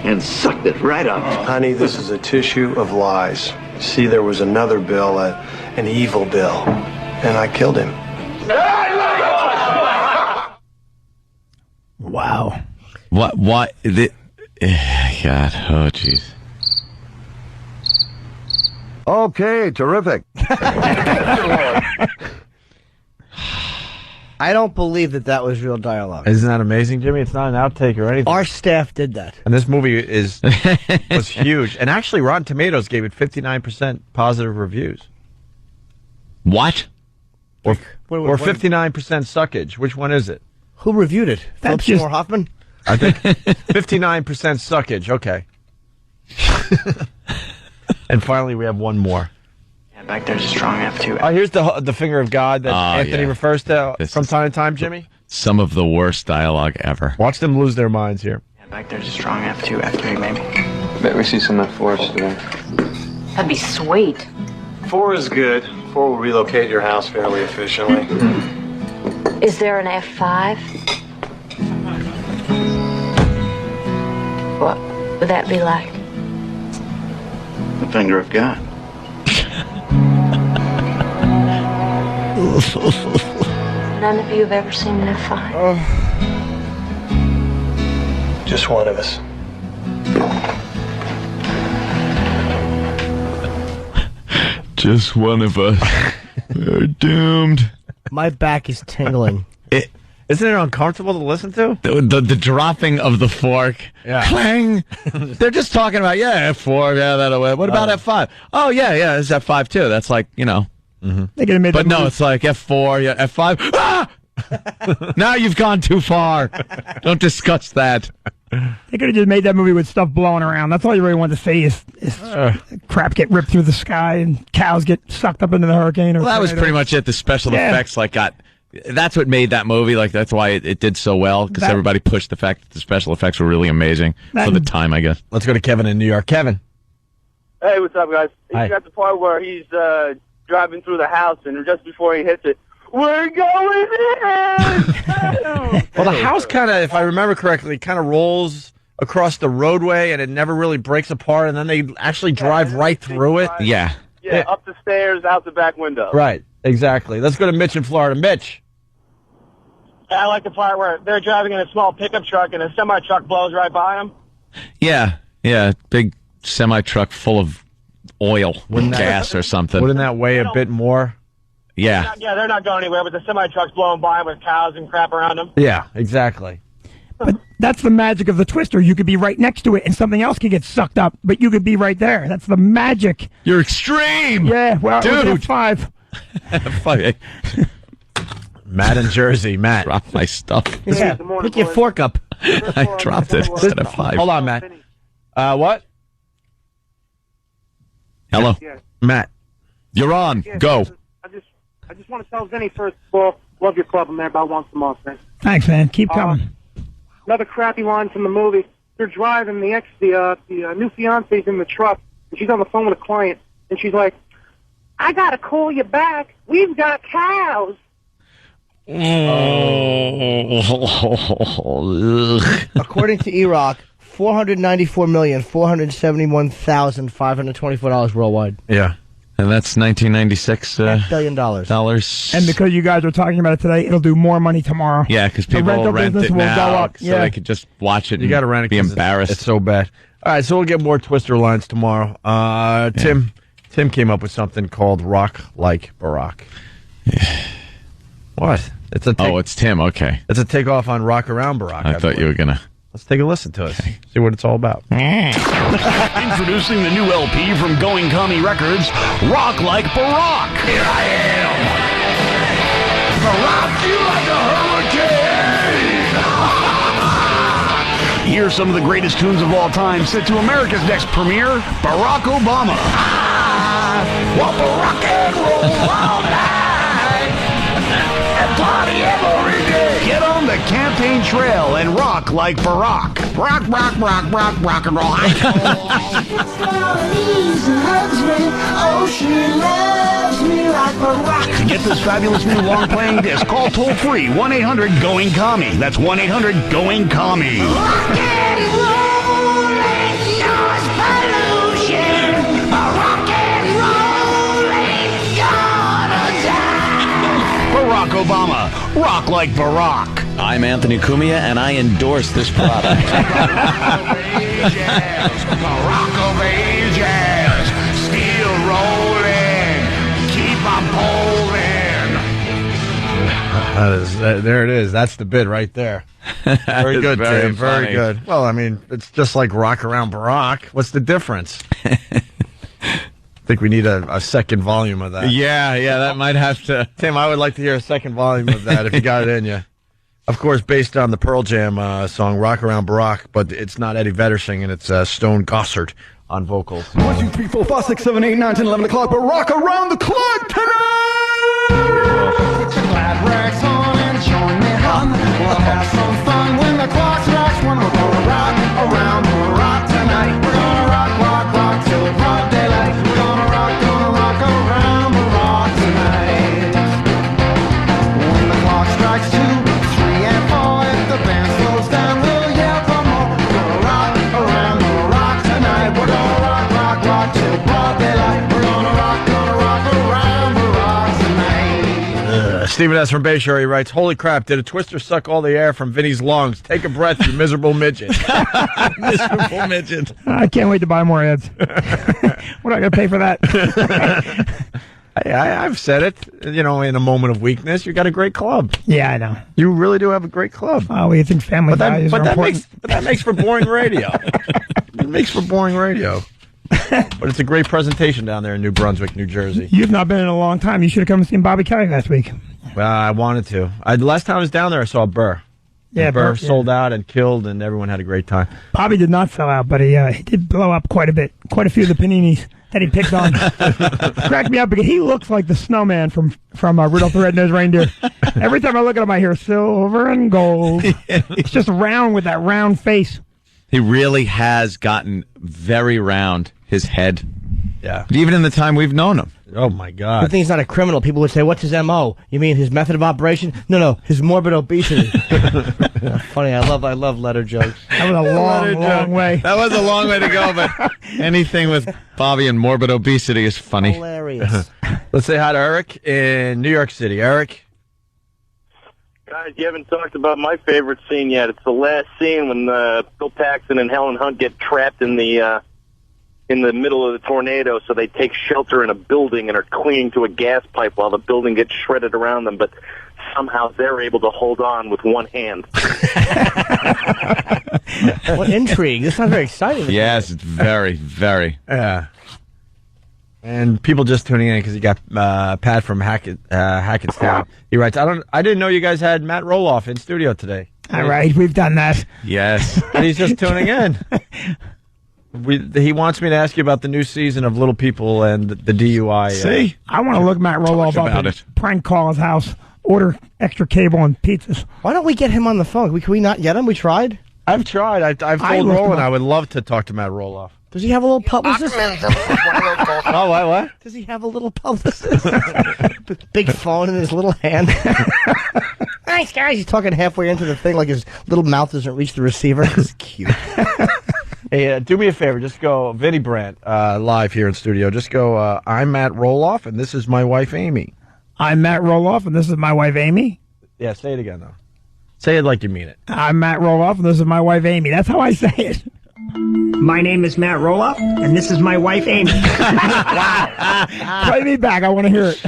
and sucked it right up. Honey, this is a tissue of lies. See, there was another Bill, an evil Bill, and I killed him. Wow. What? God. Oh, jeez. Okay, terrific. I don't believe that was real dialogue. Isn't that amazing, Jimmy? It's not an outtake or anything. Our staff did that. And this movie was huge. And actually, Rotten Tomatoes gave it 59% positive reviews. What? Or 59% suckage. Which one is it? Who reviewed it? Philip Seymour Hoffman? I think 59% suckage. Okay. And finally, we have one more. Yeah, back there's a strong F2. Oh, here's the finger of God that Anthony refers to from time to time, Jimmy. Some of the worst dialogue ever. Watch them lose their minds here. Yeah, back there's a strong F2, F3 maybe. Bet we see some F4s today. That'd be sweet. 4 is good. 4 will relocate your house fairly efficiently. Is there an F5? What would that be like? The finger of God. None of you have ever seen an F5? Just one of us. Just one of us. We're doomed. My back is tingling. Isn't it uncomfortable to listen to? The dropping of the fork. Yeah. Clang. They're just talking about, F4, that'll work. What about F5? Oh, yeah, it's F5 too. That's like, Mm-hmm. They could have made But no, movie. it's like F4, F5. Ah! Now you've gone too far. Don't discuss that. They could have just made that movie with stuff blowing around. That's all you really want to see is crap get ripped through the sky and cows get sucked up into the hurricane. Well, that was pretty much it. The special effects that's what made that movie. Like, that's why it did so well, because everybody pushed the fact that the special effects were really amazing for the time, I guess. Let's go to Kevin in New York. Kevin. Hey, what's up, guys? Hi. He's got the part where he's driving through the house, and just before he hits it, we're going in! Well, the house kind of, if I remember correctly, kind of rolls across the roadway, and it never really breaks apart, and then they actually drive right through it. Yeah. Yeah, up the stairs, out the back window. Right, exactly. Let's go to Mitch in Florida. Mitch. I like the part where they're driving in a small pickup truck and a semi-truck blows right by them. Yeah, big semi-truck full of oil, gas or something. Wouldn't that weigh a bit more? Yeah. They're not going anywhere, but the semi-truck's blowing by with cows and crap around them. Yeah, exactly. But that's the magic of the Twister. You could be right next to it, and something else could get sucked up, but you could be right there. That's the magic. You're extreme. Yeah, well, dude. it was F5. Matt in Jersey. Matt. Drop my stuff. Yeah, pick your fork up. I dropped it instead of 5. Hold on, Matt. What? Hello. Yeah. Matt. You're on. Yeah, Go. I just want to tell Vinny, first of all, love your club. I'm there about once a month, man. Thanks, man. Keep coming. Another crappy line from the movie. They're driving, the new fiance's in the truck, and she's on the phone with a client, and she's like, I got to call you back. We've got cows. According to Iraq, $494,471,524 worldwide. Yeah. And that's 1996 $1 billion. dollars. And because you guys are talking about it today, it'll do more money tomorrow. Yeah, because The people will rental rent business it will now, go up. so Yeah. they could just watch it. You got to rent it. Be 'cause embarrassed. It's so bad. All right, so we'll get more Twister lines tomorrow. Tim Tim came up with something called Rock Like Barack. What? It's Tim. Okay. It's a takeoff on Rock Around Barack. I thought you were gonna. Let's take a listen to it. See what it's all about. Introducing the new LP from Going Commie Records, Rock Like Barack. Here I am. Rock you like a hurricane. Here's some of the greatest tunes of all time set to America's next premiere, Barack Obama. Want to rock and roll all night and party every day. Get on the campaign trail and rock like Barack. Rock, rock, rock, rock, rock and roll. To get this fabulous new long-playing disc, call toll-free 1-800-GOING-COMMIE. That's 1-800-GOING-COMMIE. Rock and roll ain't noise pollution. Rock and roll ain't gonna die. Barack Obama, rock like Barack. I'm Anthony Cumia, and I endorse this product. Rock of ages, still rolling, keep on holding. There it is. That's the bid right there. Very good, Tim. Very good. Well, I mean, it's just like Rock Around Barack. What's the difference? I think we need a second volume of that. Yeah, that might have to. Tim, I would like to hear a second volume of that if you got it in you. Of course, based on the Pearl Jam song Rock Around Barack, but it's not Eddie Vedder singing, it's Stone Gossard on vocals. 1, 2, 3, 4, 5, 6, 7, 8, 9, 10, 11 o'clock, but rock around the clock tonight! Put your glad rags on and join me, hon. We'll have some fun when the clock strikes one. We're gonna rock around Barack tonight. We're gonna rock, rock, rock till broad daylight. We're gonna rock around Barack tonight. When the clock strikes 2, 3, and 4, if the band slows down, we'll yell for more. We're gonna rock around Barack tonight. We're gonna rock, rock, rock till broad daylight. We're gonna rock around Barack tonight. Stephen S. from Bayshore, he writes, holy crap, did a twister suck all the air from Vinny's lungs? Take a breath, you miserable midget. Miserable midget. I can't wait to buy more ads. What am I going to pay for that? I've said it, in a moment of weakness. You got a great club. Yeah, I know. You really do have a great club. Oh, we think family values are important. That makes for boring radio. It makes for boring radio. But it's a great presentation down there in New Brunswick, New Jersey. You've not been in a long time. You should have come and seen Bobby Kelly last week. Well, I wanted to. Last time I was down there, I saw Burr. Yeah, Burr sold out and killed, and everyone had a great time. Bobby did not sell out, but he did blow up quite a bit. Quite a few of the paninis that he picked on. Cracked me up because he looks like the snowman from Rudolph the Red-Nosed Reindeer. Every time I look at him, I hear silver and gold. It's just round with that round face. He really has gotten very round, his head. Yeah. Even in the time we've known him. Oh, my God. Good thing he's not a criminal. People would say, what's his M.O.? You mean his method of operation? No, his morbid obesity. Funny, I love letter jokes. That was a long way. That was a long way to go, but anything with Bobby and morbid obesity is funny. Hilarious. Let's say hi to Eric in New York City. Eric? Guys, you haven't talked about my favorite scene yet. It's the last scene when Bill Paxton and Helen Hunt get trapped in the middle of the tornado, so they take shelter in a building and are clinging to a gas pipe while the building gets shredded around them, but somehow they're able to hold on with one hand. What intrigue. This sounds very exciting. Yes, it's very, very. Yeah. And people just tuning in because you got Pat from Hackettstown. He writes, I didn't know you guys had Matt Roloff in studio today. All right, we've done that. Yes. And he's just tuning in. He wants me to ask you about the new season of Little People and the DUI. See? I want to look Matt Roloff up and prank call his house, order extra cable and pizzas. Why don't we get him on the phone? Can we not get him? We tried. I've tried. I've told Roland I would love to talk to Matt Roloff. Does he have a little publicist? Oh, what? Does he have a little publicist? Big phone in his little hand. Nice guys. He's talking halfway into the thing like his little mouth doesn't reach the receiver. It's cute. Hey, do me a favor. Just go, Vinny Brandt, live here in studio. Just go, I'm Matt Roloff, and this is my wife, Amy. I'm Matt Roloff, and this is my wife, Amy. Yeah, say it again, though. Say it like you mean it. I'm Matt Roloff, and this is my wife, Amy. That's how I say it. My name is Matt Roloff, and this is my wife, Amy. Play me back. I want to hear it.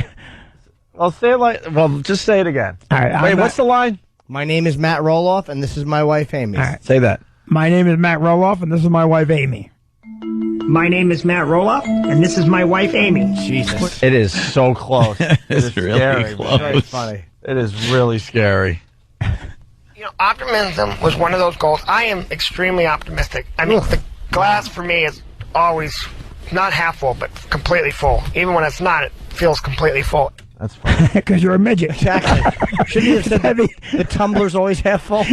I'll say it just say it again. All right. Wait, what's the line? My name is Matt Roloff, and this is my wife, Amy. All right. Say that. My name is Matt Roloff, and this is my wife, Amy. My name is Matt Roloff, and this is my wife, Amy. Jesus. It is so close. It's really scary. close. Very funny. It is really scary. Optimism was one of those goals. I am extremely optimistic. I mean, the glass for me is always not half full, but completely full. Even when it's not, it feels completely full. That's funny. Because you're a midget. Exactly. Shouldn't you have said the tumbler's always half full?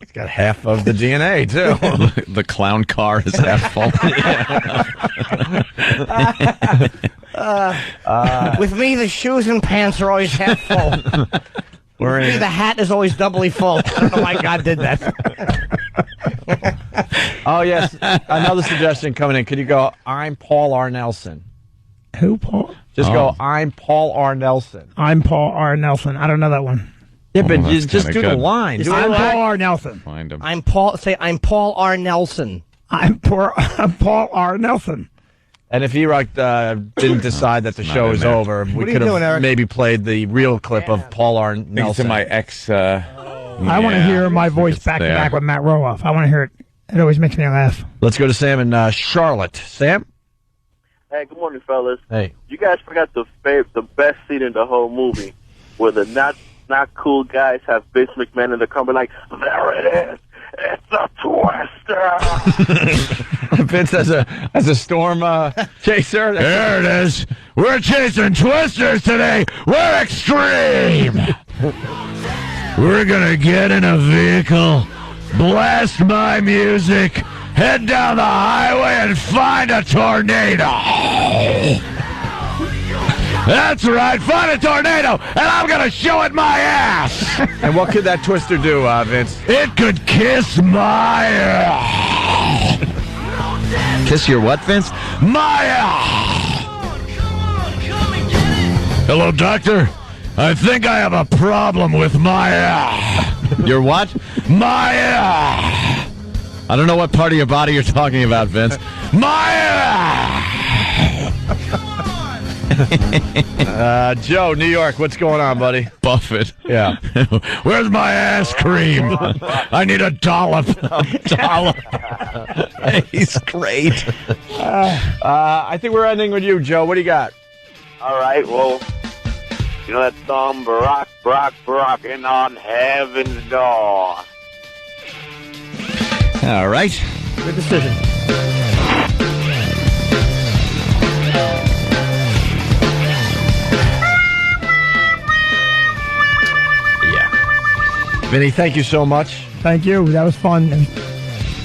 It's got half of the DNA, too. The clown car is half full. With me, the shoes and pants are always half full. With me, the hat is always doubly full. I don't know why God did that. Oh, yes. Another suggestion coming in. Could you go, I'm Paul R. Nelson? Who, Paul? Just go, I'm Paul R. Nelson. I'm Paul R. Nelson. I don't know that one. Yeah, but that's you just kinda do the good. line. I'm Paul R. Nelson. Find him. I'm Paul R. Nelson. I'm Paul R. Nelson. And if E-Rock didn't decide that the show is over, we could have maybe played the real clip of Paul R. Nelson. Thanks to my ex. I want to hear my voice back to back with Matt Roloff. I want to hear it. It always makes me laugh. Let's go to Sam in Charlotte. Sam? Hey, good morning, fellas. Hey. You guys forgot the best scene in the whole movie, where the not cool guys have Vince McMahon in the car, like, there it is. It's a twister. Vince as a storm chaser. There it is. We're chasing twisters today. We're extreme. We're gonna get in a vehicle, blast my music, head down the highway, and find a tornado. That's right, find a tornado, and I'm gonna show it my ass. And what could that twister do, Vince? It could kiss my ass. Kiss your what, Vince? My ass. Hello, doctor. I think I have a problem with my ass. Your what? My ass. I don't know what part of your body you're talking about, Vince. My ass. Joe, New York, what's going on, buddy? Buffett. Yeah. Where's my ass cream? I need a dollop. He's great. I think we're ending with you, Joe. What do you got? All right, well, you know that song, Barocking on Heaven's Door. All right. Good decision. Vinny, thank you so much. Thank you. That was fun. And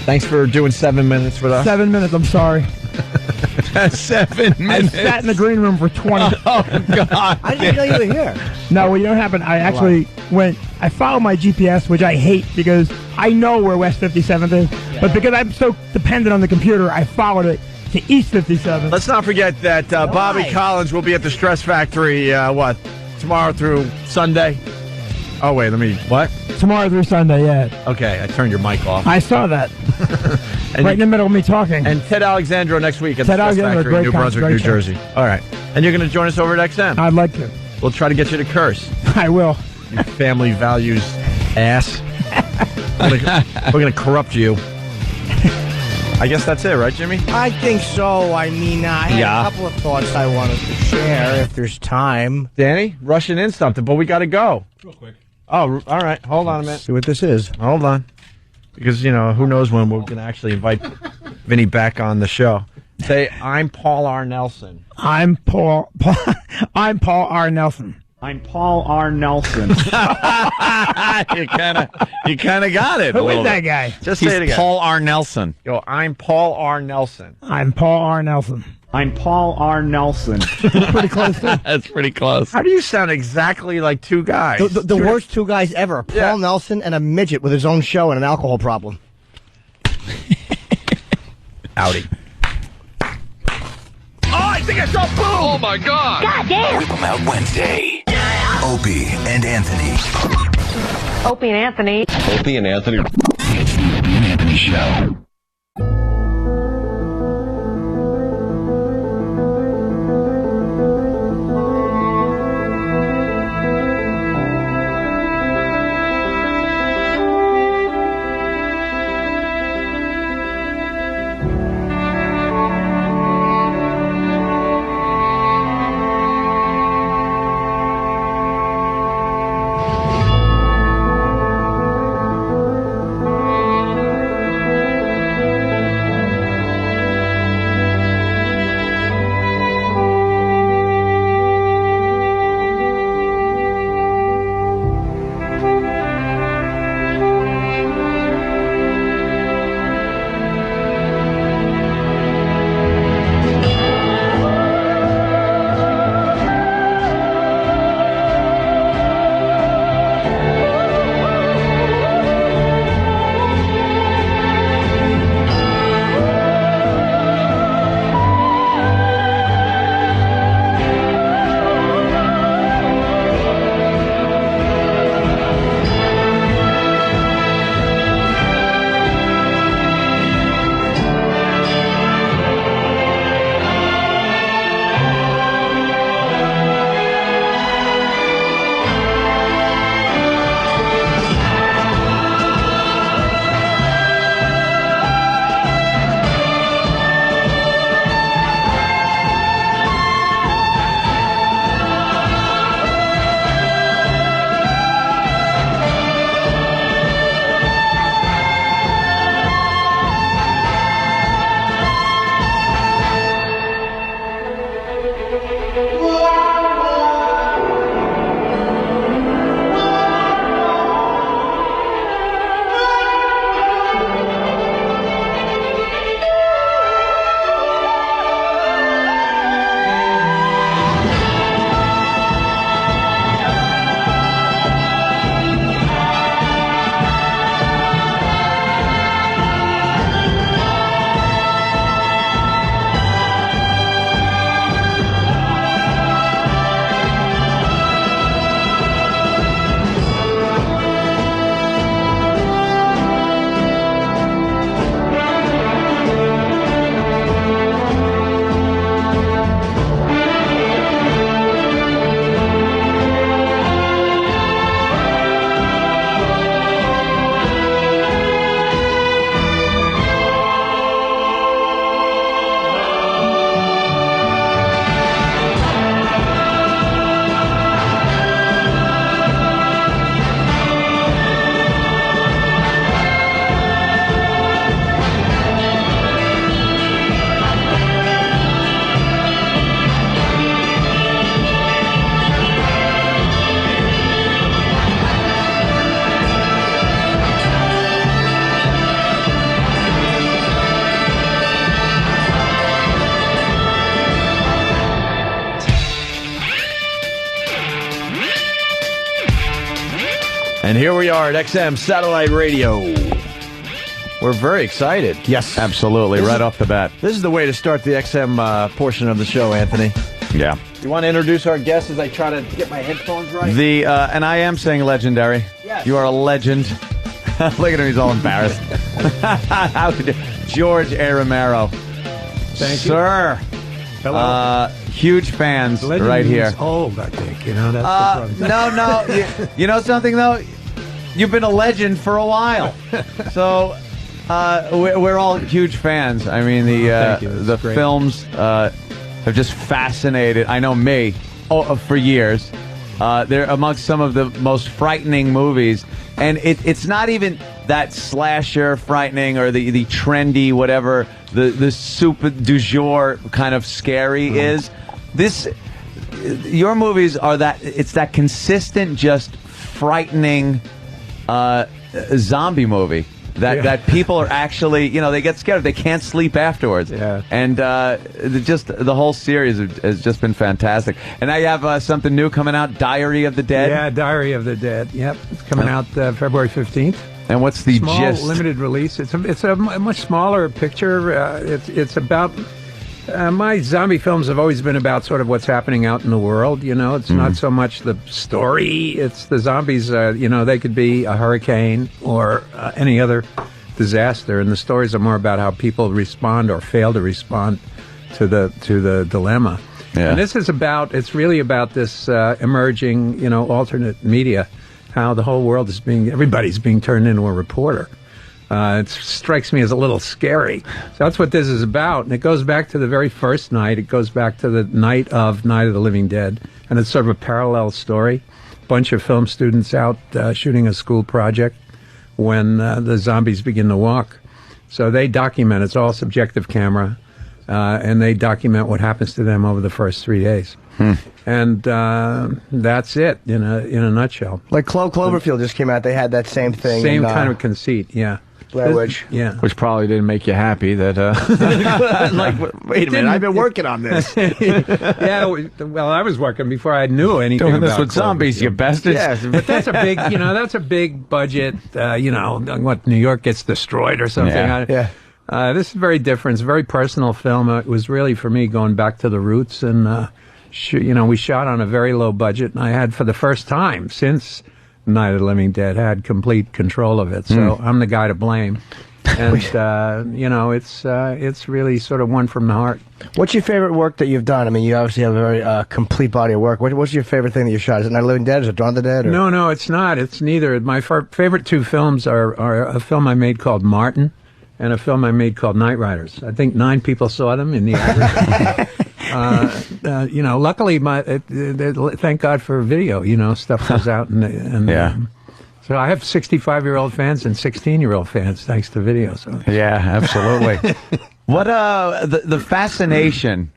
Thanks for doing 7 minutes with us. 7 minutes. I'm sorry. 7 minutes. I sat in the green room for 20. Oh, God. I didn't know you were here. No, what happened, I actually I follow my GPS, which I hate because I know where West 57th is, but because I'm so dependent on the computer, I followed it to East 57th. Let's not forget that Bobby Collins will be at the Stress Factory, tomorrow through Sunday? Oh, wait, what? Tomorrow through Sunday, yeah. Okay, I turned your mic off. I saw that. Right in the middle of me talking. And Ted Alexandro next week at Ted the Stress Alexandro, Factory in New great Brunswick, New Jersey. All right. And you're going to join us over at XM? I'd like to. We'll try to get you to curse. I will. You family values ass. We're going to corrupt you. I guess that's it, right, Jimmy? I think so. I mean, I had a couple of thoughts I wanted to share if there's time. Danny, rushing in something, but we got to go. Real quick. Oh, all right. Hold on a minute. See what this is. Hold on. Because, who knows when we're going to actually invite Vinny back on the show. Say, I'm Paul R. Nelson. I'm Paul R. Nelson. I'm Paul R. Nelson. You kind of got it. Who is that guy? Just He's say it again. Paul R. Nelson. Go, I'm Paul R. Nelson. I'm Paul R. Nelson. I'm Paul R. Nelson. Pretty close. That's pretty close. How do you sound exactly like two guys? The worst two guys ever. Paul Nelson and a midget with his own show and an alcohol problem. Howdy. I think I saw boom! Oh, my God! God damn! Whip 'em Out Wednesday. Opie and Anthony. Opie and Anthony. Opie and Anthony. Show. And here we are at XM Satellite Radio. We're very excited. Yes, absolutely. Right off the bat. This is the way to start the XM portion of the show, Anthony. Yeah. You want to introduce our guest as I try to get my headphones right? And I am saying legendary. Yes. You are a legend. Look at him, he's all embarrassed. How could you? George A. Romero. Thank you. Sir. Hello. Huge fans Legend right here. means old, I think. You know, that's the problem. No. You know something, though? You've been a legend for a while. So we're all huge fans. I mean, the films have just fascinated, I know me, for years. They're amongst some of the most frightening movies. And it's not even that slasher frightening or the trendy whatever the super du jour kind of scary is. Your movies are it's that consistent, just frightening zombie movie that people are actually, they get scared. They can't sleep afterwards. Yeah. And just the whole series has just been fantastic. And now you have something new coming out, Diary of the Dead. Yeah, Diary of the Dead. Yep, it's coming out February 15th. And what's the Small, gist? Limited release. It's a much smaller picture. It's about. My zombie films have always been about sort of what's happening out in the world. It's not so much the story. It's the zombies. They could be a hurricane or any other disaster, and the stories are more about how people respond or fail to respond to the dilemma. Yeah. And it's really about this emerging, alternate media, how the whole world everybody's being turned into a reporter. It strikes me as a little scary. So that's what this is about. And it goes back to the very first night. It goes back to the night of Night of the Living Dead. And it's sort of a parallel story. Bunch of film students out shooting a school project when the zombies begin to walk. So they document. It's all subjective camera. And they document what happens to them over the first 3 days. And that's it in a nutshell. Like Cloverfield just came out. They had that same thing. Same kind of conceit, yeah. Which probably didn't make you happy that like, wait a minute, I've been working on this. Yeah, well, I was working before I knew anything doing this about with zombies, you bastards. Yes, but that's a big budget, what, New York gets destroyed or something. Yeah. This is very different. It's a very personal film. It was really, for me, going back to the roots, and we shot on a very low budget, and I had, for the first time since Night of the Living Dead, had complete control of it. So I'm the guy to blame. And, it's really sort of one from the heart. What's your favorite work that you've done? I mean, you obviously have a very complete body of work. What's your favorite thing that you shot? Is it Night of the Living Dead? Is it Dawn of the Dead? Or? No, it's not. It's neither. My favorite two films are a film I made called Martin and a film I made called Night Riders. I think 9 people saw them in the aggregate. Luckily, thank God for video. Stuff goes out, and yeah. So I have 65-year-old fans and 16-year-old fans thanks to video. So yeah, absolutely. What the fascination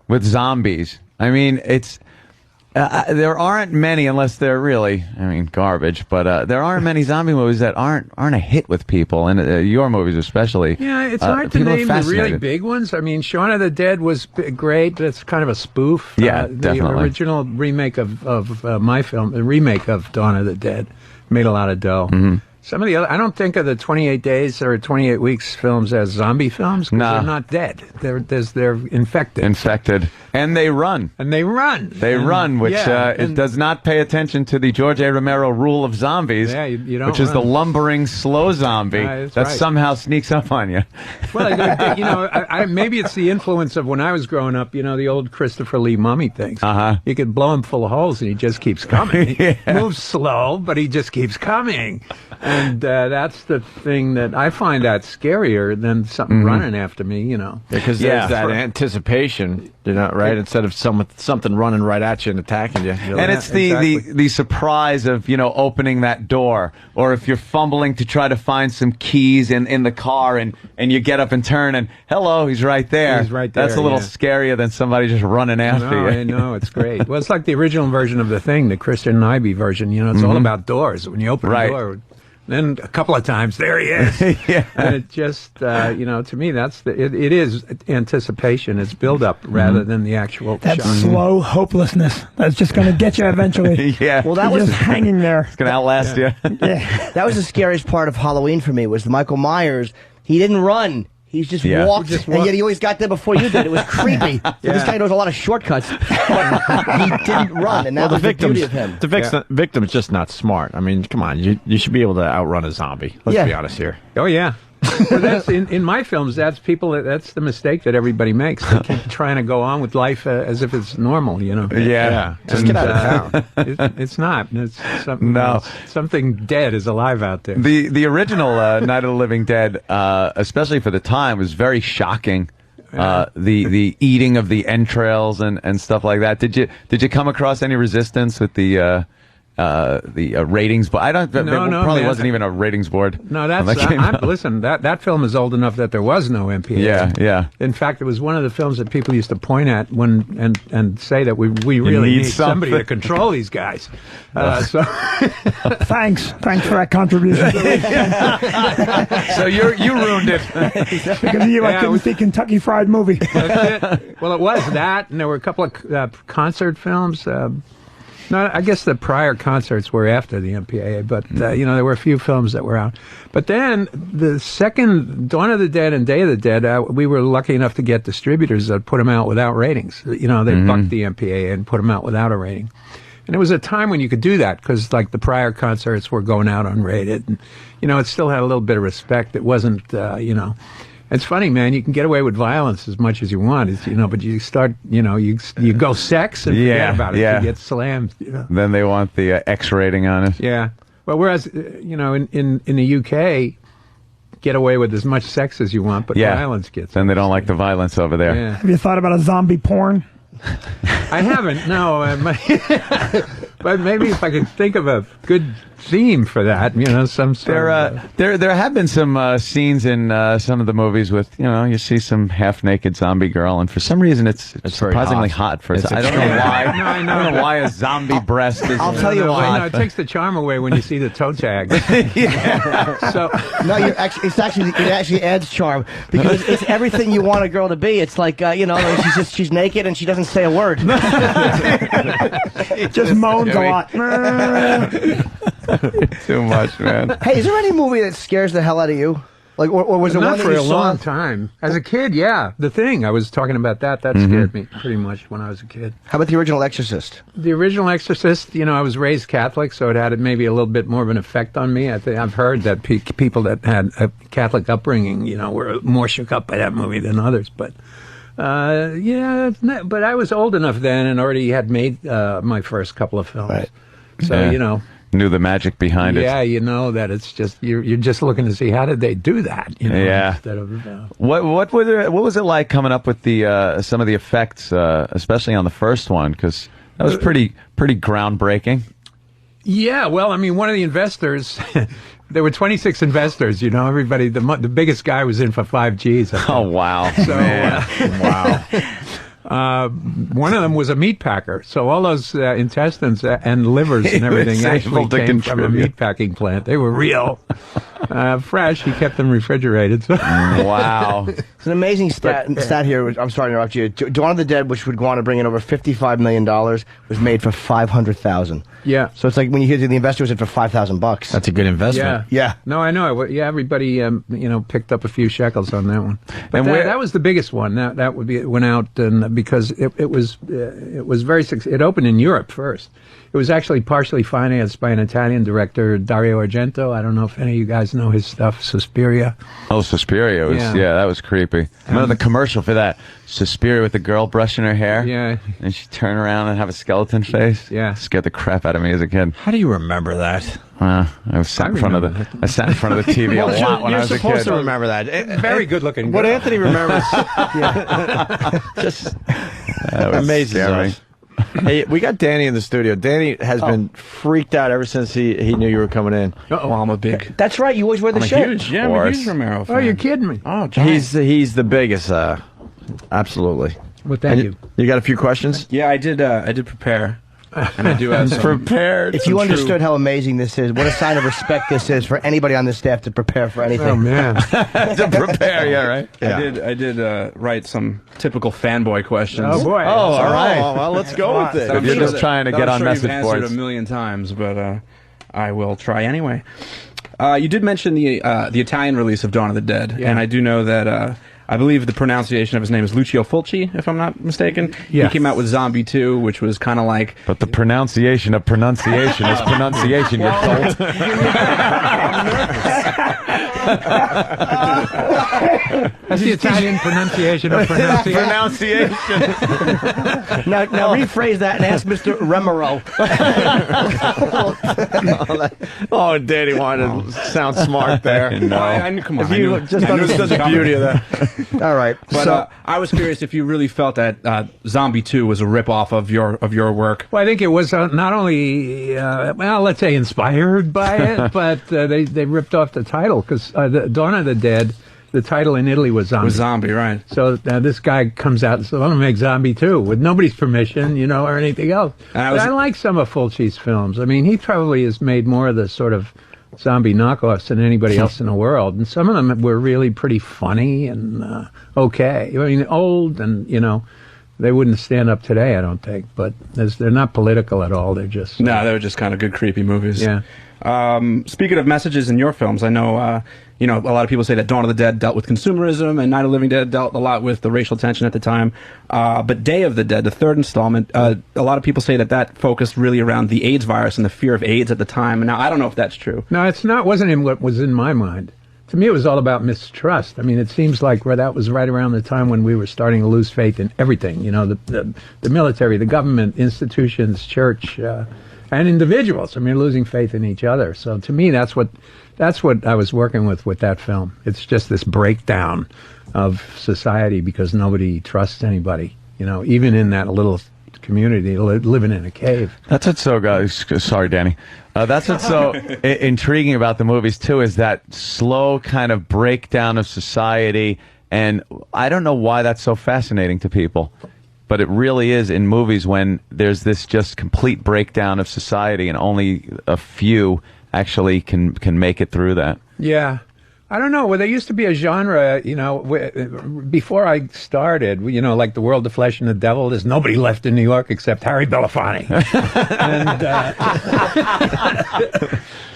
with zombies? I mean, it's. There aren't many, unless they're really, garbage. But there aren't many zombie movies that aren't a hit with people, and your movies especially. Yeah, it's hard to name the really big ones. I mean, Shaun of the Dead was great. It's kind of a spoof. Yeah, the definitely. original remake of my film, the remake of Dawn of the Dead, made a lot of dough. Mm-hmm. Some of the other, I don't think of the 28 Days or 28 Weeks films as zombie films, because they're not dead. They're infected. Infected. And they run. They run, which it does not pay attention to the George A. Romero rule of zombies, you don't which is the lumbering, slow zombie that somehow sneaks up on you. Well, maybe it's the influence of when I was growing up, the old Christopher Lee mummy things. You could blow him full of holes and he just keeps coming. He moves slow, but he just keeps coming. And that's the thing that I find that scarier than something running after me, Because there's that anticipation, right? Instead of something running right at you and attacking you. And it's the surprise of, opening that door. Or if you're fumbling to try to find some keys in the car and you get up and turn and, hello, he's right there. He's right there. That's a little scarier than somebody just running after you. I know, it's great. Well, it's like the original version of The Thing, the Kristen Nyby version. It's all about doors. When you open the door, then a couple of times, there he is. And it just, to me, it is anticipation. It's build-up rather than the actual That shot. slow hopelessness that's just going to get you eventually. Well, that You're was just hanging there. It's going to outlast you. That was the scariest part of Halloween for me, was the Michael Myers. He didn't run. He just walked, and yet he always got there before you did. It was creepy. So this guy knows a lot of shortcuts, but he didn't run, and that was the beauty of him. The victim's just not smart. I mean, come on, you should be able to outrun a zombie. Let's be honest here. Oh, yeah. Well, that's in my films. That's the mistake that everybody makes. They keep trying to go on with life as if it's normal, Yeah. Just get out of town. It's not. It's something. No. Something dead is alive out there. The original Night of the Living Dead, especially for the time, was very shocking. The eating of the entrails and stuff like that. Did you come across any resistance with the ratings? But I don't. Probably wasn't even a ratings board. No, listen. That film is old enough that there was no MPA. Yeah. In fact, it was one of the films that people used to point at and say that we really need somebody to control these guys. Thanks for that contribution. So you ruined it because of you. I couldn't see Kentucky Fried Movie. That's it. Well, it was that, and there were a couple of concert films. No, I guess the prior concerts were after the MPAA, but, there were a few films that were out. But then the second Dawn of the Dead and Day of the Dead, we were lucky enough to get distributors that put them out without ratings. They bucked the MPAA and put them out without a rating. And it was a time when you could do that because, like, the prior concerts were going out unrated. And, it still had a little bit of respect. It wasn't, It's funny, man. You can get away with violence as much as you want, but you start, you go sex and forget about it. You get slammed. Then they want the X rating on it. Yeah. Well, whereas, in the UK, get away with as much sex as you want, but violence gets. Then they don't like the violence over there. Yeah. Have you thought about a zombie porn? I haven't, no. But maybe if I could think of a good theme for that, some sort there have been some scenes in some of the movies with, you see some half-naked zombie girl, and for some reason it's surprisingly hot for I don't know why. I don't know why a zombie breast is. I'll tell you why. No, it takes the charm away when you see the toe tag. So no, it actually adds charm because it's everything you want a girl to be. It's like she's naked and she doesn't say a word. Just moans a lot. Too much, man. Hey, is there any movie that scares the hell out of you? Like, or was it not one that for you a saw? long time? As a kid, yeah. The Thing, I was talking about that scared me pretty much when I was a kid. How about the original Exorcist? The original Exorcist, I was raised Catholic, so it had maybe a little bit more of an effect on me. I've heard that people that had a Catholic upbringing, were more shook up by that movie than others. But but I was old enough then and already had made my first couple of films. Right. So, knew the magic behind it. Yeah, that it's just you're just looking to see how did they do that. Yeah. Instead of what was it like coming up with the some of the effects, especially on the first one, because that was pretty groundbreaking. Yeah, well, I mean, one of the investors. There were 26 investors, everybody, the biggest guy was in for 5 G's. Oh, wow. So, wow. One of them was a meat packer, so all those intestines and livers and everything actually came from a meat packing plant. They were real, fresh. He kept them refrigerated. So. Wow. It's an amazing stat here. I'm sorry to interrupt you. Dawn of the Dead, which would go on to bring in over $55 million, was made for $500,000. Yeah. So it's like when you hear the investor was in for $5,000. That's a good investment. Yeah. No, I know. Yeah, everybody, picked up a few shekels on that one. But that was the biggest one. That would be went out and because it was very successful. It opened in Europe first. It was actually partially financed by an Italian director, Dario Argento. I don't know if any of you guys know his stuff. Suspiria. Oh, Suspiria was that was creepy. I remember the commercial for that. Suspiria with the girl brushing her hair. Yeah. And she'd turn around and have a skeleton face. Yeah. Scared the crap out of me as a kid. How do you remember that? I sat in front of the TV a lot when I was a kid. You're supposed to remember that. Very good looking. What Anthony remembers, just amazes us. Hey, we got Danny in the studio. Danny has been freaked out ever since he knew you were coming in. Well, I'm a big. That's right. You always wear the shirt. I'm a huge Romero fan. Oh, you're kidding me. Oh, he's the biggest. Absolutely. Well, thank you. You got a few questions? Yeah, I did prepare. And I do have some prepared. If you understood how amazing this is, what a sign of respect this is for anybody on the staff to prepare for anything. Oh man, to prepare, yeah, right. Yeah. I did write some typical fanboy questions. Oh boy. Oh, all right. Well, let's go with it. You're just trying to get on message you've boards. answered a million times, but I will try anyway. You did mention the Italian release of Dawn of the Dead, and I do know that. I believe the pronunciation of his name is Lucio Fulci, if I'm not mistaken. Yes. He came out with Zombie 2, which was kind of like... But the pronunciation of pronunciation is pronunciation, you're told. That's the Italian pronunciation of pronunciation. Now rephrase that and ask Mr. Remero. Oh, Danny wanted to sound smart there. No. Come on. If you just understood the beauty of that. All right. But I was curious if you really felt that Zombie 2 was a ripoff of your work. Well, I think it was not only, let's say inspired by it, but they ripped off the title because Dawn of the Dead, the title in Italy was Zombie. Was Zombie, right. So this guy comes out and says, I'm going to make Zombie 2 with nobody's permission, or anything else. I like some of Fulci's films. I mean, he probably has made more of the sort of zombie knockoffs than anybody else in the world. And some of them were really pretty funny and okay. I mean, old and, they wouldn't stand up today, I don't think. But they're not political at all. They're just... No, they were just kind of good, creepy movies. Yeah. Speaking of messages in your films, I know You know, a lot of people say that Dawn of the Dead dealt with consumerism, and Night of the Living Dead dealt a lot with the racial tension at the time. But Day of the Dead, the third installment, a lot of people say that focused really around the AIDS virus and the fear of AIDS at the time. And now I don't know if that's true. No, it's not. Wasn't in what was in my mind. To me, it was all about mistrust. I mean, it seems like that was right around the time when we were starting to lose faith in everything. You know, the military, the government, institutions, church, and individuals. I mean, losing faith in each other. So to me, that's what I was working with that film. It's just this breakdown of society because nobody trusts anybody. You know, even in that little community, living in a cave. That's what's so sorry, Danny. That's what's so intriguing about the movies too, is that slow kind of breakdown of society. And I don't know why that's so fascinating to people, but it really is in movies when there's this just complete breakdown of society and only a few actually can make it through that. Yeah. I don't know. Well, there used to be a genre, you know, before I started, you know, like The World, the Flesh, and the Devil. There's nobody left in New York except Harry Belafonte. And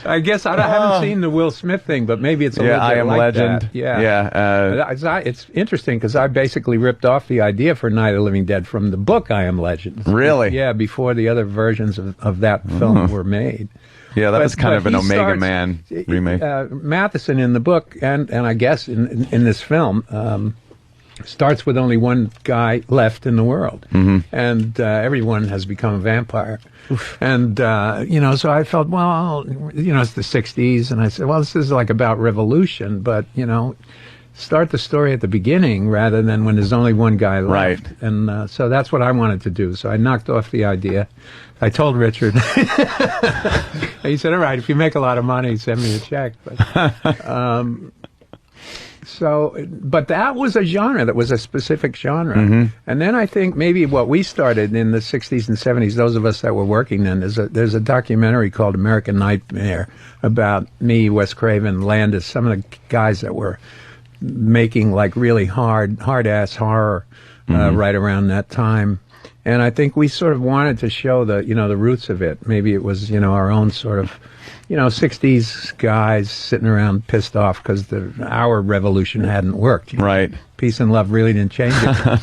I guess I haven't seen the Will Smith thing, but maybe it's a little bit I Am like Legend. That. Yeah. It's interesting because I basically ripped off the idea for Night of the Living Dead from the book I Am Legend. Really? Yeah, before the other versions of that film were made. Yeah, that was kind of an Omega Man remake. Matheson in the book, and I guess in this film, starts with only one guy left in the world. Mm-hmm. And everyone has become a vampire. Oof. And, you know, so I felt, well, you know, it's the 60s, and I said, well, this is like about revolution, but, you know, start the story at the beginning rather than when there's only one guy left. Right. And so that's what I wanted to do. So I knocked off the idea. I told Richard. He said, all right, if you make a lot of money, send me a check. But, but that was a genre. That was a specific genre. Mm-hmm. And then I think maybe what we started in the 60s and 70s, those of us that were working then, there's a documentary called American Nightmare about me, Wes Craven, Landis, some of the guys that were making like really hard-ass horror right around that time. And I think we sort of wanted to show the roots of it. Maybe it was, our own sort of, 60s guys sitting around pissed off because our revolution hadn't worked. Right. Peace and love really didn't change it.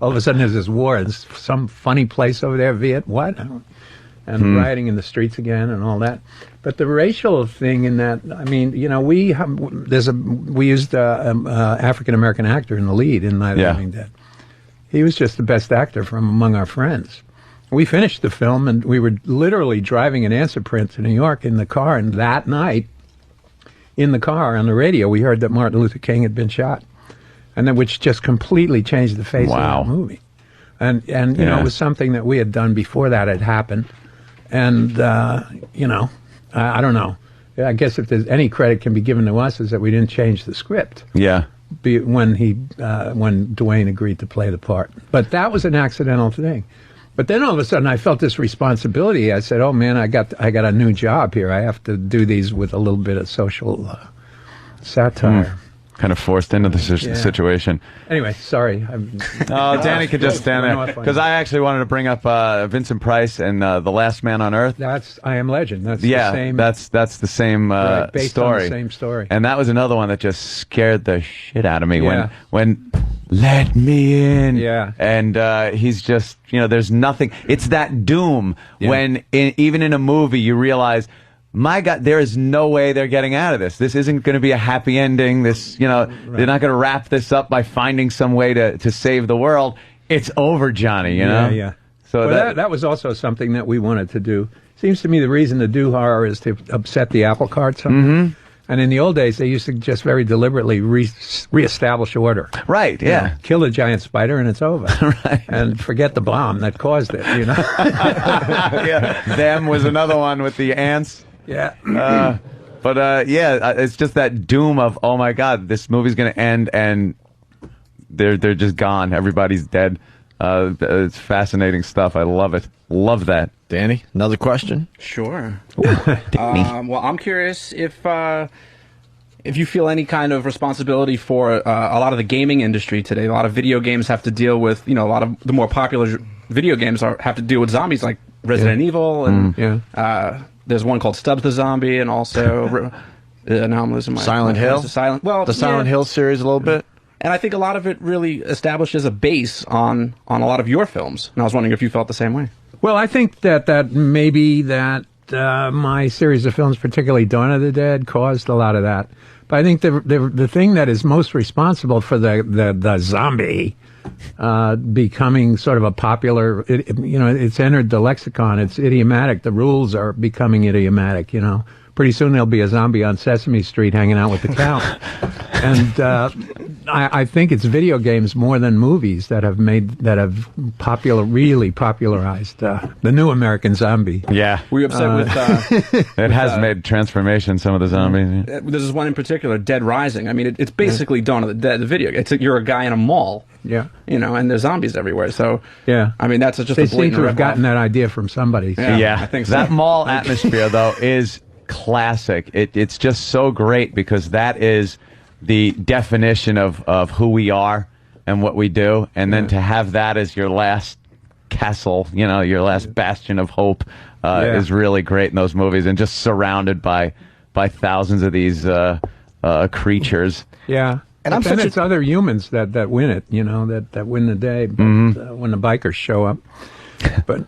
All of a sudden there's this war. There's some funny place over there, what? And rioting in the streets again and all that. But the racial thing in that, I mean, we used African American actor in the lead in Night of the Living Dead. He was just the best actor from among our friends. We finished the film, and we were literally driving an answer print to New York in the car, and that night, in the car, on the radio, we heard that Martin Luther King had been shot, and then which just completely changed the face of the movie. And it was something that we had done before that had happened. And, I don't know. I guess if there's any credit can be given to us is that we didn't change the script. Yeah. When Dwayne agreed to play the part. But that was an accidental thing. But then all of a sudden I felt this responsibility. I said, oh man, I got a new job here. I have to do these with a little bit of social satire. Kind of forced into the situation. Anyway, sorry. Danny could just stand there. Because I actually wanted to bring up Vincent Price and The Last Man on Earth. That's I Am Legend. That's the same. That's the same based story. On the same story. And that was another one that just scared the shit out of me when let me in. Yeah. And he's just, there's nothing. It's that doom when even in a movie you realize, my God, there is no way they're getting out of this. This isn't going to be a happy ending. This, they're not going to wrap this up by finding some way to save the world. It's over, Johnny, Yeah. So that was also something that we wanted to do. Seems to me the reason to do horror is to upset the apple cart somehow. Mm-hmm. And in the old days, they used to just very deliberately reestablish order. Right, yeah. Kill a giant spider and it's over. Right. And forget the bomb that caused it, Them was another one with the ants. Yeah. It's just that doom of, oh my God, this movie's going to end and they're just gone. Everybody's dead. It's fascinating stuff. I love it. Love that. Danny, another question? Sure. Well, I'm curious if you feel any kind of responsibility for a lot of the gaming industry today. A lot of video games have to deal with, a lot of the more popular video games have to deal with zombies like Resident Evil and there's one called Stubbs the Zombie, and also anomalies in my Silent Hill? The Silent Hill series a little bit? And I think a lot of it really establishes a base on a lot of your films. And I was wondering if you felt the same way. Well, I think that maybe my series of films, particularly Dawn of the Dead, caused a lot of that. But I think the thing that is most responsible for the zombie becoming sort of a popular, it's entered the lexicon. It's idiomatic. The rules are becoming idiomatic. Pretty soon there'll be a zombie on Sesame Street hanging out with the cow. And I think it's video games more than movies that have really popularized the new American zombie. Yeah. Were you upset with... it has made transformation, some of the zombies. There's one in particular, Dead Rising. I mean, it's basically Dawn of the Dead, the video. You're a guy in a mall. Yeah. And there's zombies everywhere. So, yeah. I mean, that's just they a blatant seem to have gotten rip-off. that idea from somebody. Yeah. I think so. That mall atmosphere, though, is classic. It's just so great because that is the definition of who we are and what we do, and then to have that as your last castle, your last bastion of hope is really great in those movies, and just surrounded by thousands of these creatures. Yeah. And then it's other humans that win it, that win the day when the bikers show up. But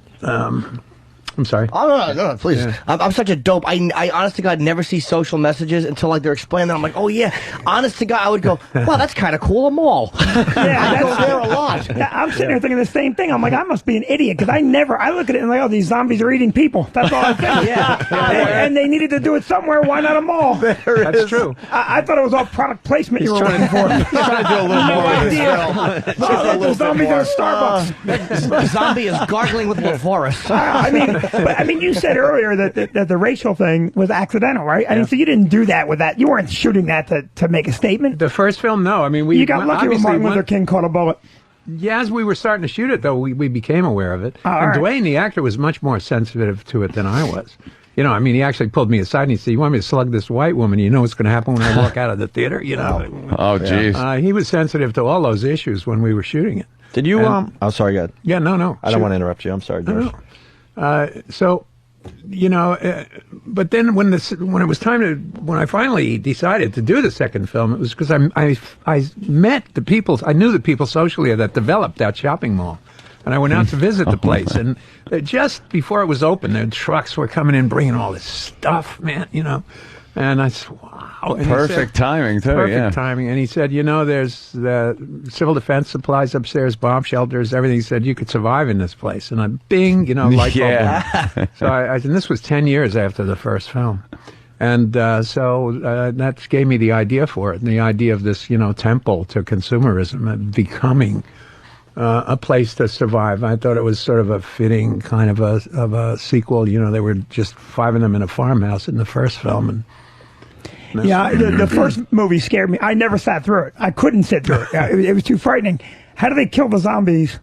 I'm sorry. Oh, no, please. Yeah. I'm such a dope. I honest to God never see social messages until they're explaining them. I'm like, oh yeah. Honest to God, I would go, wow, that's kind of cool. A mall. I go there a lot. Yeah, I'm sitting there thinking the same thing. I'm like, I must be an idiot because I look at it and like, oh, these zombies are eating people. That's all I think. And they needed to do it somewhere. Why not a mall? That's true. I thought it was all product placement you were looking for. Trying to do a little more idea. The zombies are at Starbucks. The zombie is gargling with LaForest. I mean, you said earlier that the racial thing was accidental, right? I mean, so you didn't do that with that. You weren't shooting that to make a statement. The first film, no. I mean, you got lucky when Martin Luther King caught a bullet. Yeah, as we were starting to shoot it, though, we became aware of it. And Dwayne, the actor, was much more sensitive to it than I was. I mean, he actually pulled me aside and he said, "You want me to slug this white woman? You know what's going to happen when I walk out of the theater?" Oh, jeez. He was sensitive to all those issues when we were shooting it. Did you? Oh, sorry, go ahead. Yeah, no. I don't want to interrupt you. I'm sorry, George. So, but then when I finally decided to do the second film, it was because I met the people, I knew the people socially that developed that shopping mall. And I went out to visit the place, and just before it was open, the trucks were coming in bringing all this stuff, man, And I said, wow. And perfect timing, too, Perfect timing. And he said, there's civil defense supplies upstairs, bomb shelters, everything. He said, you could survive in this place. And I, bing, light bulb. So and this was 10 years after the first film. And so that gave me the idea for it, and the idea of this, temple to consumerism and becoming a place to survive. I thought it was sort of a fitting kind of a sequel. They were just 5 of them in a farmhouse in the first film, and the first movie scared me. I never sat through it. I couldn't sit through it. It was too frightening. How do they kill the zombies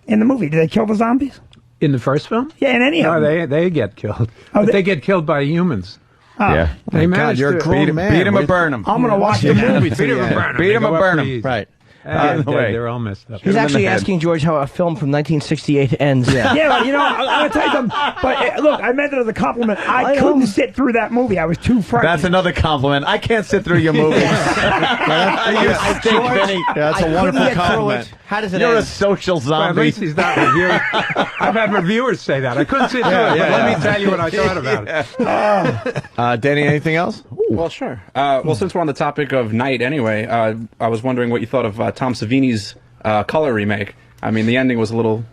in the movie? Do they kill the zombies? In the first film? Yeah, in any of them. No, they get killed. But they get killed by humans. Yeah. They managed you're a cruel man. Beat him or burn him. I'm going to watch the movie. Beat him or burn him. Beat him or burn him. Right. They're all messed up. He's actually asking George how a film from 1968 ends. Yeah, but, I'm going to tell you something. But look, I meant it as a compliment. I couldn't sit through that movie. I was too frightened. That's another compliment. I can't sit through your movie. I think, Vinny, that's a wonderful compliment. How does it You're end? a social Well, at zombie. least he's not reviewing. I've had reviewers say that. I couldn't sit through it, but let me tell you what I thought about it. Danny, anything else? Well, sure. Well, since we're on the topic of Night anyway, I was wondering what you thought of Tom Savini's Color remake. I mean, the ending was a little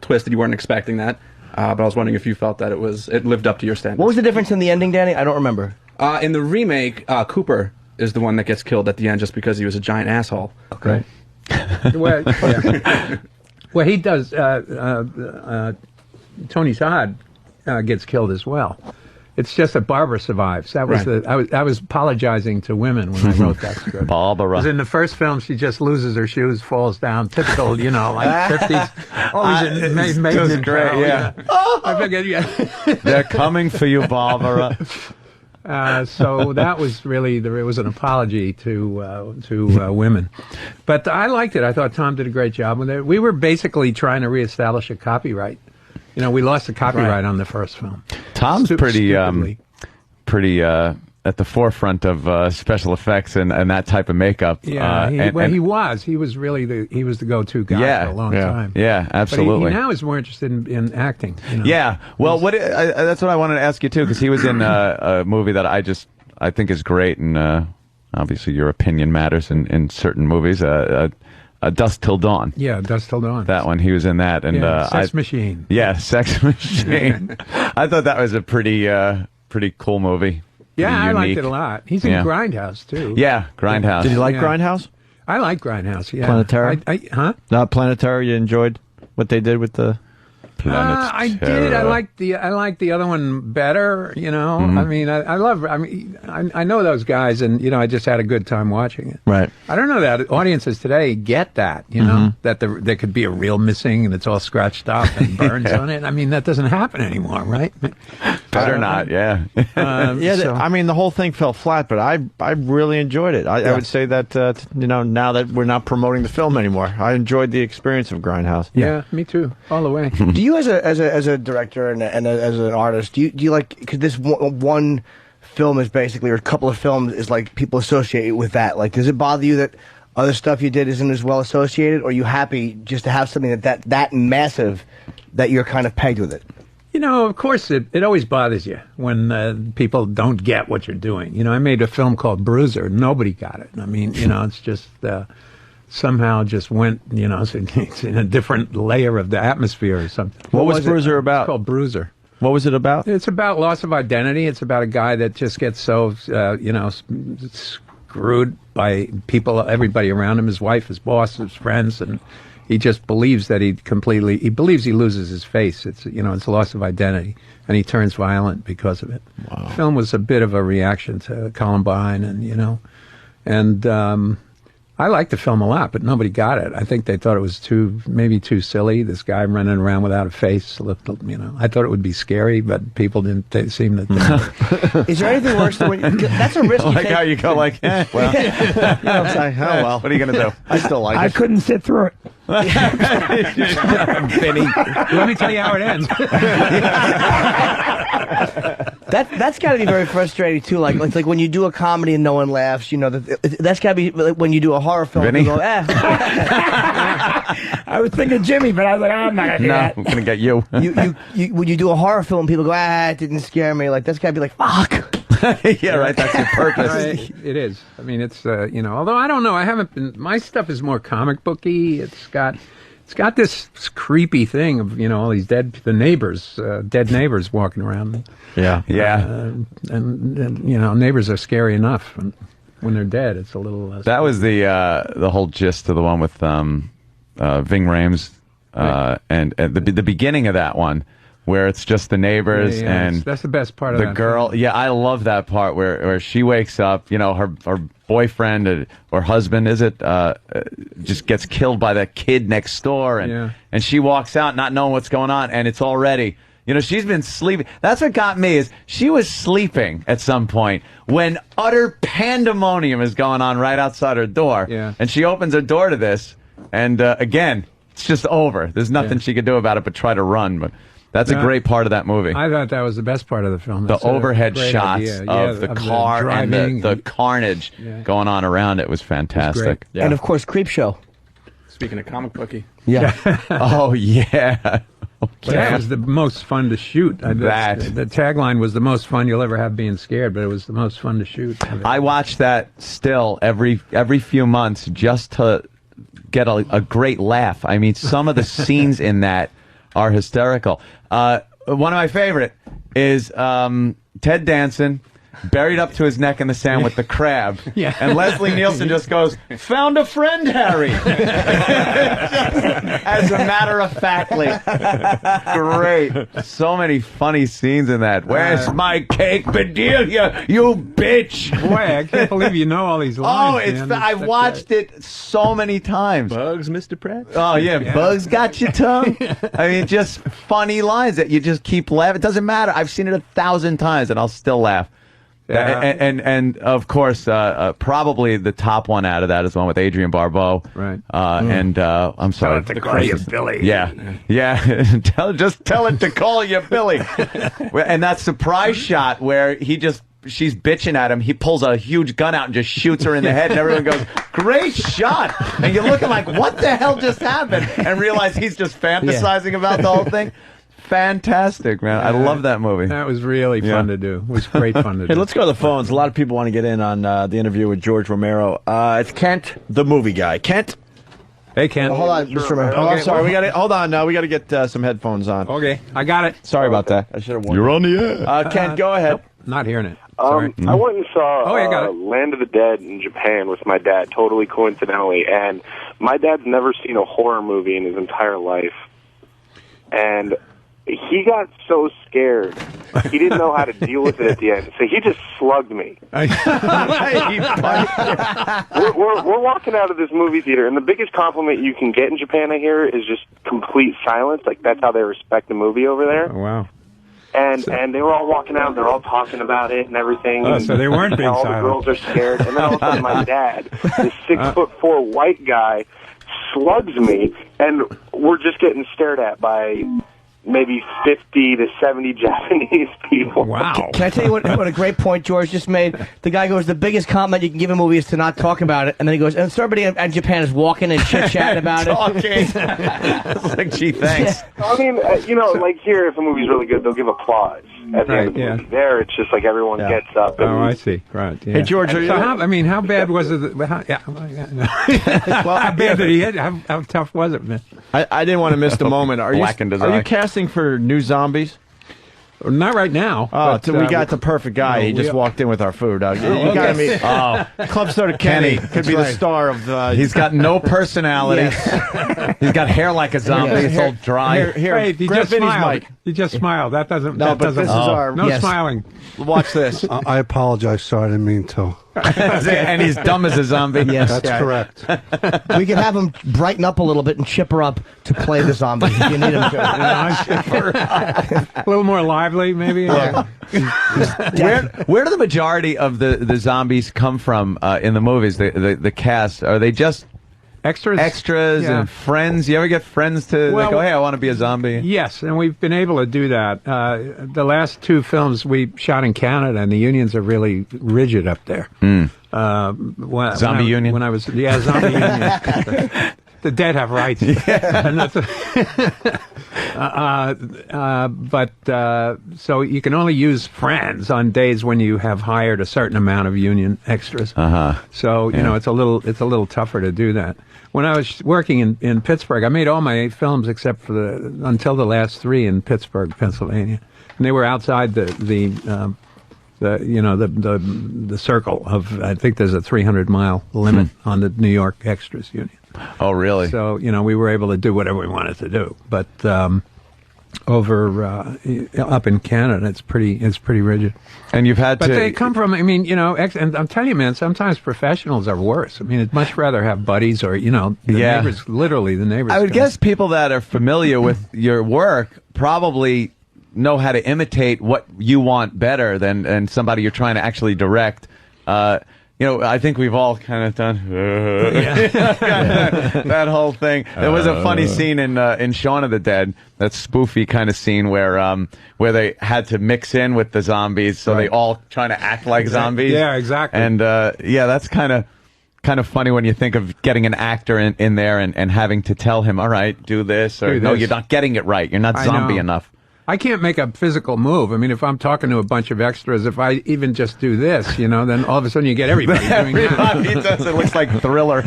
twisted. You weren't expecting that, but I was wondering if you felt that it lived up to your standards. What was the difference in the ending, Danny? I don't remember. In the remake, Cooper is the one that gets killed at the end just because he was a giant asshole. Okay. Well, well, he does. Tony Todd gets killed as well. It's just that Barbara survives. That was I was apologizing to women when I wrote that script. Barbara. Because in the first film, she just loses her shoes, falls down, typical, like 50s. Always maiden in peril. Yeah. I figured, They're coming for you, Barbara. So that was really it was an apology to women, but I liked it. I thought Tom did a great job with it. We were basically trying to reestablish a copyright. We lost the copyright on the first film. Tom's pretty at the forefront of special effects and that type of makeup. Yeah, he was really the go-to guy for a long time. Yeah, absolutely. But he now is more interested in acting. You know? Yeah, well, that's what I wanted to ask you too, because he was in a movie that I think is great, and obviously your opinion matters in certain movies. Dusk Till Dawn. Yeah, Dusk Till Dawn. That one, he was in that, and Sex Machine. Yeah, Sex Machine. I thought that was a pretty cool movie. Yeah, I unique. liked it a lot. He's in Grindhouse too. Yeah, Grindhouse. Did you like Grindhouse? I like Grindhouse. Yeah, Planetary. Huh? Not Planetary. You enjoyed what they did with the. I did. I liked the other one better. You know, Mhm. I mean, I know those guys, and you know, I just had a good time watching it. Right. I don't know that audiences today get that. You know, that there could be a reel missing and it's all scratched up and burns on it. I mean, that doesn't happen anymore, right? Better not. Yeah. I mean, the whole thing fell flat, but I really enjoyed it. I would say that now that we're not promoting the film anymore, I enjoyed the experience of Grindhouse. Yeah, me too, all the way. Do you, as a director and as an artist, do you like, because this one film is basically, or a couple of films is like people associate with that? Like, does it bother you that other stuff you did isn't as well associated, or are you happy just to have something that massive that you're kind of pegged with it? You know, of course, it always bothers you when people don't get what you're doing. You know, I made a film called Bruiser. Nobody got it. I mean, you know, it's just somehow just went, you know, it's in a different layer of the atmosphere or something. What was Bruiser about? It's called Bruiser. What was it about? It's about loss of identity. It's about a guy that just gets so, screwed by people, everybody around him, his wife, his boss, his friends, and he just believes that he believes he loses his face. It's loss of identity, and he turns violent because of it. Wow. The film was a bit of a reaction to Columbine, and I liked the film a lot, but nobody got it. I think they thought it was maybe too silly. This guy running around without a face, I thought it would be scary, but people didn't seem to think. Is there anything worse than that's a risk you like take. how you go like, well, it's like, oh well. What are you going to do? I still like it. I couldn't sit through it. Vinny, let me tell you how it ends. That's got to be very frustrating too. Like when you do a comedy and no one laughs, you know that's got to be like when you do a horror film. Vinny? You go, I was thinking Jimmy, but I was like, I'm not gonna do that. I'm going to get you. you when you do a horror film, people go, it didn't scare me. Like that's got to be like, fuck. Yeah, right. That's your purpose. Right, it is. I mean, it's although I don't know, I haven't been. My stuff is more comic booky. It's got this creepy thing of all these dead neighbors walking around. Yeah, and neighbors are scary enough when they're dead. It's a little. That was the whole gist of the one with Ving Rhames, and the beginning of that one. Where it's just the neighbors and that's the best part of the that girl. film. Yeah, I love that part where she wakes up. Her boyfriend or husband just gets killed by that kid next door, and she walks out not knowing what's going on, and it's already. She's been sleeping. That's what got me is she was sleeping at some point when utter pandemonium is going on right outside her door, and she opens her door to this, and again, it's just over. There's nothing she could do about it but try to run, but. That's a great part of that movie. I thought that was the best part of the film. The overhead shots of the car and the carnage going on around it was fantastic. And of course, Creepshow. Speaking of comic booky. Yeah. Oh, yeah. That was the most fun to shoot. The tagline was the most fun you'll ever have being scared, but it was the most fun to shoot. I watch that still every few months just to get a great laugh. I mean, some of the scenes in that are hysterical. One of my favorite is Ted Danson buried up to his neck in the sand with the crab. Yeah. And Leslie Nielsen just goes, "Found a friend, Harry." As a matter of factly. Great. So many funny scenes in that. Where's my cake, Bedelia, you bitch? Boy, I can't believe you know all these lines. Oh, I've watched it so many times. Bugs, Mr. Pratt? Oh, yeah. Bugs got your tongue. I mean, just funny lines that you just keep laughing. It doesn't matter. I've seen it 1,000 times and I'll still laugh. Yeah. And of course, probably the top one out of that is the one with Adrienne Barbeau. Right. And I'm sorry. Tell it to call you Billy. Yeah. Just tell it to call you Billy. And that surprise shot where he just she's bitching at him, he pulls a huge gun out and just shoots her in the head, and everyone goes, "Great shot!" And you're looking like, "What the hell just happened?" And realize he's just fantasizing about the whole thing. Fantastic, man! I love that movie. That was really fun to do. It was great fun to do. Hey, let's go to the phones. A lot of people want to get in on the interview with George Romero. It's Kent, the movie guy. Kent. Hey, Kent. Hold on, Mr. Romero. Oh, I'm sorry. We got to hold on. We got to get some headphones on. Okay, I got it. Sorry about that. I should have warned you. You're on the air. Kent, go ahead. Nope, not hearing it. Sorry. I went and saw I got it. Land of the Dead in Japan with my dad, totally coincidentally, and my dad's never seen a horror movie in his entire life. And he got so scared, he didn't know how to deal with it at the end, so he just slugged me. We're walking out of this movie theater, and the biggest compliment you can get in Japan, I hear, is just complete silence. Like, that's how they respect the movie over there. Oh, wow. And they were all walking out, they're all talking about it and everything. Oh, so they weren't being all silent. All the girls are scared, and then all of a sudden my dad, this 6'4" white guy, slugs me, and we're just getting stared at by maybe 50 to 70 Japanese people. Wow. Can I tell you what a great point George just made? The guy goes, the biggest compliment you can give a movie is to not talk about it. And then he goes, and everybody in Japan is walking and chit-chatting about it. It's like, gee, thanks. I mean, like here, if a movie's really good, they'll give applause at the end of the movie. There, it's just like everyone gets up. And, I see. Right. Yeah. Hey, George, are you how bad was it? Well, how bad did he hit? How tough was it, man? I didn't want to miss the moment. Are you casting for new zombies? Not right now. Oh, we got the perfect guy. He just walked in with our food. You got to meet. Club Soda Kenny could be the star of. He's got no personality. He's got hair like a zombie. It's all dry. Wait, he just smiled. He just smiled. That doesn't. No, but this is our. No smiling. Watch this. I apologize, sir. I didn't mean to. And he's dumb as a zombie. Yes, that's correct. We could have him brighten up a little bit and chipper up to play the zombie if you need him to. A little more lively, maybe. Yeah. Where do the majority of the zombies come from in the movies? The cast, are they just extras and friends? You ever get friends to go, hey, I want to be a zombie? Yes, and we've been able to do that. The last two films we shot in Canada, and the unions are really rigid up there. Zombie union? When I was, zombie union. The dead have rights. So you can only use friends on days when you have hired a certain amount of union extras. So it's a little tougher to do that. When I was working in Pittsburgh, I made all my films except for until the last three in Pittsburgh, Pennsylvania, and they were outside the circle of, I think there's a 300-mile limit on the New York Extras Union. Oh, really? So, we were able to do whatever we wanted to do. But up in Canada, it's pretty rigid. And you've had But they come from, and I'm telling you, man, sometimes professionals are worse. I'd much rather have buddies or, neighbors, literally the neighbors. I would guess people that are familiar with your work probably know how to imitate what you want better than somebody you're trying to actually direct. I think we've all kind of done that whole thing. There was a funny scene in Shaun of the Dead, that spoofy kind of scene where they had to mix in with the zombies, so they all trying to act like zombies. Yeah, exactly. And that's kind of funny when you think of getting an actor in there and having to tell him, all right, do this, or no, you're not getting it right. You're not zombie enough. I can't make a physical move. If I'm talking to a bunch of extras, if I even just do this, then all of a sudden you get everybody doing that. He does. It looks like Thriller.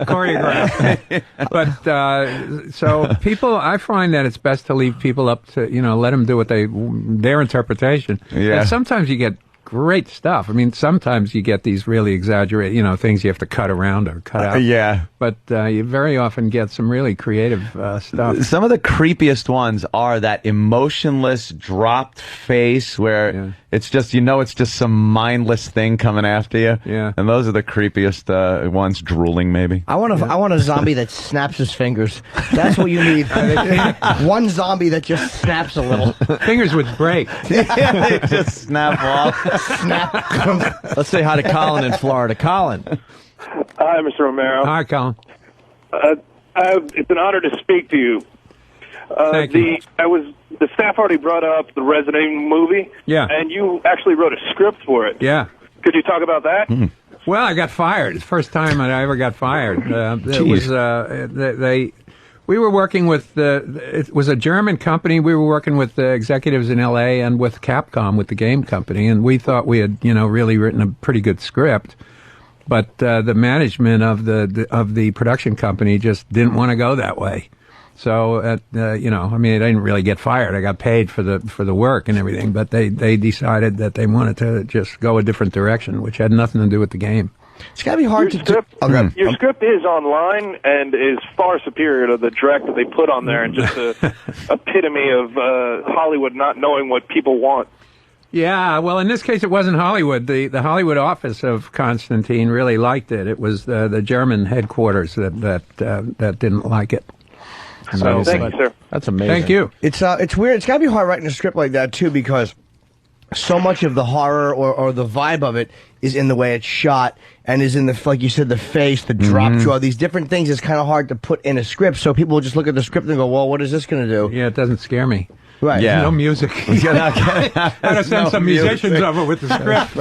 Choreographed. But, so people, I find that it's best to leave people up to, let them do their interpretation. Yeah. And sometimes you get great stuff. Sometimes you get these really exaggerated, things you have to cut around or cut out. But you very often get some really creative stuff. Some of the creepiest ones are that emotionless, dropped face where it's just, it's just some mindless thing coming after you. Yeah. And those are the creepiest ones, drooling maybe. I want a zombie that snaps his fingers. That's what you need. One zombie that just snaps a little. Fingers would break. They just snap off. Snap. Let's say hi to Colin in Florida. Colin. Hi, Mr. Romero. Hi, Colin. It's an honor to speak to you. Thank you. The staff already brought up the Resident Evil movie. Yeah. And you actually wrote a script for it. Yeah. Could you talk about that? Well, I got fired. It's the first time I ever got fired. It was we were working with it was a German company. We were working with the executives in L.A. and with Capcom, with the game company, and we thought we had really written a pretty good script. But the management of the production company just didn't want to go that way. So, I didn't really get fired. I got paid for the work and everything, but they decided that they wanted to just go a different direction, which had nothing to do with the game. It's got to be hard Your script is online and is far superior to the direct that they put on there, and just a epitome of Hollywood not knowing what people want. Yeah, well, in this case, it wasn't Hollywood. The Hollywood office of Constantine really liked it. It was the German headquarters that didn't like it. So, thank you, sir. That's amazing. Thank you. It's weird. It's got to be hard writing a script like that too, because so much of the horror or the vibe of it is in the way it's shot, and is in like you said, the face, the drop jaw, these different things. It's kind of hard to put in a script, so people will just look at the script and go, "Well, what is this going to do?" Yeah, it doesn't scare me. Right. Yeah. No music. I gotta send some musicians over with the script.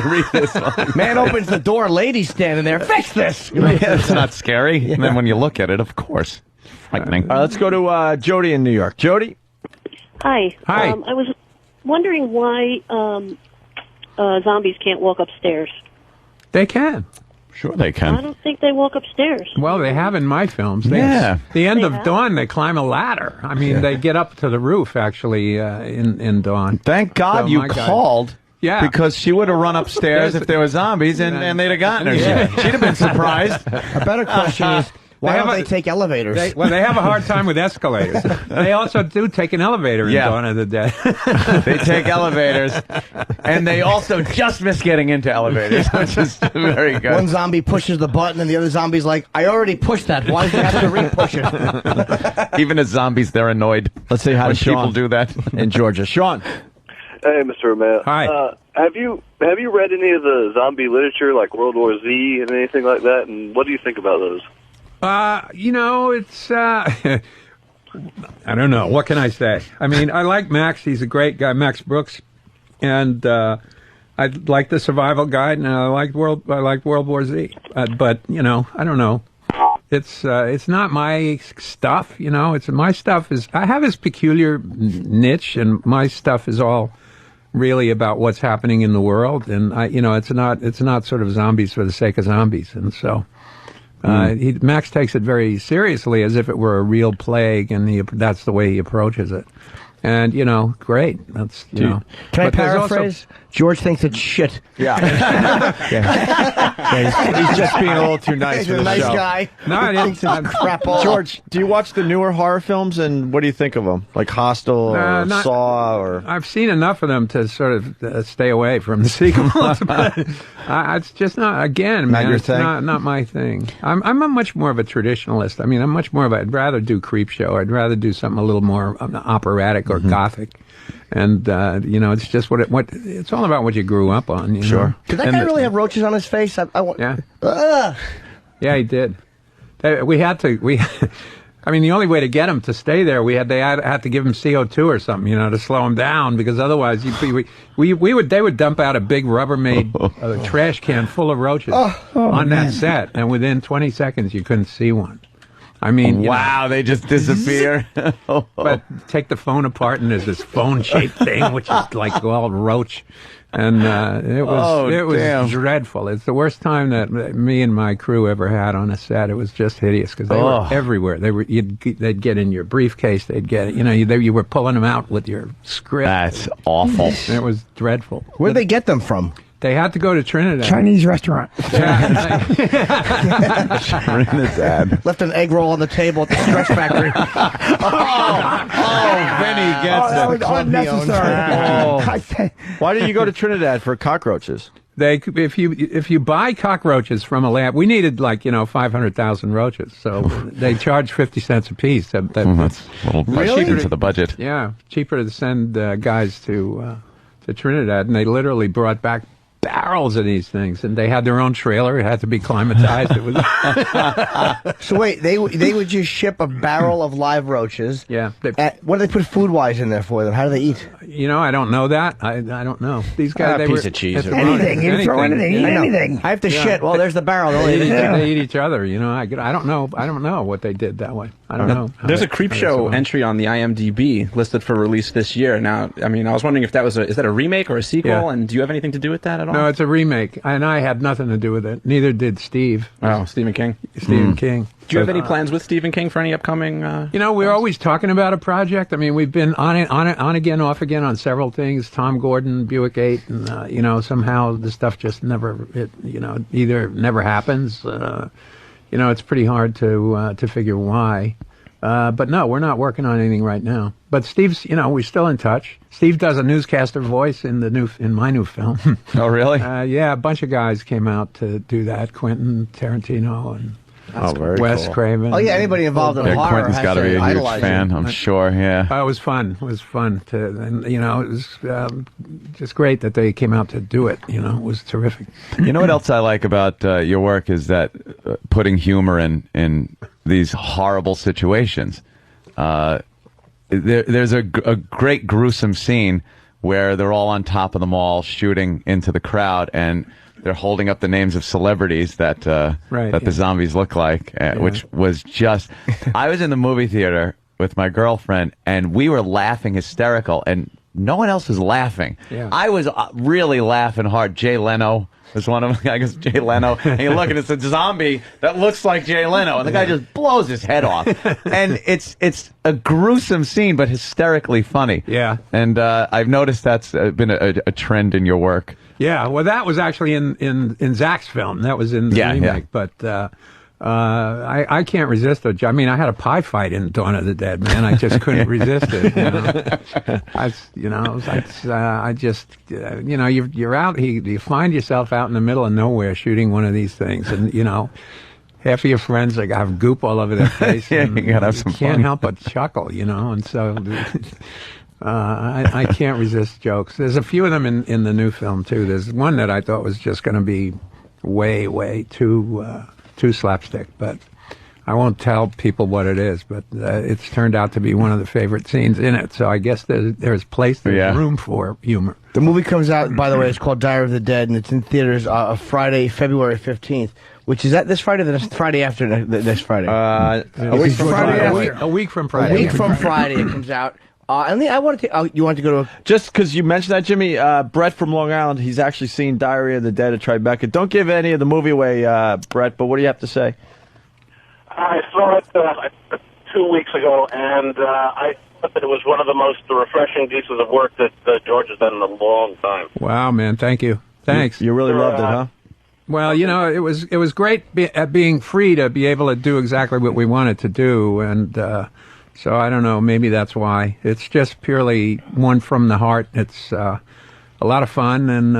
Read this one. Man opens the door, lady standing there. Fix this. It's not scary. Yeah. And then when you look at it, of course, frightening. Let's go to Jody in New York. Jody. Hi. Hi. I was wondering why zombies can't walk upstairs. They can. Sure, they can. I don't think they walk upstairs. Well, they have in my films. Yeah. The end of Dawn, they climb a ladder. I mean, they get up to the roof, actually, in Dawn. Thank God you called. Yeah. Because she would have run upstairs if there were zombies, and they'd have gotten her. Yeah. She'd have been surprised. A better question is, why don't they take elevators? They have a hard time with escalators. They also do take an elevator in Dawn of the Dead. They take elevators, and they also just miss getting into elevators, which is very good. One zombie pushes the button, and the other zombie's like, "I already pushed that. Why did you have to re-push it?" Even as zombies, they're annoyed. Let's say hi to Sean. People do that in Georgia. Sean. Hey, Mr. Romeo. Hi. Have you read any of the zombie literature, like World War Z and anything like that? And what do you think about those? It's, I don't know. What can I say? I mean, I like Max. He's a great guy, Max Brooks. And, I like the Survival Guide, and I like World War Z. But, I don't know. It's not my stuff, It's my stuff I have this peculiar niche, and my stuff is all really about what's happening in the world. And it's not sort of zombies for the sake of zombies. And so, Max takes it very seriously, as if it were a real plague, and that's the way he approaches it. And, great. That's, Can I paraphrase? George thinks it's shit. Yeah. He's just being a little too nice for the nice show. guy. No, I thinks it's crap all. George, do you watch the newer horror films, and what do you think of them? Like Hostel or Saw? Or I've seen enough of them to sort of stay away from the sequels. But it's just not, again, man, your it's thing? not my thing. I'm a much more of a traditionalist. I mean, I'm much more of I'd rather do Creepshow. I'd rather do something a little more operatic or gothic. And, it's just what it's all about what you grew up on. Sure. Did that guy really have roaches on his face? Yeah. Yeah, he did. I mean, the only way to get him to stay there, they had to give him CO2 or something, to slow him down, because otherwise they would dump out a big Rubbermaid trash can full of roaches on that set, and within 20 seconds you couldn't see one. I mean, wow, they just disappear. But take the phone apart, and there's this phone-shaped thing, which is like all roach. And it was dreadful. It's the worst time that me and my crew ever had on a set. It was just hideous, because they were everywhere. They'd get in your briefcase. They'd get you were pulling them out with your script. That's awful. It was dreadful. Where'd they get them from? They had to go to Trinidad. Chinese restaurant. Trinidad. Left an egg roll on the table at the Stretch Factory. Vinny gets that was unnecessary. Why did you go to Trinidad for cockroaches? If you buy cockroaches from a lab, we needed 500,000 roaches, so they charge 50 cents a piece. That's a little cheaper to the budget. Yeah, cheaper to send guys to Trinidad, and they literally brought back barrels of these things, and they had their own trailer. It had to be climatized. It was. So wait, they would just ship a barrel of live roaches. Yeah. What do they put food-wise in there for them? How do they eat? You know, I don't know that. I don't know. These guys, A piece of cheese. Anything. You throw anything. Eat anything. I have to shit. Well, there's the barrel. They eat each other. You know, I don't know. I don't know what they did that way. I don't know. There's a Creep Show entry on the IMDb listed for release this year. Now, I mean, I was wondering if that was is that a remake or a sequel? Yeah. And do you have anything to do with that at all? No, it's a remake, and I had nothing to do with it. Neither did Steve. Oh, Stephen King. Stephen King. Do you have any plans with Stephen King for any upcoming? You know, we're always talking about a project. I mean, we've been on again, off again on several things. Tom Gordon, Buick 8, and you know, somehow the stuff just either never happens. You know, it's pretty hard to figure why. But no, we're not working on anything right now. But Steve's, you know, we're still in touch. Steve does a newscaster voice in my new film. Oh, really? Yeah, a bunch of guys came out to do that. Quentin Tarantino and very Wes cool. Craven. Oh yeah, anybody involved in horror Quentin's has got to be a huge idolize fan, him. I'm sure. Yeah. It was fun. It was fun and you know, it was just great that they came out to do it. You know, it was terrific. You know what else I like about your work is that putting humor in these horrible situations. There's a great gruesome scene where they're all on top of the mall shooting into the crowd, and they're holding up the names of celebrities that the zombies look like, which was just. I was in the movie theater with my girlfriend, and we were laughing hysterical, and no one else was laughing. Yeah. I was really laughing hard. Jay Leno was one of them. I guess Jay Leno. And you look, and it's a zombie that looks like Jay Leno, and the guy just blows his head off. And it's a gruesome scene, but hysterically funny. Yeah. And I've noticed that's been a trend in your work. Yeah, well, that was actually in Zach's film. That was in the remake. Yeah. But I can't resist it. I mean, I had a pie fight in Dawn of the Dead, man. I just couldn't resist it. You're out. You find yourself out in the middle of nowhere shooting one of these things, and you know, half of your friends have goop all over their face. Yeah, and you gotta have some can't fun. help but chuckle, you know, and so. I can't resist jokes. There's a few of them in the new film too. There's one that I thought was just going to be way too slapstick, but I won't tell people what it is. But it's turned out to be one of the favorite scenes in it. So I guess there's room for humor. The movie comes out, by the way. It's called Diary of the Dead, and it's in theaters Friday, February 15th. Which is that this Friday? Or the next Friday after this Friday? A week from Friday. A week from Friday. A week from Friday it comes out. And I wanted to. You wanted to go to just because you mentioned that, Jimmy. Brett from Long Island. He's actually seen Diary of the Dead at Tribeca. Don't give any of the movie away, Brett. But what do you have to say? I saw it 2 weeks ago, and I thought that it was one of the most refreshing pieces of work that George has done in a long time. Wow, man! Thank you. Thanks. You really loved it, huh? Well, you know, it was great at being free to be able to do exactly what we wanted to do, and. So I don't know, maybe that's why. It's just purely one from the heart. It's a lot of fun, and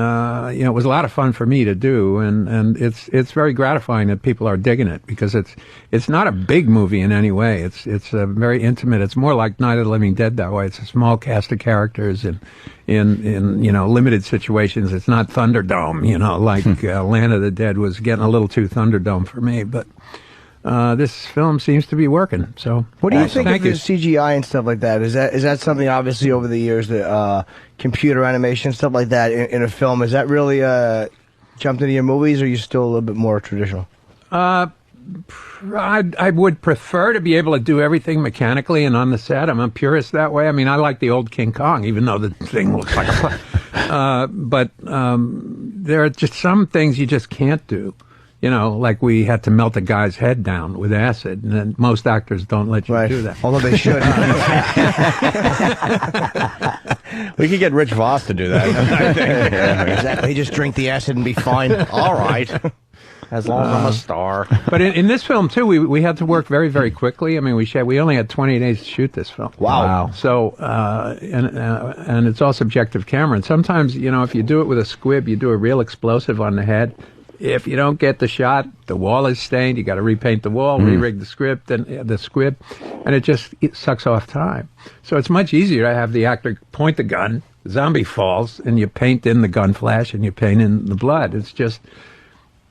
you know, it was a lot of fun for me to do, and it's very gratifying that people are digging it, because it's not a big movie in any way. It's very intimate. It's more like Night of the Living Dead that way. It's a small cast of characters in you know, limited situations. It's not Thunderdome, you know, like Land of the Dead was getting a little too Thunderdome for me, but. This film seems to be working. So, what do you think of the CGI and stuff like that? Is that something, obviously, over the years, that computer animation, stuff like that in a film, has that really jumped into your movies, or are you still a little bit more traditional? I would prefer to be able to do everything mechanically and on the set. I'm a purist that way. I mean, I like the old King Kong, even though the thing looks like a... but there are just some things you just can't do. You know, like we had to melt a guy's head down with acid, and then most actors don't let you do that. Although they should. We could get Rich Voss to do that. Yeah, exactly. He just drink the acid and be fine. All right. As long as I'm a star. But in this film, too, we had to work very, very quickly. I mean, we only had 20 days to shoot this film. Wow. So, and it's all subjective camera. And sometimes, you know, if you do it with a squib, you do a real explosive on the head. If you don't get the shot, the wall is stained. You got to repaint the wall, re-rig the squib, and it sucks off time. So it's much easier to have the actor point the gun zombie falls, and you paint in the gun flash and you paint in the blood. It's just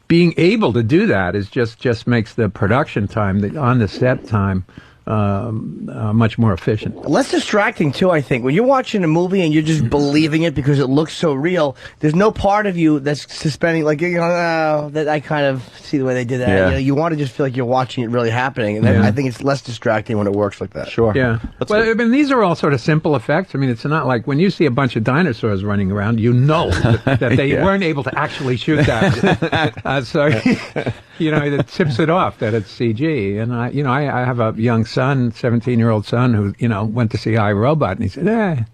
being able to do that is just makes the production time, the on the set time, much more efficient. Less distracting too, I think. When you're watching a movie and you're just believing it because it looks so real, there's no part of you that's suspending, like, you know, that I kind of see the way they did that. Yeah. You know, you want to just feel like you're watching it really happening, and then I think it's less distracting when it works like that. Sure. Yeah. Well, I mean, these are all sort of simple effects. I mean, it's not like when you see a bunch of dinosaurs running around, you know that they weren't able to actually shoot that. So, you know, it tips it off that it's CG. And I have a young son, 17-year-old son, who, you know, went to see iRobot, and he said,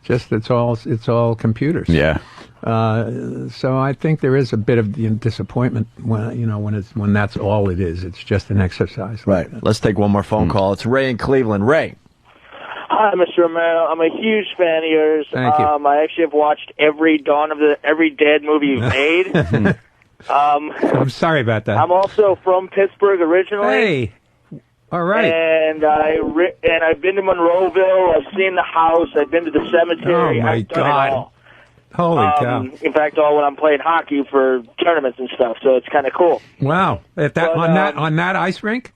just it's all computers. Yeah. So I think there is a bit of disappointment when that's all it is. It's just an exercise. Right. Let's take one more phone call. It's Ray in Cleveland. Ray. Hi, Mr. Romero. I'm a huge fan of yours. Thank you. I actually have watched every Dead movie you've made. I'm sorry about that. I'm also from Pittsburgh originally. Hey. All right. And I've been to Monroeville. I've seen the house. I've been to the cemetery. Oh, my I've done God. it all. Holy cow. In fact, all when I'm playing hockey for tournaments and stuff. So it's kind of cool. Wow. On that ice rink?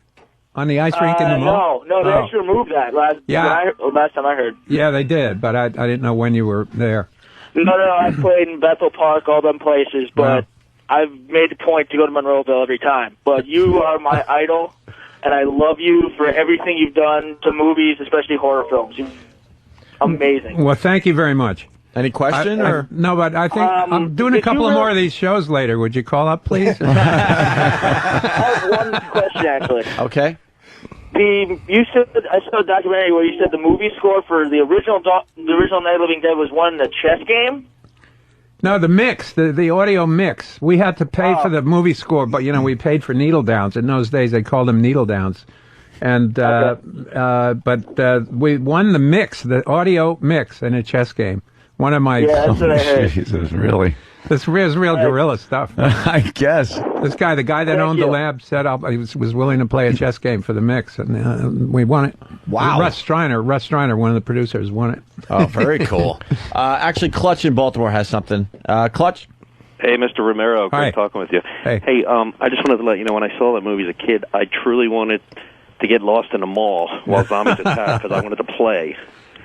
On the ice rink in the mall? No, they actually removed that last time I heard. Yeah, they did, but I didn't know when you were there. No, I played in Bethel Park, all them places, but I've made a point to go to Monroeville every time. But you are my idol, and I love you for everything you've done to movies, especially horror films. You're amazing. Well, thank you very much. Any question? No, but I think I'm doing a couple of more of these shows later. Would you call up, please? I have one question, actually. Okay. I saw a documentary where you said the movie score for the original Night of the Living Dead was won in the chess game. No, the mix, the audio mix. We had to pay for the movie score, but we paid for needle downs. In those days, they called them needle downs, and but we won the mix, the audio mix, in a chess game. One of my that's what I heard. Jesus, really? This is real guerrilla stuff. I guess. This guy, the guy that owned the lab, set up. He was willing to play a chess game for the mix, and we won it. Wow. Russ Streiner, one of the producers, won it. Oh, very cool. Actually, Clutch in Baltimore has something. Clutch? Hey, Mr. Romero. Great talking with you. Hey, I just wanted to let you know, when I saw that movie as a kid, I truly wanted to get lost in a mall while zombies attack because I wanted to play.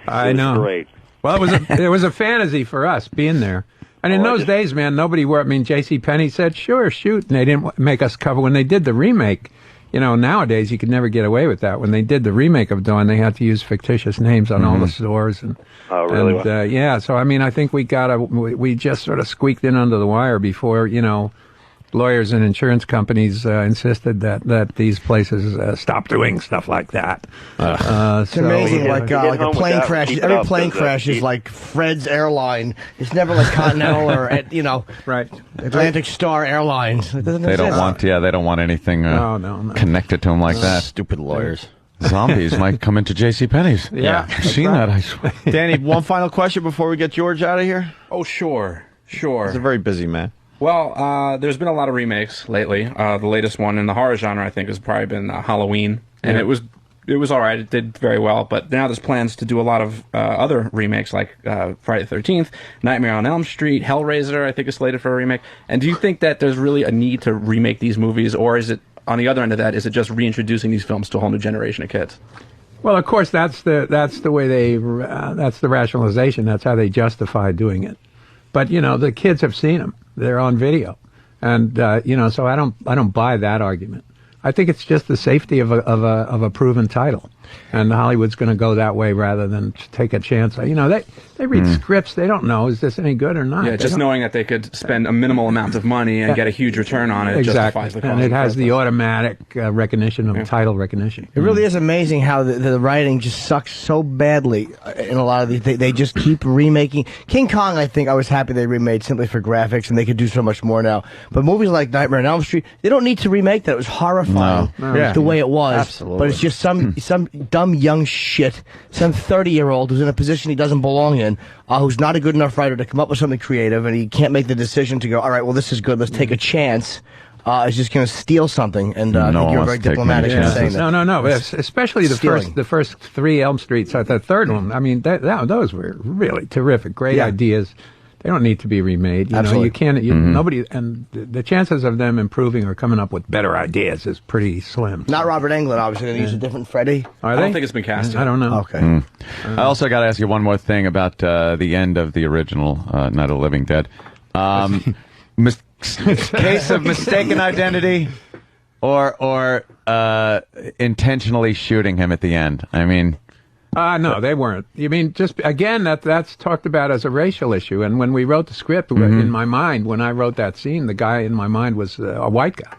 I know. Great. Well, it was a fantasy for us being there. And in those days, man, nobody were. I mean, J.C. Penney said, "Sure, shoot," and they didn't make us cover. When they did the remake, nowadays you could never get away with that. When they did the remake of Dawn, they had to use fictitious names on all the stores. And, really? And, yeah, so I mean, I think we just sort of squeaked in under the wire before lawyers and insurance companies insisted that these places stop doing stuff like that. It's amazing, like a plane crash. Every plane crash is like Fred's Airline. It's never like Continental or right Atlantic Star Airlines. It doesn't they exist. don't want anything no. connected to them like that. Stupid lawyers. Zombies might come into JCPenney's. Yeah, I've seen that. I swear. Danny, one final question before we get George out of here. Oh, sure. He's a very busy man. Well, there's been a lot of remakes lately. The latest one in the horror genre, I think, has probably been Halloween, and it was all right. It did very well, but now there's plans to do a lot of other remakes, like Friday the 13th, Nightmare on Elm Street, Hellraiser, I think is slated for a remake. And do you think that there's really a need to remake these movies, or is it, on the other end of that, is it just reintroducing these films to a whole new generation of kids? Well, of course, that's the way that's the rationalization. That's how they justify doing it. But the kids have seen them. They're on video, and so I don't buy that argument. I think it's just the safety of a proven title, and Hollywood's going to go that way rather than take a chance. They read scripts. They don't know, is this any good or not. Yeah, just knowing that they could spend a minimal amount of money and get a huge return on it justifies the cost. And it has the automatic recognition of title recognition. It really is amazing how the writing just sucks so badly in a lot of these. They just keep remaking. King Kong, I think I was happy they remade simply for graphics, and they could do so much more now. But movies like Nightmare on Elm Street, they don't need to remake that. It was horrifying the way it was. Absolutely. But it's just some dumb young shit, some 30-year-old who's in a position he doesn't belong in, who's not a good enough writer to come up with something creative, and he can't make the decision to go, all right, well, this is good, let's take a chance is just going to steal something, and I think you're very diplomatic in saying that. No. Especially the first 3 Elm Streets. The third one. I mean, those were really terrific, great ideas. They don't need to be remade. You know, you can't. Nobody, and the chances of them improving or coming up with better ideas is pretty slim. Not Robert Englund, obviously. Going to use a different Freddy. I don't think it's been cast yet. I don't know. Okay. I also got to ask you one more thing about the end of the original Night of the Living Dead. Case of mistaken identity, or intentionally shooting him at the end. I mean. No, they weren't. You mean, just, again, that's talked about as a racial issue. And when we wrote the script, in my mind, when I wrote that scene, the guy in my mind was a white guy.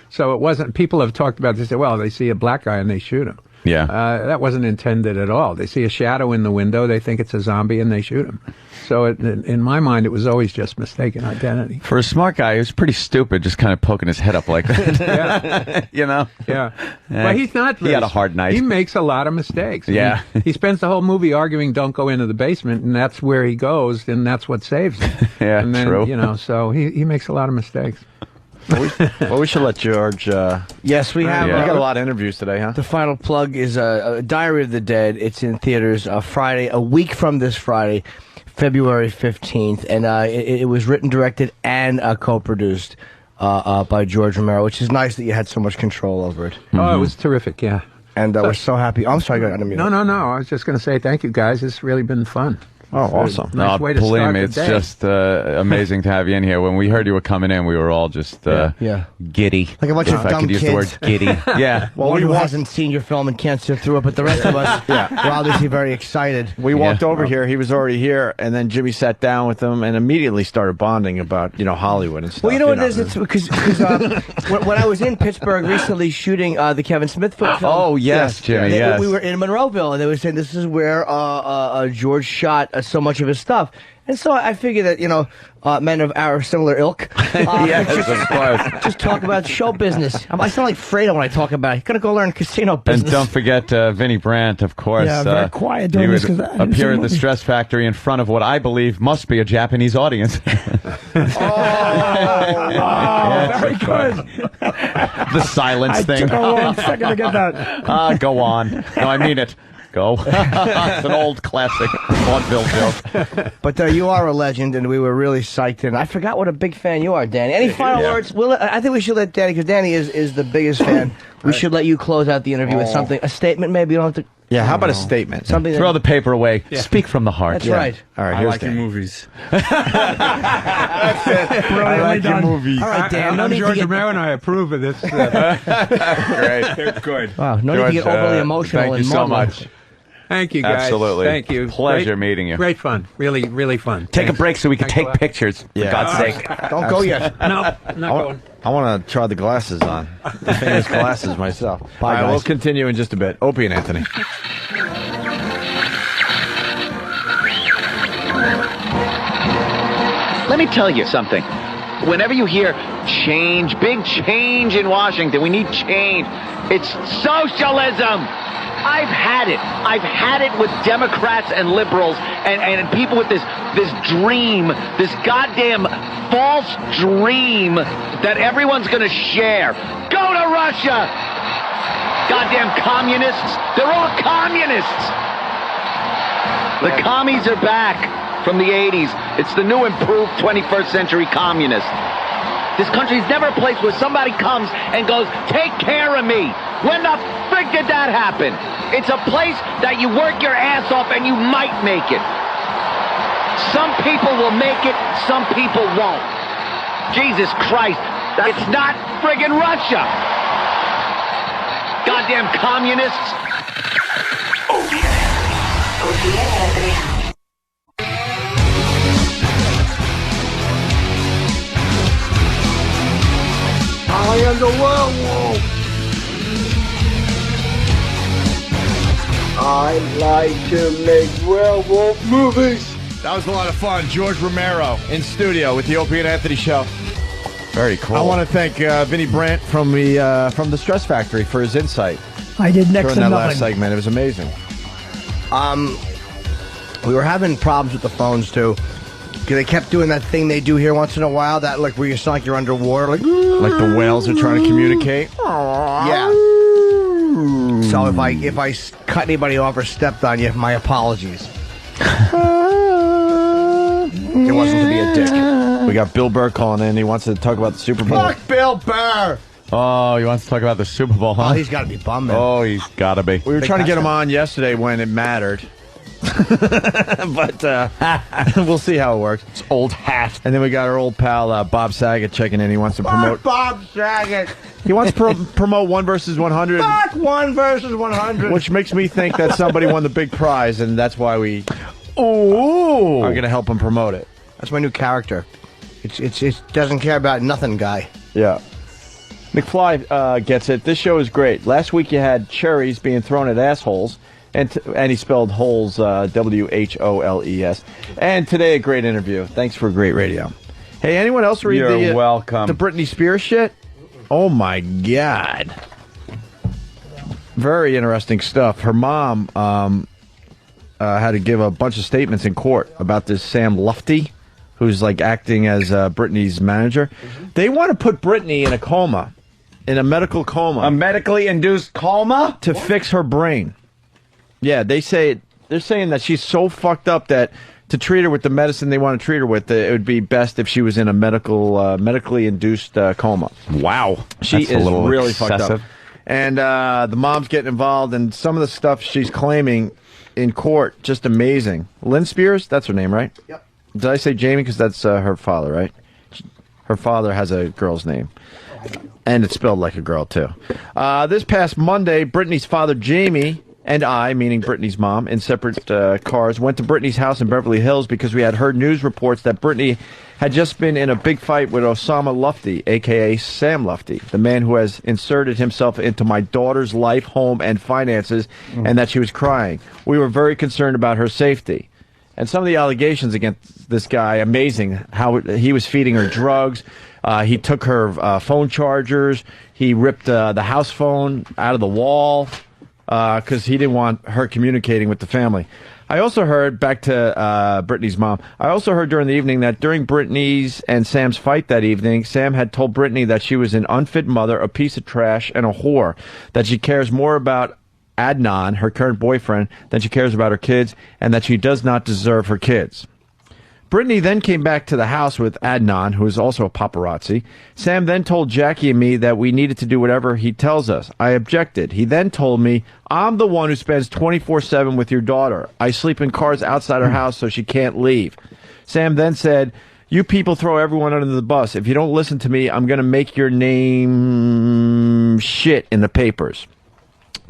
So it wasn't, people have talked about this, well, they see a black guy and they shoot him. Yeah. That wasn't intended at all. They see a shadow in the window, they think it's a zombie, and they shoot him. So in my mind, it was always just mistaken identity. For a smart guy, he was pretty stupid, just kind of poking his head up like that. Yeah. You know? Yeah. Well, he's not. He had a hard night. He makes a lot of mistakes. Yeah. He spends the whole movie arguing, don't go into the basement, and that's where he goes, and that's what saves him. Yeah, and then, true. You know, so he makes a lot of mistakes. Well, we should let George. Yes, we have. We got a lot of interviews today, huh? The final plug is Diary of the Dead. It's in theaters Friday, a week from this Friday, February 15th, and it was written, directed, and co-produced by George Romero, which is nice that you had so much control over it. Oh, it was terrific, yeah. And we're so happy. I'm sorry, I got to mute. No. I was just going to say thank you, guys. It's really been fun. Oh, awesome. Nice way to believe start me, the it's day. just amazing to have you in here. When we heard you were coming in, we were all just giddy. Like a bunch of If I dumb could use kids. the word giddy. Yeah. Well, one who hasn't seen your film and can't sit through it, but the rest of us, we're obviously very excited. We walked over here. He was already here, and then Jimmy sat down with him and immediately started bonding about Hollywood and stuff. Well, you know what it is? It's because when I was in Pittsburgh recently shooting the Kevin Smith film. Oh, yes, Jimmy, yes. We were in Monroeville, and they were saying this is where George shot so much of his stuff. And so I figure that, men of our similar ilk yes, of course. just talk about show business. I sound like Fredo when I talk about it. Gonna go learn casino business. And don't forget Vinnie Brandt, of course. Yeah, very quiet during he this would 'cause I didn't appear see at the the Stress Factory in front of what I believe must be a Japanese audience. Very good. The silence thing. Took a long second to get that. Go on. No, I mean it. Go. It's an old classic vaudeville joke. But you are a legend, and we were really psyched. And I forgot what a big fan you are, Danny. Any final words? I think we should let Danny, because Danny is the biggest fan. We should let you close out the interview with something, a statement maybe. You don't have to. Yeah, how about a statement? Something. Throw the paper away. Yeah. Speak from the heart. That's right. All right, I here's like your Dan. movies. That's it. I like your done. movies. All right, Dan. No I'm need to George get. Romero, and I approve of this. Great. They're good. Wow, no George, need to get overly emotional. Thank you and so maudlin. much. Thank you, guys. Absolutely. Thank you. Pleasure meeting you. Great fun. Really, really fun. Take Thanks. a break so we can Thanks a take lot. pictures, for God's sake. Don't go yet. No, not going. I want to try the glasses on. The famous glasses myself. Bye, All right, guys. we'll continue in just a bit. Opie and Anthony. Let me tell you something. Whenever you hear change, big change in Washington, we need change. It's socialism. I've had it. I've had it with Democrats and liberals and people with this dream, this goddamn false dream that everyone's going to share. Go to Russia. Goddamn communists. They're all communists. The commies are back from the 80s. It's the new improved 21st century communist. This country's never a place where somebody comes and goes, take care of me. When the frig did that happen? It's a place that you work your ass off and you might make it. Some people will make it, some people won't. Jesus Christ, it's not friggin' Russia. Goddamn communists. Opie and Anthony. I am the werewolf. I like to make werewolf movies. That was a lot of fun. George Romero in studio with the Opie and Anthony show. Very cool. I want to thank Vinnie Brandt from the Stress Factory for his insight I did next during to that nothing. last segment. It was amazing. We were having problems with the phones too, They kept doing that thing they do here once in a while, that like where you sound like you're underwater, like the whales are trying to communicate. Yeah. So if I cut anybody off or stepped on you, my apologies. It wasn't to be a dick. We got Bill Burr calling in. He wants to talk about the Super Bowl. Fuck Bill Burr! Oh, he wants to talk about the Super Bowl, huh? Oh, he's got to be bummed. Oh, he's got to be. We were trying to get him on yesterday when it mattered. But we'll see how it works. It's old hat. And then we got our old pal Bob Saget checking in. He wants to promote. Bob Saget. He wants to promote 1 versus 100. Fuck 1 versus 100. Which makes me think that somebody won the big prize, and that's why we Ooh. are going to help him promote it. That's my new character. It doesn't care about nothing guy. Yeah. McFly gets it. This show is great. Last week you had cherries being thrown at assholes, and he spelled holes WHOLES. And today a great interview. Thanks for great radio. Hey, anyone else read You're welcome. the Britney Spears shit? Oh my God. Very interesting stuff. Her mom had to give a bunch of statements in court about this Sam Lufty, who's like acting as Britney's manager. They want to put Britney in a coma, in a medical coma. A medically induced coma? To fix her brain. Yeah, they're saying that she's so fucked up that to treat her with the medicine they want to treat her with, it would be best if she was in a medically induced coma. Wow. She That's is a little really excessive. fucked up. And the mom's getting involved, and some of the stuff she's claiming in court, just amazing. Lynn Spears, that's her name, right? Yep. Did I say Jamie? Because that's her father, right? Her father has a girl's name. And it's spelled like a girl, too. This past Monday, Britney's father, Jamie, and I, meaning Britney's mom, in separate cars, went to Britney's house in Beverly Hills because we had heard news reports that Britney had just been in a big fight with Osama Lufty, a.k.a. Sam Lufty, the man who has inserted himself into my daughter's life, home, and finances, and that she was crying. We were very concerned about her safety. And some of the allegations against this guy, amazing, how he was feeding her drugs. He took her phone chargers. He ripped the house phone out of the wall because he didn't want her communicating with the family. I also heard, back to Britney's mom, I also heard during the evening that during Britney's and Sam's fight that evening, Sam had told Britney that she was an unfit mother, a piece of trash, and a whore, that she cares more about Adnan, her current boyfriend, than she cares about her kids, and that she does not deserve her kids. Britney then came back to the house with Adnan, who is also a paparazzi. Sam then told Jackie and me that we needed to do whatever he tells us. I objected. He then told me, I'm the one who spends 24/7 with your daughter. I sleep in cars outside her house so she can't leave. Sam then said, you people throw everyone under the bus. If you don't listen to me, I'm going to make your name shit in the papers.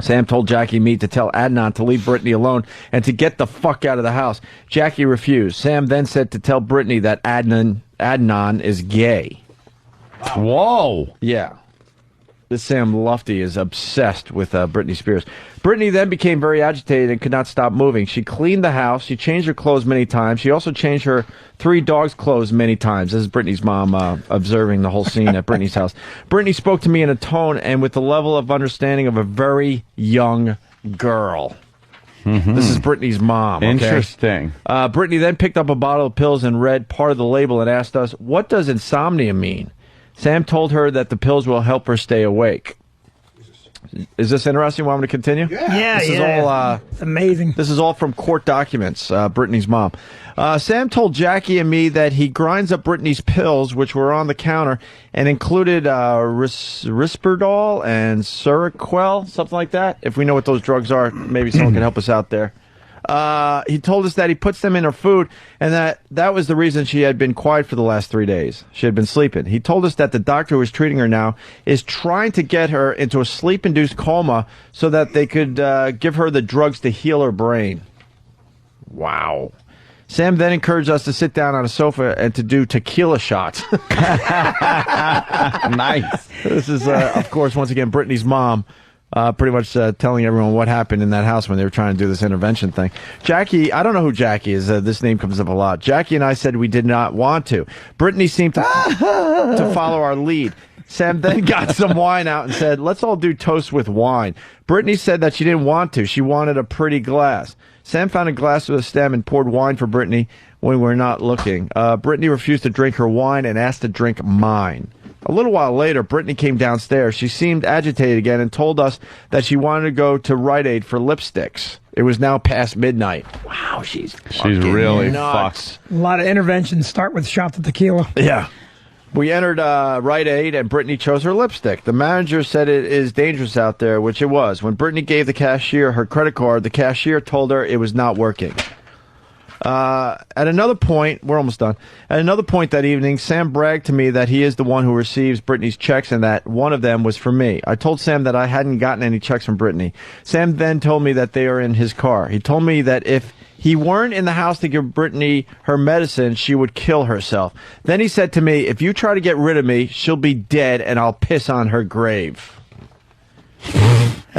Sam told Jackie and me to tell Adnan to leave Britney alone and to get the fuck out of the house. Jackie refused. Sam then said to tell Britney that Adnan is gay. Whoa. Yeah. This Sam Lufty is obsessed with Britney Spears. Britney then became very agitated and could not stop moving. She cleaned the house. She changed her clothes many times. She also changed her 3 dogs' clothes many times. This is Britney's mom observing the whole scene at Britney's house. Britney spoke to me in a tone and with the level of understanding of a very young girl. Mm-hmm. This is Britney's mom. Okay? Interesting. Britney then picked up a bottle of pills and read part of the label and asked us, what does insomnia mean? Sam told her that the pills will help her stay awake. Is this interesting? Want me to continue? Yeah, this is all, it's amazing. This is all from court documents, Britney's mom. Sam told Jackie and me that he grinds up Britney's pills, which were on the counter, and included Risperdal and Seroquel, something like that. If we know what those drugs are, maybe someone can help us out there. He told us that he puts them in her food and that was the reason she had been quiet for the last 3 days. She had been sleeping. He told us that the doctor who is treating her now is trying to get her into a sleep-induced coma so that they could give her the drugs to heal her brain. Wow. Sam then encouraged us to sit down on a sofa and to do tequila shots. Nice. This is, of course, once again, Britney's mom. Pretty much telling everyone what happened in that house when they were trying to do this intervention thing. Jackie, I don't know who Jackie is. This name comes up a lot. Jackie and I said we did not want to. Britney seemed to follow our lead. Sam then got some wine out and said, let's all do toast with wine. Britney said that she didn't want to. She wanted a pretty glass. Sam found a glass with a stem and poured wine for Britney. when we're not looking. Brittany refused to drink her wine and asked to drink mine. A little while later, Brittany came downstairs. She seemed agitated again and told us that she wanted to go to Rite Aid for lipsticks. It was now past midnight. Wow, she's really nuts. fucked. A lot of interventions start with shots of tequila. Yeah. We entered Rite Aid, and Brittany chose her lipstick. The manager said it is dangerous out there, which it was. When Brittany gave the cashier her credit card, the cashier told her it was not working. At another point, we're almost done. At another point that evening, Sam bragged to me that he is the one who receives Brittany's checks and that one of them was for me. I told Sam that I hadn't gotten any checks from Brittany. Sam then told me that they are in his car. He told me that if he weren't in the house to give Brittany her medicine, she would kill herself. Then he said to me, if you try to get rid of me, she'll be dead and I'll piss on her grave.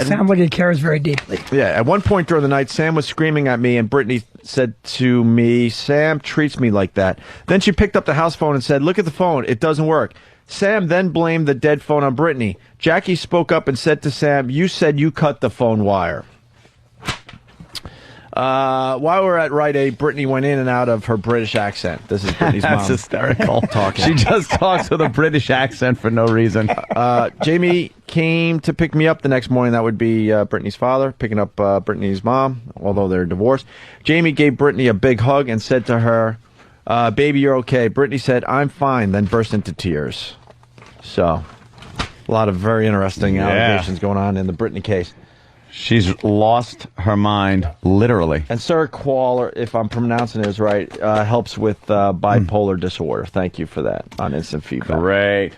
Sounds like he cares very deeply. Yeah, at one point during the night, Sam was screaming at me, and Brittany said to me, Sam treats me like that. Then she picked up the house phone and said, look at the phone, it doesn't work. Sam then blamed the dead phone on Brittany. Jackie spoke up and said to Sam, you said you cut the phone wire. While we're at Rite Aid, Brittany went in and out of her British accent. This is Brittany's mom. That's hysterical. Talking. She just talks with a British accent for no reason. Jamie came to pick me up the next morning. That would be Brittany's father picking up Brittany's mom, although they're divorced. Jamie gave Brittany a big hug and said to her, baby, you're okay. Brittany said, I'm fine, then burst into tears. So, a lot of very interesting allegations going on in the Brittany case. She's lost her mind, literally. And Sir Qualler, if I'm pronouncing it right, helps with bipolar disorder. Thank you for that on instant feedback. Great.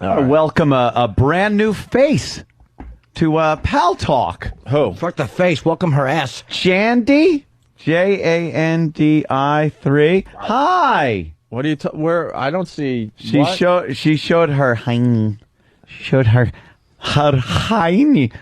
All right. Welcome a brand new face to Pal Talk. Who? Fuck the face. Welcome her ass. Jandy? Jandi3. Hi. What are you? Where? I don't see. She showed her hiney. Showed her hiney.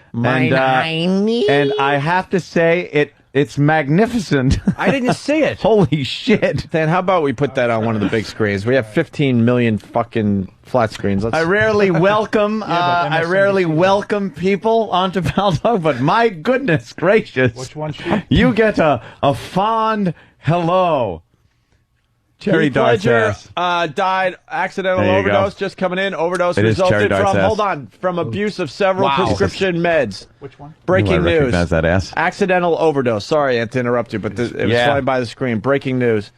And I have to say it's magnificent. I didn't see it. Holy shit. Dan, how about we put that on one of the big screens? We have 15 million fucking flat screens. I rarely welcome I rarely welcome people onto Pal Talk, but my goodness gracious. Which one? You get a fond hello. Cherry Dart's ass. Died accidental overdose. Just coming in. Overdose resulted from abuse of several prescription meds. Which one? Breaking news. Recognize that ass. Accidental overdose. Sorry, to interrupt you, but it was flying by the screen. Breaking news.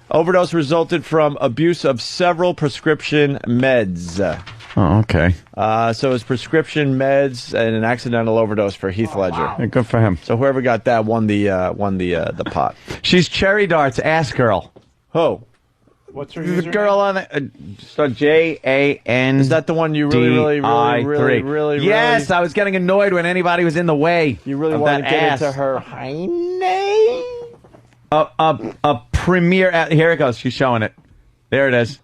Overdose resulted from abuse of several prescription meds. Oh, okay. So it's prescription meds and an accidental overdose for Heath Ledger. Wow. Yeah, good for him. So whoever got that won the pot. She's Cherry Dart's ass girl. Who? What's her The girl on the Jan. Is that the one you really? Yes, I was getting annoyed when anybody was in the way. You really want to get into her name? A premiere. Here it goes. She's showing it. There it is.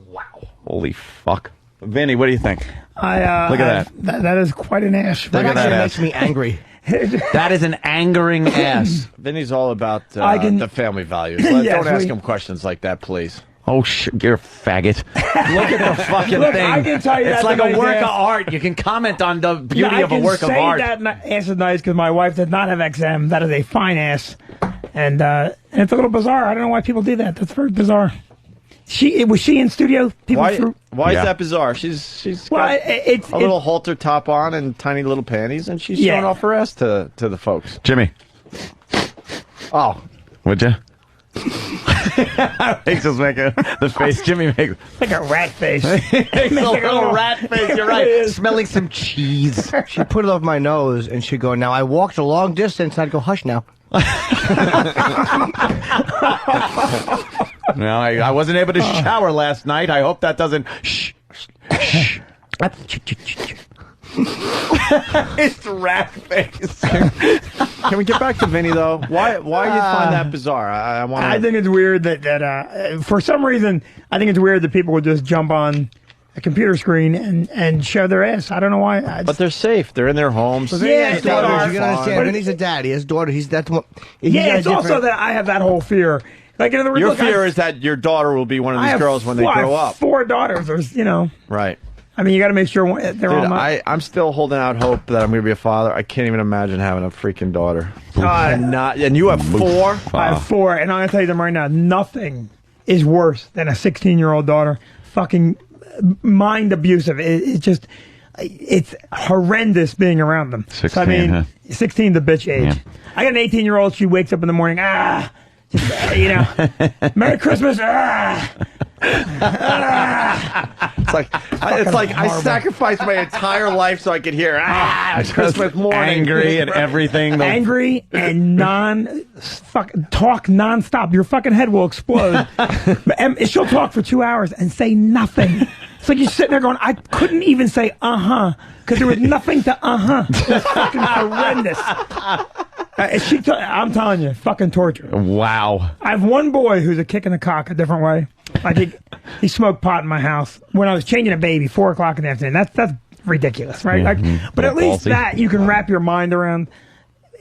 Wow. Holy fuck. Vinny, what do you think? Look at that. That is quite an ass. That actually makes me angry. That is an angering ass. Vinny's all about the family values. Don't ask him questions like that, please. Oh, you're a faggot. Look at the fucking thing. I can tell you it's that's like a work ass. of art. You can comment on the beauty of a work of art. I can say that ass is nice because my wife did not have XM. That is a fine ass. And it's a little bizarre. I don't know why people do that. That's very bizarre. Was she in studio? Why is that bizarre? She's got a little halter top on and tiny little panties, and she's showing off her ass to the folks. Jimmy. Oh. Would you? Makes us make the face Jimmy makes. Like a rat face. Makes a little rat face, you're right. Smelling some cheese. She'd put it over my nose, and she'd go, now I walked a long distance, and I'd go, hush now. No, I wasn't able to shower last night. I hope that doesn't. Shh. It's rat face. Can we get back to Vinny though? Why do you find that bizarre? I think it's weird that for some reason I think it's weird that people would just jump on a computer screen and show their ass. I don't know why. But they're safe. They're in their homes. Yeah, you gotta understand. Vinny's a daddy. His daughter. That's one. It's also that I have that whole fear. Like, in other words, your fear is that your daughter will be one of these girls when they grow up. 4 daughters, or Right. I mean, you got to make sure they're all not. I'm still holding out hope that I'm going to be a father. I can't even imagine having a freaking daughter. And you have 4? I have 4, and I'm going to tell you them right now, nothing is worse than a 16-year-old daughter. Fucking mind abusive. It's horrendous being around them. 16, so, I mean, huh? 16 the bitch age. Yeah. I got an 18-year-old. She wakes up in the morning. Merry Christmas. It's like I sacrificed my entire life so I could hear Christmas morning. Angry at everything. Angry and talk nonstop. Your fucking head will explode. And she'll talk for 2 hours and say nothing. It's like you're sitting there going, I couldn't even say because there was nothing to It's fucking horrendous. I'm telling you, fucking torture. Wow. I have one boy who's a kick in the cock a different way. Like he smoked pot in my house when I was changing a baby, 4 o'clock in the afternoon. That's ridiculous, right? But at least that you can wrap your mind around.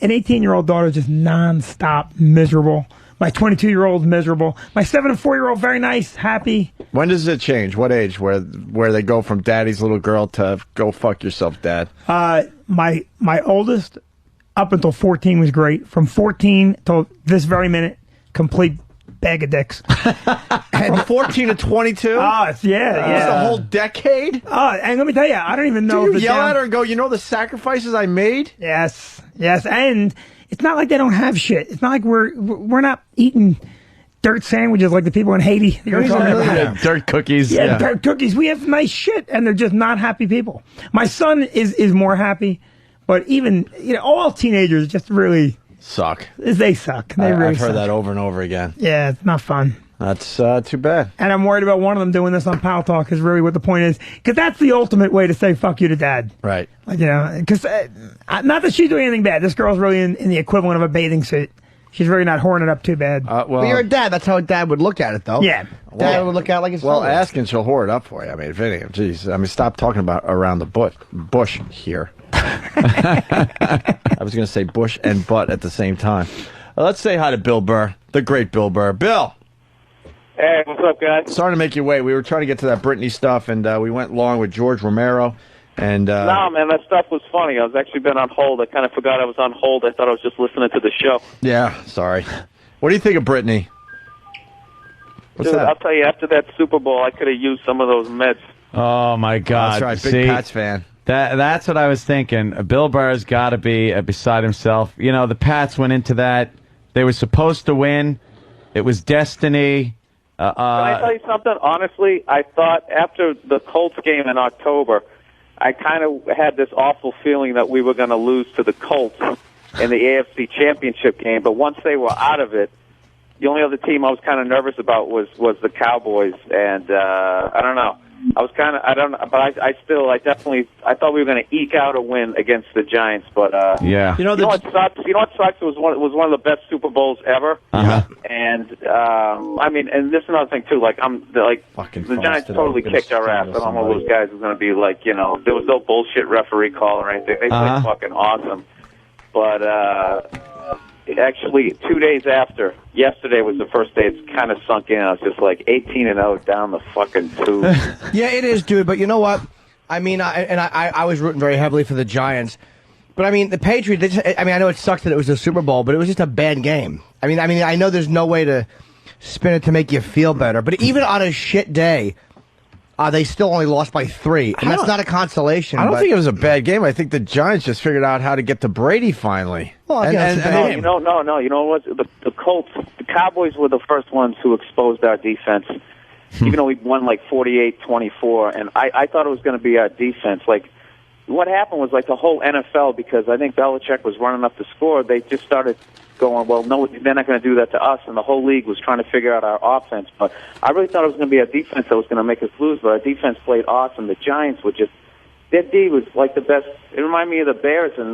An 18-year-old daughter is just nonstop miserable. My 22-year-old's miserable. My 7 and 4-year-old, very nice, happy. When does it change? What age? Where they go from daddy's little girl to go fuck yourself, dad? My oldest, up until 14, was great. From 14 till this very minute, complete bag of dicks. From 14 to 22? Yeah. That's a whole decade? And let me tell you, I don't even know Do if you yell at her and go, the sacrifices I made? Yes. And it's not like they don't have shit. It's not like we're not eating dirt sandwiches like the people in Haiti. Dirt cookies. Yeah, dirt cookies. We have nice shit, and they're just not happy people. My son is more happy, but even all teenagers just really suck. They suck. They really I've heard suck. that over and over again. Yeah, it's not fun. That's too bad. And I'm worried about one of them doing this on Pal Talk is really what the point is. Because that's the ultimate way to say fuck you to dad. Right. Like, because not that she's doing anything bad. This girl's really in the equivalent of a bathing suit. She's really not horning it up too bad. But you're a dad. That's how a dad would look at it, though. Yeah. Dad would look at it like his Well, son. ask and she'll whore it up for you. I mean, Vinny, jeez. I mean, stop talking about around the bush here. I was going to say bush and butt at the same time. Let's say hi to Bill Burr, the great Bill Burr. Bill. Hey, what's up, guys? Sorry to make you wait. We were trying to get to that Britney stuff, and we went along with George Romero. And no, man, that stuff was funny. I was actually been on hold. I kind of forgot I was on hold. I thought I was just listening to the show. Yeah, sorry. What do you think of Britney? What's Dude, that? I'll tell you, after that Super Bowl, I could have used some of those meds. Oh, my God. That's right, big Pats fan. That's what I was thinking. Bill Burr's got to be beside himself. The Pats went into that. They were supposed to win. It was destiny. Can I tell you something? Honestly, I thought after the Colts game in October, I kind of had this awful feeling that we were going to lose to the Colts in the AFC Championship game. But once they were out of it, the only other team I was kind of nervous about was the Cowboys. And I don't know. I was kind of, I don't know, but I thought we were going to eke out a win against the Giants, but yeah. You know what sucks? It was one of the best Super Bowls ever. And I mean, and this is another thing too. Like the Giants totally kicked our ass. I'm one of those guys who's going to be like, there was no bullshit referee call or anything. They played fucking awesome, but actually 2 days after, yesterday was the first day it's kind of sunk in. I was just like 18-0 down the fucking tube. Yeah, it is, dude. But you know what? I mean, I was rooting very heavily for the Giants. But I mean, the Patriots, I know it sucks that it was a Super Bowl, but it was just a bad game. I mean, I know there's no way to spin it to make you feel better. But even on a shit day, they still only lost by 3, and that's not a consolation. I don't think it was a bad game. I think the Giants just figured out how to get to Brady finally. Well, no. You know what? The Colts, the Cowboys were the first ones who exposed our defense. Even though we won like 48-24, and I thought it was going to be our defense. Like, what happened was like the whole NFL, because I think Belichick was running up the score, they just started going, well, no, they're not going to do that to us, and the whole league was trying to figure out our offense. But I really thought it was going to be our defense that was going to make us lose, but our defense played awesome. The Giants were just, their D was like the best. It reminded me of the Bears in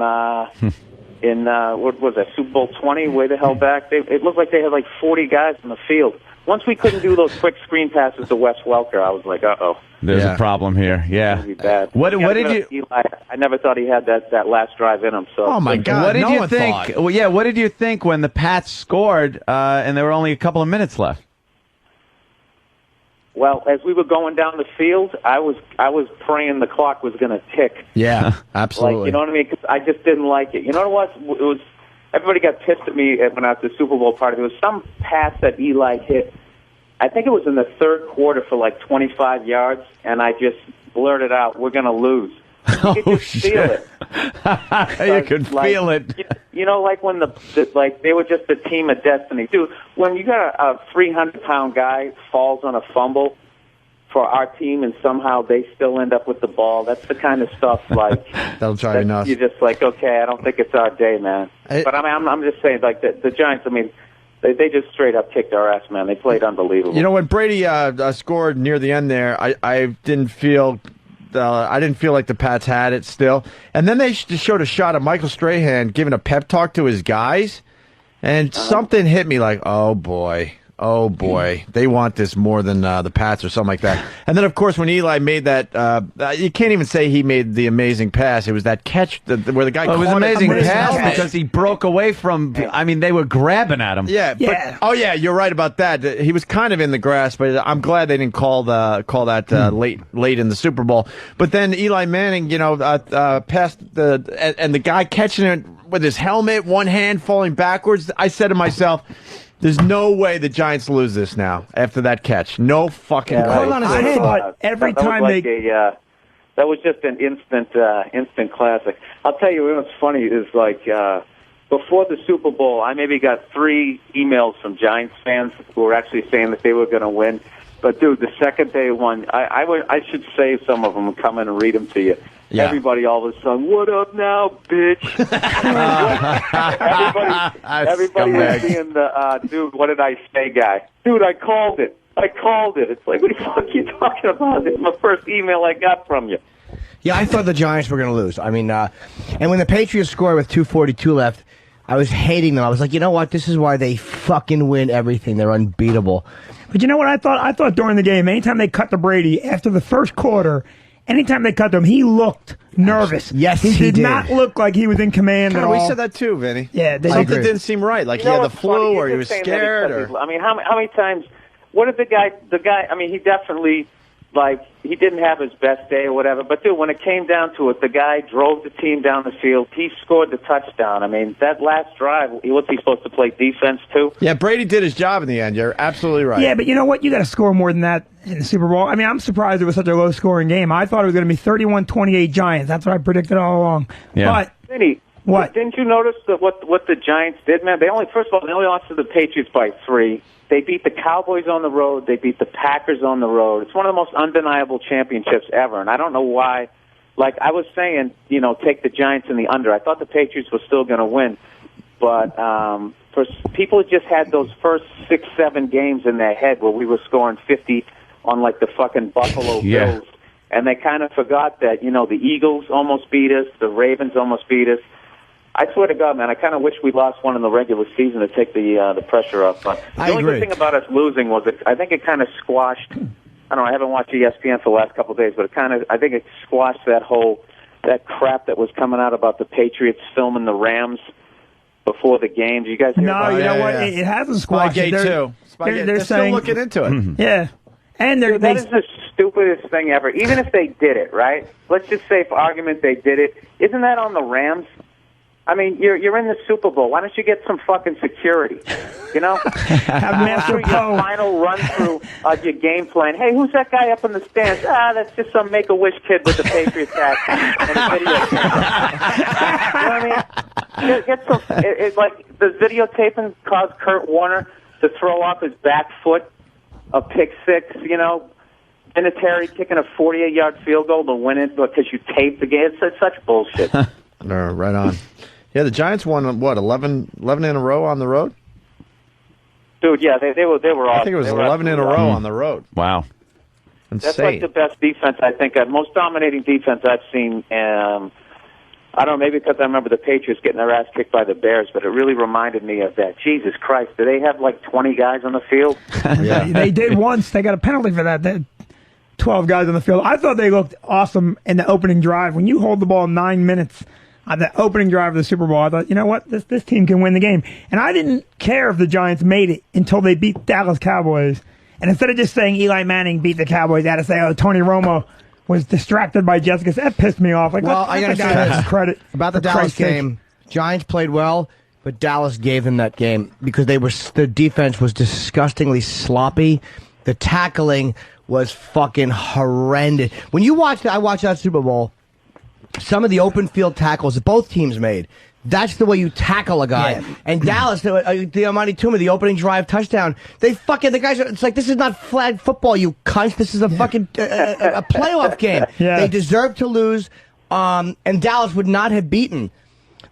what was that, Super Bowl 20, way the hell back. It looked like they had like 40 guys in the field. Once we couldn't do those quick screen passes to Wes Welker, I was like, uh-oh. There's a problem here. Yeah. It's gonna be bad. What did you? Eli, I never thought he had that last drive in him. So. Oh my God! What did you think? Thought. Well, yeah. What did you think when the Pats scored and there were only a couple of minutes left? Well, as we were going down the field, I was praying the clock was going to tick. Yeah, absolutely. Like, you know what I mean? 'Cause I just didn't like it. You know what it was? It was everybody got pissed at me when I was at the Super Bowl party. There was some pass that Eli hit. I think it was in the third quarter for like 25 yards, and I just blurted out, "We're going to lose." You could just feel it. You could feel it. You know, like when like they were just a team of destiny, dude. When you got a 300-pound guy falls on a fumble for our team, and somehow they still end up with the ball. That's the kind of stuff like that'll drive you nuts. You're just like, okay, I don't think it's our day, man. But I mean, I'm just saying, like the Giants. I mean, they just straight up kicked our ass, man. They played unbelievable. You know, when Brady scored near the end there, I didn't feel. I didn't feel like the Pats had it still. And then they showed a shot of Michael Strahan giving a pep talk to his guys, and something hit me like, oh boy, they want this more than the Pats or something like that. And then, of course, when Eli made that, you can't even say he made the amazing pass. It was that catch where the guy caught it was an amazing pass helmet. because he broke away from, I mean, they were grabbing at him. Yeah. But, oh, yeah, you're right about that. He was kind of in the grass, but I'm glad they didn't call that late in the Super Bowl. But then Eli Manning, passed and the guy catching it with his helmet, one hand falling backwards. I said to myself, there's no way the Giants lose this now after that catch. No fucking way. Hold on a second, but every time that was just an instant classic. I'll tell you what's funny is like before the Super Bowl, I maybe got 3 emails from Giants fans who were actually saying that they were going to win. But dude, the second they won, I should save some of them and come in and read them to you. Yeah. Everybody all of a sudden, what up now, bitch? everybody was being the, dude, what did I say guy? Dude, I called it. It's like, what the fuck are you talking about? It's my first email I got from you. Yeah, I thought the Giants were going to lose. I mean, and when the Patriots scored with 2:42 left, I was hating them. I was like, you know what? This is why they fucking win everything. They're unbeatable. But you know what I thought? I thought during the game, anytime they cut to Brady after the first quarter, anytime they cut to him, he looked nervous. Yes, he did not look like he was in command at all. We said that too, Vinny. Yeah, something didn't seem right. Like he had the flu, or he was scared, or I mean, how many times? What did the guy? I mean, he definitely he didn't have his best day or whatever. But dude, when it came down to it, the guy drove the team down the field. He scored the touchdown. I mean, that last drive, what's he supposed to play defense too? Yeah, Brady did his job in the end. You're absolutely right. Yeah, but you know what? You got to score more than that in the Super Bowl. I mean, I'm surprised it was such a low-scoring game. I thought it was going to be 31-28 Giants. That's what I predicted all along. Yeah. But Vinny, what? Didn't you notice what the Giants did, man? First of all, they only lost to the Patriots by 3. They beat the Cowboys on the road. They beat the Packers on the road. It's one of the most undeniable championships ever, and I don't know why. Like I was saying, take the Giants in the under. I thought the Patriots were still going to win, but for people who just had those first 6-7 games in their head where we were scoring 50 on like the fucking Buffalo Bills, and they kind of forgot that the Eagles almost beat us, the Ravens almost beat us. I swear to God, man, I kind of wish we lost one in the regular season to take the pressure off. But the only good thing about us losing was I think it kind of squashed. I don't know. I haven't watched ESPN for the last couple of days, but I think it squashed that crap that was coming out about the Patriots filming the Rams before the games. You guys hear about you know what? Yeah. It hasn't squashed. Spygate too. They're still saying, looking into it. Yeah. And that is the stupidest thing ever. Even if they did it, right? Let's just say, for argument, they did it. Isn't that on the Rams? I mean, you're in the Super Bowl. Why don't you get some fucking security? Have Master your final run through your game plan. Hey, who's that guy up in the stands? That's just some Make-A-Wish kid with the Patriots hat and a video camera. You know what I mean? Get some. It's like the videotaping caused Kurt Warner to throw off his back foot a pick six. Vinatieri kicking a 48-yard field goal to win it because you taped the game. It's such bullshit. No, right on. Yeah, the Giants won, 11 in a row on the road? Dude, yeah, they were awesome. I think it was 11 in a row on the road. Wow. Insane. That's like the best defense, I think, most dominating defense I've seen. I don't know, maybe because I remember the Patriots getting their ass kicked by the Bears, but it really reminded me of that. Jesus Christ, do they have like 20 guys on the field? Yeah. They did once. They got a penalty for that. They had 12 guys on the field. I thought they looked awesome in the opening drive. When you hold the ball 9 minutes on the opening drive of the Super Bowl, I thought, you know what, this team can win the game. And I didn't care if the Giants made it until they beat Dallas Cowboys And instead of just saying Eli Manning beat the Cowboys, they had to say, oh, Tony Romo was distracted by Jessica. That pissed me off. Like, well, I got to say this credit about the Dallas game. Giants played well, but Dallas gave them that game because their defense was disgustingly sloppy. The tackling was fucking horrendous. When you watch I watched that Super Bowl, some of the open field tackles that both teams made, that's the way you tackle a guy. Yeah. And Dallas, the Amani Tuma, the opening drive touchdown, the guys are, it's like, this is not flag football, you cunts. This is a fucking a playoff game. Yeah. They deserve to lose, and Dallas would not have beaten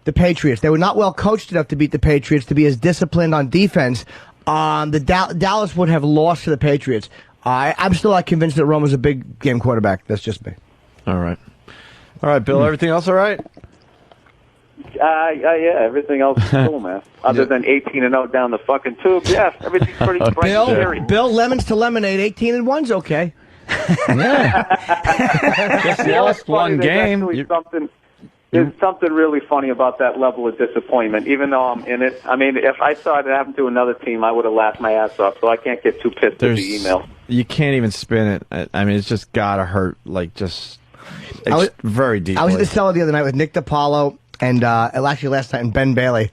the Patriots. They were not well coached enough to beat the Patriots, to be as disciplined on defense. Dallas would have lost to the Patriots. I'm still not convinced that Romo's a big game quarterback. That's just me. All right, Bill. Everything else all right? Yeah, everything else is cool, man. Other than 18-0 down the fucking tube, yeah, everything's pretty bright and cheery. Bill, lemons to lemonade, 18-1's okay. Just lost one game. There's something really funny about that level of disappointment, even though I'm in it. I mean, if I saw it happen to another team, I would have laughed my ass off, so I can't get too pissed at the email. You can't even spin it. I mean, it's just got to hurt, very deeply. I was at the cellar the other night with Nick DiPaolo and actually last night, and Ben Bailey.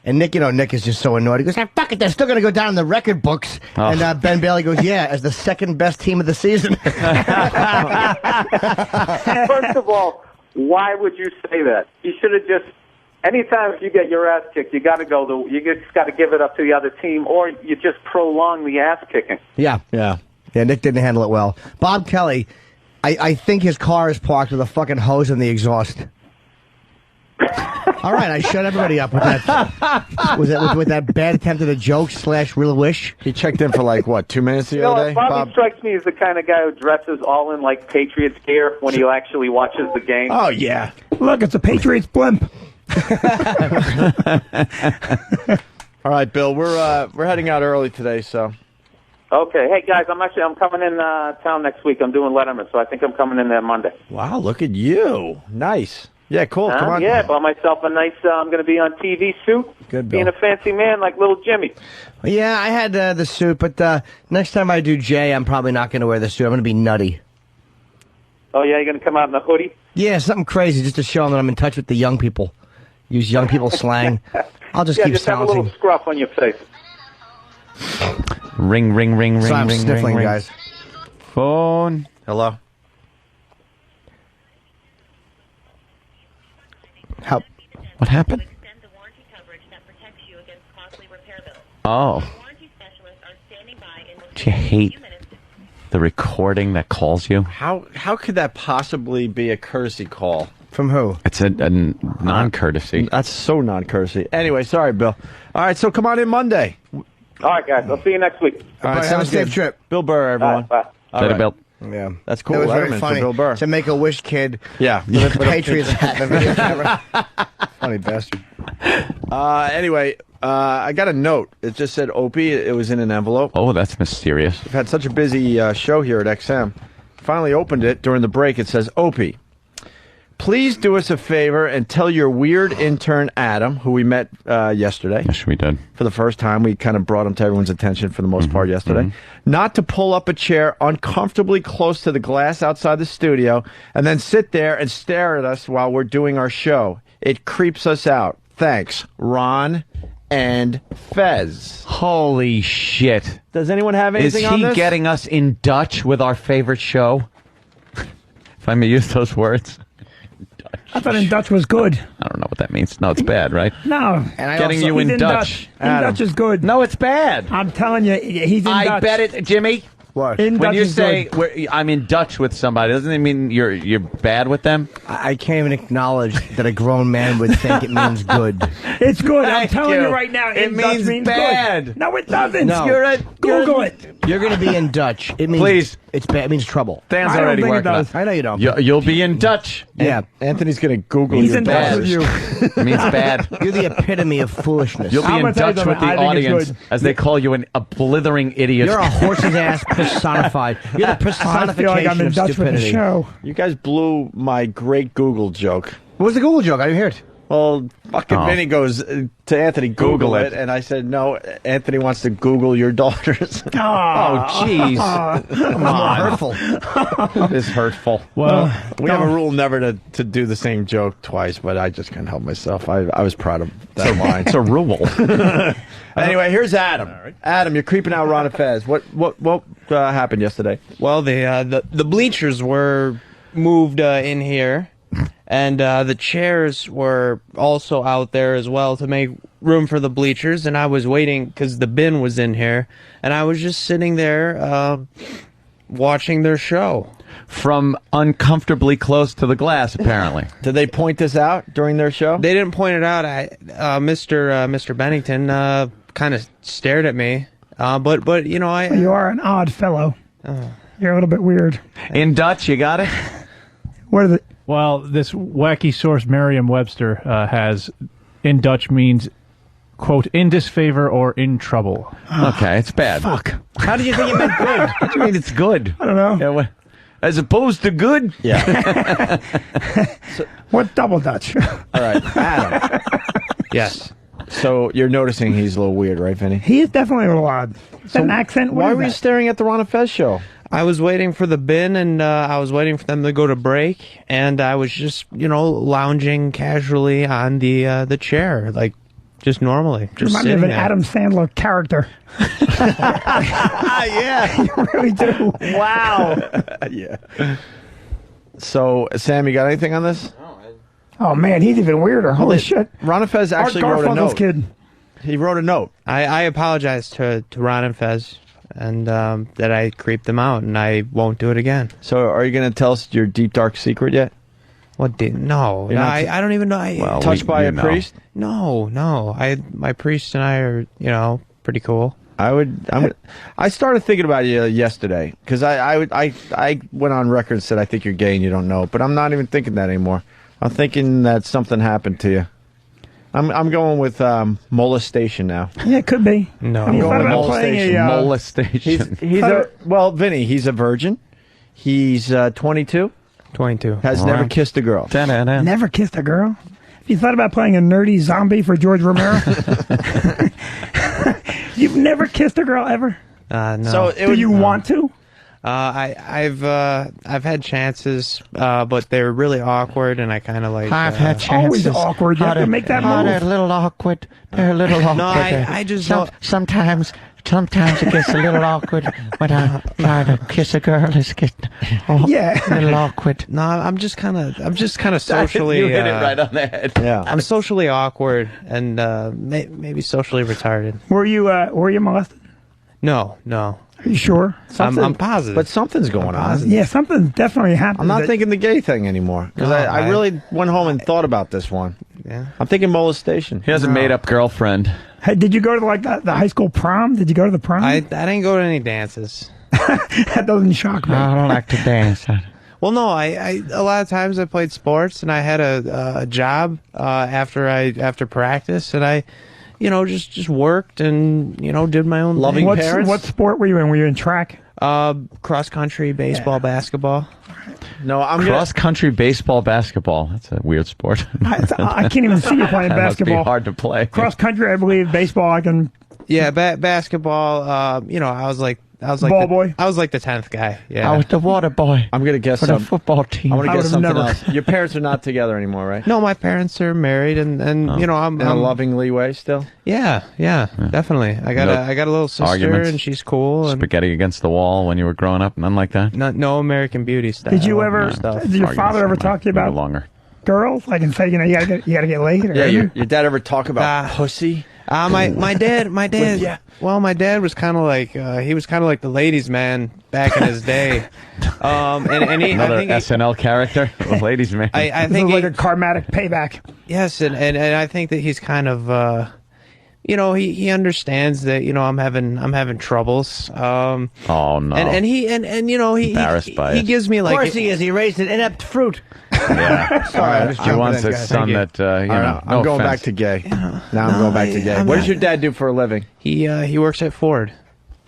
And Nick is just so annoyed. He goes, fuck it, they're still going to go down in the record books. Oh. And Ben Bailey goes, yeah, as the second best team of the season. First of all, why would you say that? You should have just, anytime you get your ass kicked, you got to you just got to give it up to the other team, or you just prolong the ass kicking. Yeah, Nick didn't handle it well. Bob Kelly, I think his car is parked with a fucking hose in the exhaust. All right, I shut everybody up with that. with that bad attempt at a joke / real wish. He checked in for 2 minutes the other day. Bobby strikes me as the kind of guy who dresses all in Patriots gear when he actually watches the game. Oh yeah, look, it's a Patriots blimp. All right, Bill, we're heading out early today, so. Okay, hey guys, I'm coming in town next week. I'm doing Letterman, so I think I'm coming in there Monday. Wow, look at you, nice. Yeah, cool. Come on. Yeah, bought myself a nice, I'm going to be on TV suit. Good, Bill. Being a fancy man like little Jimmy. Yeah, I had the suit, but next time I do Jay, I'm probably not going to wear the suit. I'm going to be nutty. Oh, yeah, you're going to come out in a hoodie? Yeah, something crazy just to show them that I'm in touch with the young people. Use young people slang. I'll just keep have a little scruff on your face. Ring, ring, ring, so ring, I'm ring, sniffling, ring, guys. Phone. Hello? Help. What happened? Oh. Do you hate the recording that calls you? How could that possibly be a courtesy call? From who? It's a non-courtesy. That's so non-courtesy. Anyway, sorry, Bill. All right, so come on in Monday. All right, guys. I'll see you next week. All right, have a safe trip. Bill Burr, everyone. Bye. All right. Bill. Yeah, that's cool. It was very Letterman funny. for Bill Burr. To make a wish kid. Yeah, with the Patriots hat. Funny bastard. Anyway, I got a note. It just said Opie. It was in an envelope. Oh, that's mysterious. We've had such a busy show here at XM. Finally opened it during the break. It says, Opie, please do us a favor and tell your weird intern, Adam, who we met yesterday. Yes, we did. For the first time. We kind of brought him to everyone's attention for the most part yesterday. Not to pull up a chair uncomfortably close to the glass outside the studio and then sit there and stare at us while we're doing our show. It creeps us out. Thanks, Ron and Fez. Holy shit. Does anyone have anything on this? Is he getting us in Dutch with our favorite show? If I may use those words. I thought in Dutch was good. I don't know what that means. No, it's bad, right? No. And getting you in Dutch. In Dutch is good. No, it's bad. I'm telling you, he's in Dutch. I bet it, Jimmy. What? In when Dutch you is say good. I'm in Dutch with somebody, doesn't it mean you're bad with them? I can't even acknowledge that a grown man would think it means good. It's good. I'm Thank telling you. you right now. It in Dutch means bad. Good. No, it doesn't. No. Google it. You're going to be in Dutch. It means Please. It's bad. It means trouble. Dan's I don't already think it working on does. it. I know you don't. You'll be in Dutch. Yeah. Anthony's going to Google He's your in Dutch with you. It means bad. You're the epitome of foolishness. You'll be I'm in gonna tell you Dutch with the something. I think it's audience good. as they call you a blithering idiot. You're a horse's ass personified. You're the I personification feel like I'm in of Dutch with the stupidity. show. You guys blew my great Google joke. What was the Google joke? I didn't hear it. Well, fucking Vinny goes to Anthony, Google it, and I said, no, Anthony wants to Google your daughters. Oh, jeez. Come on. Hurtful. It is hurtful. Well, we have a rule never to do the same joke twice, but I just couldn't help myself. I was proud of that line. It's a rule. Anyway, here's Adam. Right. Adam, you're creeping out Ron and Fez. What happened yesterday? Well, the bleachers were moved in here. And the chairs were also out there as well to make room for the bleachers. And I was waiting because the bin was in here. And I was just sitting there watching their show. From uncomfortably close to the glass, apparently. Did they point this out during their show? They didn't point it out. Mr. Bennington kind of stared at me. But you know, You are an odd fellow. You're a little bit weird. In Dutch, you got it? What are the... Well, this wacky source Merriam-Webster has in Dutch means, quote, in disfavor or in trouble. Okay, it's bad. Fuck. How did you think it meant good? What do you mean it's good? I don't know. Yeah, as opposed to good? Yeah. What double Dutch? All right, Adam. Yes. So you're noticing he's a little weird, right, Vinny? He is definitely a little odd. Is that an accent? Why were you staring at the Ron and Fez show? I was waiting for the bin, and I was waiting for them to go to break, and I was just, lounging casually on the chair, like just normally. Just remind me of an Adam Sandler character. Yeah, you really do. Wow. Yeah. So, Sam, you got anything on this? Oh man, he's even weirder. Holy shit! Ron and Fez actually wrote a note. Kid. He wrote a note. I apologized to Ron and Fez. And that I creeped them out, and I won't do it again. So, are you going to tell us your deep, dark secret yet? What? No, I don't even know. Touched by a priest? No. My priest and I are, pretty cool. I started thinking about you yesterday because I went on record and said I think you're gay and you don't know, but I'm not even thinking that anymore. I'm thinking that something happened to you. I'm going with molestation now. Yeah, it could be. No, I'm going with molestation. Molestation. He's a virgin. He's 22. 22. Has never kissed a girl. Never kissed a girl? Have you thought about playing a nerdy zombie for George Romero? You've never kissed a girl ever? No. So do you want to? I've had chances, but they're really awkward, and I kind of like. I've had chances. Always awkward. You have to make that move. They're a little awkward. They're a little awkward. No, I just sometimes it gets a little awkward when I try to kiss a girl. It's getting a little awkward. No, I'm just kind of socially. You hit it right on the head. Yeah, I'm socially awkward and maybe socially retarded. Were you molested? No. Are you sure? I'm positive. But something's going on. Yeah, something definitely happened. I'm not thinking the gay thing anymore because I really went home and thought about this one. Yeah, I'm thinking molestation. He has a made-up girlfriend. Hey, did you go to the high school prom? Did you go to the prom? I didn't go to any dances. That doesn't shock me. I don't like to dance. Well, no, I a lot of times I played sports and I had a job after practice, and I just worked and did my own loving thing. parents. What sport were you in? Were you in track? Cross country, baseball, basketball. No, I'm cross country, baseball, basketball. That's a weird sport. I can't even see you playing that basketball. must be hard to play. Cross country, I believe. Baseball, I can. Yeah, basketball. I was like ball boy. I was like the 10th guy. Yeah, I was the water boy. I'm gonna guess for the football team. I'm gonna guess something never. else. Your parents are not together anymore, right? No, my parents are married, and I'm in a lovingly way still. Yeah, definitely. I got a little sister, arguments, and she's cool. And spaghetti against the wall when you were growing up, none like that. No American Beauty style. Did you ever? Did your father ever talk to you about longer girls? Like and say, you gotta get laid. Or yeah, your dad ever talk about pussy? My dad. Well, my dad was kind of like the ladies' man back in his day. And he, another SNL character, the ladies' man. I think like a karmatic payback. Yes, and I think that he's kind of he understands that I'm having troubles. Oh no. And he embarrassed by it. He gives me like. Of course he is. He raised an inept fruit. Yeah. Sorry, he wants a son that I'm going back to gay. Now I'm going back to gay. What does your dad do for a living? He works at Ford.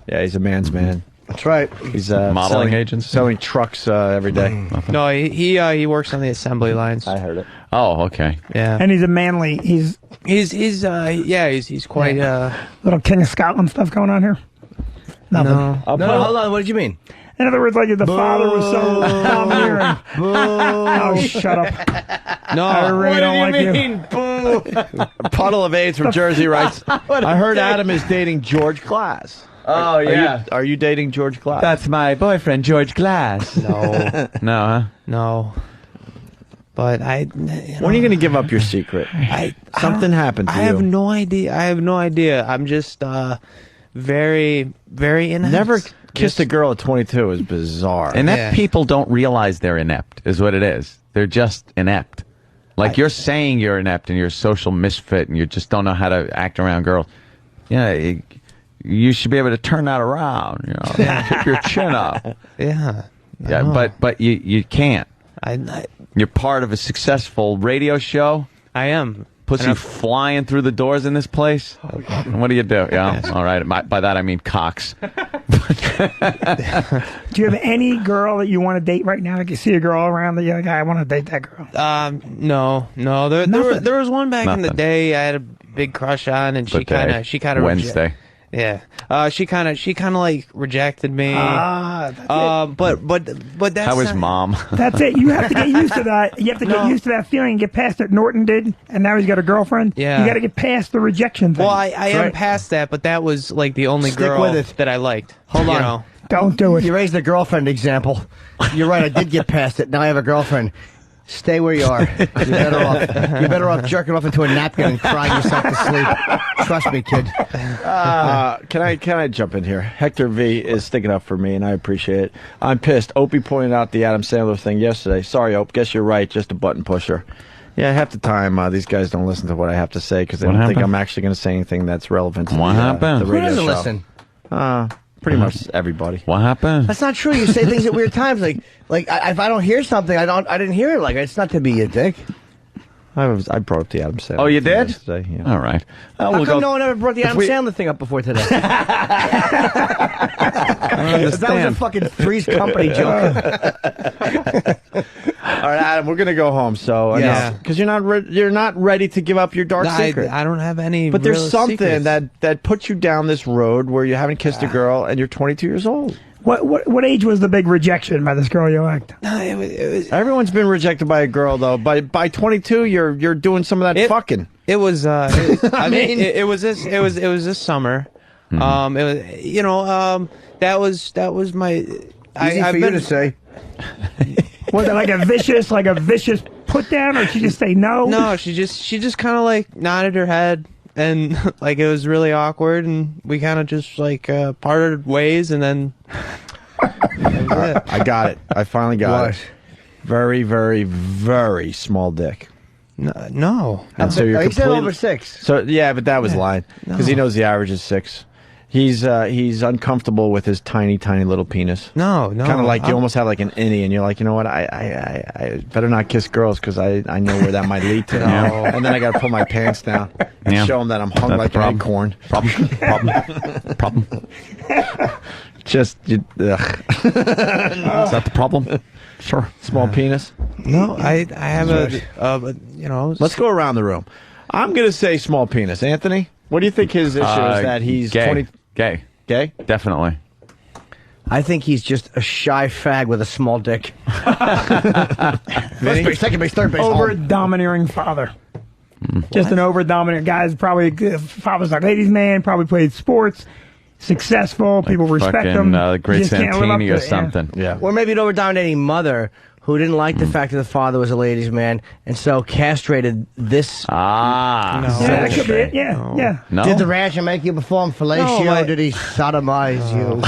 Yeah, he's a man's man. That's right. He's modeling agent, selling trucks every day. No, he works on the assembly lines. I heard it. Oh, okay. Yeah. And he's a manly. He's quite little King of Scotland stuff going on here. Nothing. No, hold on. What did you mean? In other words, like the father was so domineering. Oh, shut up. No, I really don't like you. A Puddle of AIDS from Jersey writes, I heard Adam is dating George Glass. Oh, yeah. Are you dating George Glass? That's my boyfriend, George Glass. No. No, huh? No. But when are you going to give up your secret? Something happened to you. I have no idea. I'm just very, very inept. Never kissed a girl at 22 is bizarre. Inept people don't realize they're inept, is what it is. They're just inept. Like you're saying you're inept and you're a social misfit and you just don't know how to act around girls. Yeah, you should be able to turn that around. You know, keep your chin up. Yeah. Yeah, but you can't. You're part of a successful radio show. I am. Pussy flying through the doors in this place. What do you do? Yeah, all right. By that I mean cocks. Do you have any girl that you want to date right now? Like you see a girl around that you're like, I want to date that girl. No. There was one back in the day I had a big crush on, and she kind of Wednesday. Yeah. She kind of like rejected me. But that's how is mom? That's it. You have to get used to that. You have to get used to that feeling and get past it. Norton did, and now he's got a girlfriend. Yeah. You got to get past the rejection thing. Well, I am past that, but that was like the only girl that I liked. Hold on. know? Don't do it. You raised the girlfriend example. You're right. I did get past it. Now I have a girlfriend. Stay where you are. You're better off jerking off into a napkin and crying yourself to sleep. Trust me, kid. Can I jump in here? Hector V is sticking up for me, and I appreciate it. I'm pissed. Opie pointed out the Adam Sandler thing yesterday. Sorry, Opie. Guess you're right. Just a button pusher. Yeah, half the time these guys don't listen to what I have to say because they don't think I'm actually going to say anything that's relevant to the radio Who doesn't show. listen? Pretty much everybody. What happened? That's not true. You say things at weird times. Like if I don't hear something, I didn't hear it. Like it's not to be a dick. I brought up the Adam Sandler. Oh, you thing did? yesterday, yeah. All right. How come no one ever brought the Adam Sandler thing up before today? That was a fucking Three's Company joke. All right, Adam, we're gonna go home. So because you're not ready to give up your dark secret. I don't have any. But there's real something secrets. that puts you down this road where you haven't kissed a girl and you're 22 years old. What age was the big rejection by this girl you liked? Everyone's been rejected by a girl though. By 22, you're doing some of that fucking. It was. It was this summer. Mm-hmm. It was. That was my. Easy for you to say. Was it like a vicious put down, or she just say no? No, she just kind of like nodded her head, and like it was really awkward, and we kind of just like parted ways, and then I got it. I finally got it. Very, very, very small dick. No. And so you're he said over 6. So yeah, but that was lying because he knows the average is 6. He's uncomfortable with his tiny little penis. No. Kind of like you almost have like an innie, and you're like, you know what? I better not kiss girls because I know where that might lead to. No. And then I got to pull my pants down and show them that I'm hung like an acorn. Problem. Just is that the problem? Sure. Small penis. No, I have Let's go around the room. I'm gonna say small penis. Anthony, what do you think his issue is? That he's gay. 20. Gay. Definitely. I think he's just a shy fag with a small dick. First base, second base, third base. Over-domineering father. Just an over-dominant guy's probably father's like ladies' man. Probably played sports. Successful. People respect him. Great Santini or something. Yeah. Or maybe an over-dominating mother who didn't like the fact that the father was a ladies' man and so castrated this. That could be it. Yeah. No. Did the rancher make you perform fellatio? No, Did he sodomize you?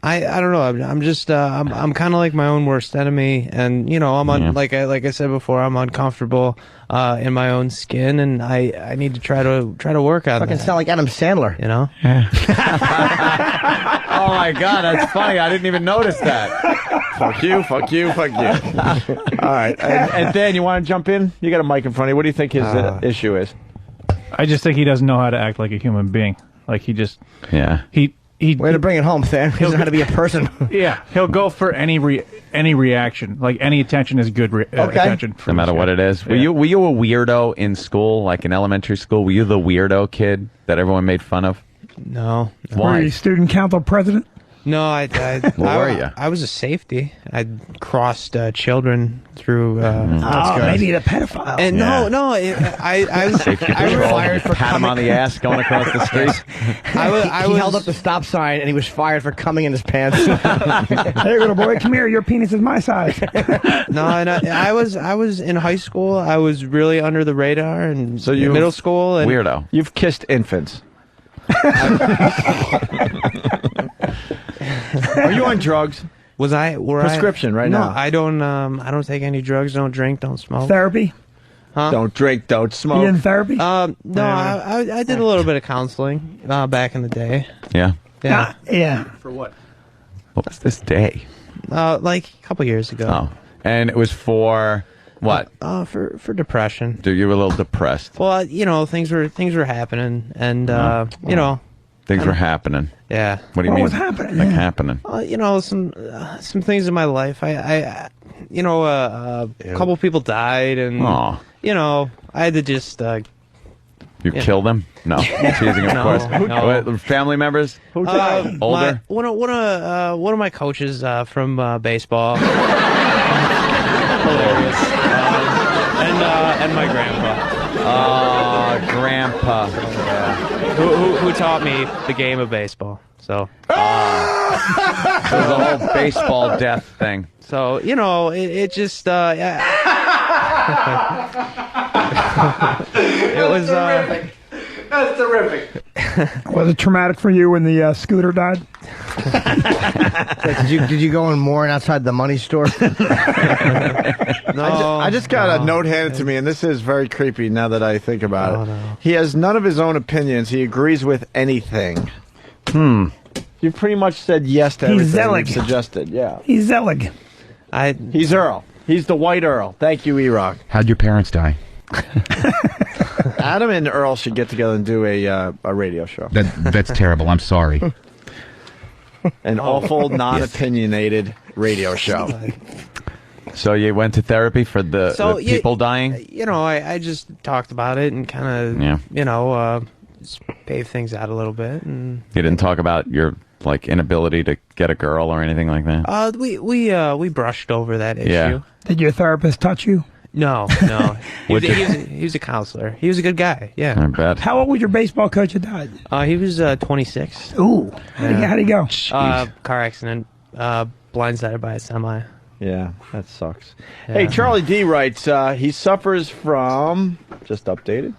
I don't know. I'm just I'm kind of like my own worst enemy, and I'm like I said before, I'm uncomfortable in my own skin, and I need to try to work on Fucking that. sound like Adam Sandler. Oh my God, that's funny. I didn't even notice that. Fuck you. All right. And Dan, you want to jump in? You got a mic in front of you. What do you think his issue is? I just think he doesn't know how to act like a human being. Like he Way to bring it home, Sam. He doesn't know how to be a person. Yeah, he'll go for any reaction. Like any attention is good attention. No matter what it is. Yeah. Were you a weirdo in school, like in elementary school? Were you the weirdo kid that everyone made fun of? No. Were you student council president? No, I were you? I was a safety. I crossed children through. Maybe the pedophile. And no, I was fired for pat him on the ass going across the street. He held up the stop sign and he was fired for coming in his pants. Hey, little boy, come here. Your penis is my size. No, I was in high school. I was really under the radar, and So you middle school. And weirdo. You've kissed infants. Are you on drugs? Was I? Prescription right no, now. I don't take any drugs. Don't drink. Don't smoke. Therapy? Huh? Don't drink. Don't smoke. You in therapy? No, I did a little bit of counseling back in the day. Yeah. Yeah. Yeah. For what? What was this day? Like a couple years ago. Oh, and it was for what? For depression. Dude, you were a little depressed. Well, things were happening, and Things were happening. Yeah. What do you What mean? was happening? Like Yeah. happening. Some things in my life. A couple people died, and Aw. I had to just. You killed them? No. Teasing, of No, course. no. What, family members? Older? One of my coaches from baseball. Hilarious. And my grandpa. Grandpa. Who taught me the game of baseball. So. So the whole baseball death thing. So, it just, it was, terrific. That's terrific. Was it traumatic for you when the scooter died? Did you go and mourn outside the money store? I just got a note handed to me, and this is very creepy now that I think about it. He has none of his own opinions. He agrees with anything. You pretty much said yes to He's everything Zelig. you suggested. Yeah. He's Zelig. He's Earl. He's the White Earl. Thank you, E-Rock. How'd your parents die? Adam and Earl should get together and do a radio show. That's terrible. I'm sorry. An awful, non-opinionated radio show. So you went to therapy for the people dying? I just talked about it and kind of, just pave things out a little bit. And You didn't talk about your inability to get a girl or anything like that? we brushed over that issue. Yeah. Did your therapist touch you? No. He was a counselor. He was a good guy. Yeah. I bet. How old was your baseball coach that died? He was 26. Ooh. How'd he go? Car accident. Blindsided by a semi. Yeah, that sucks. Yeah. Hey, Charlie D writes, he suffers from, just updated,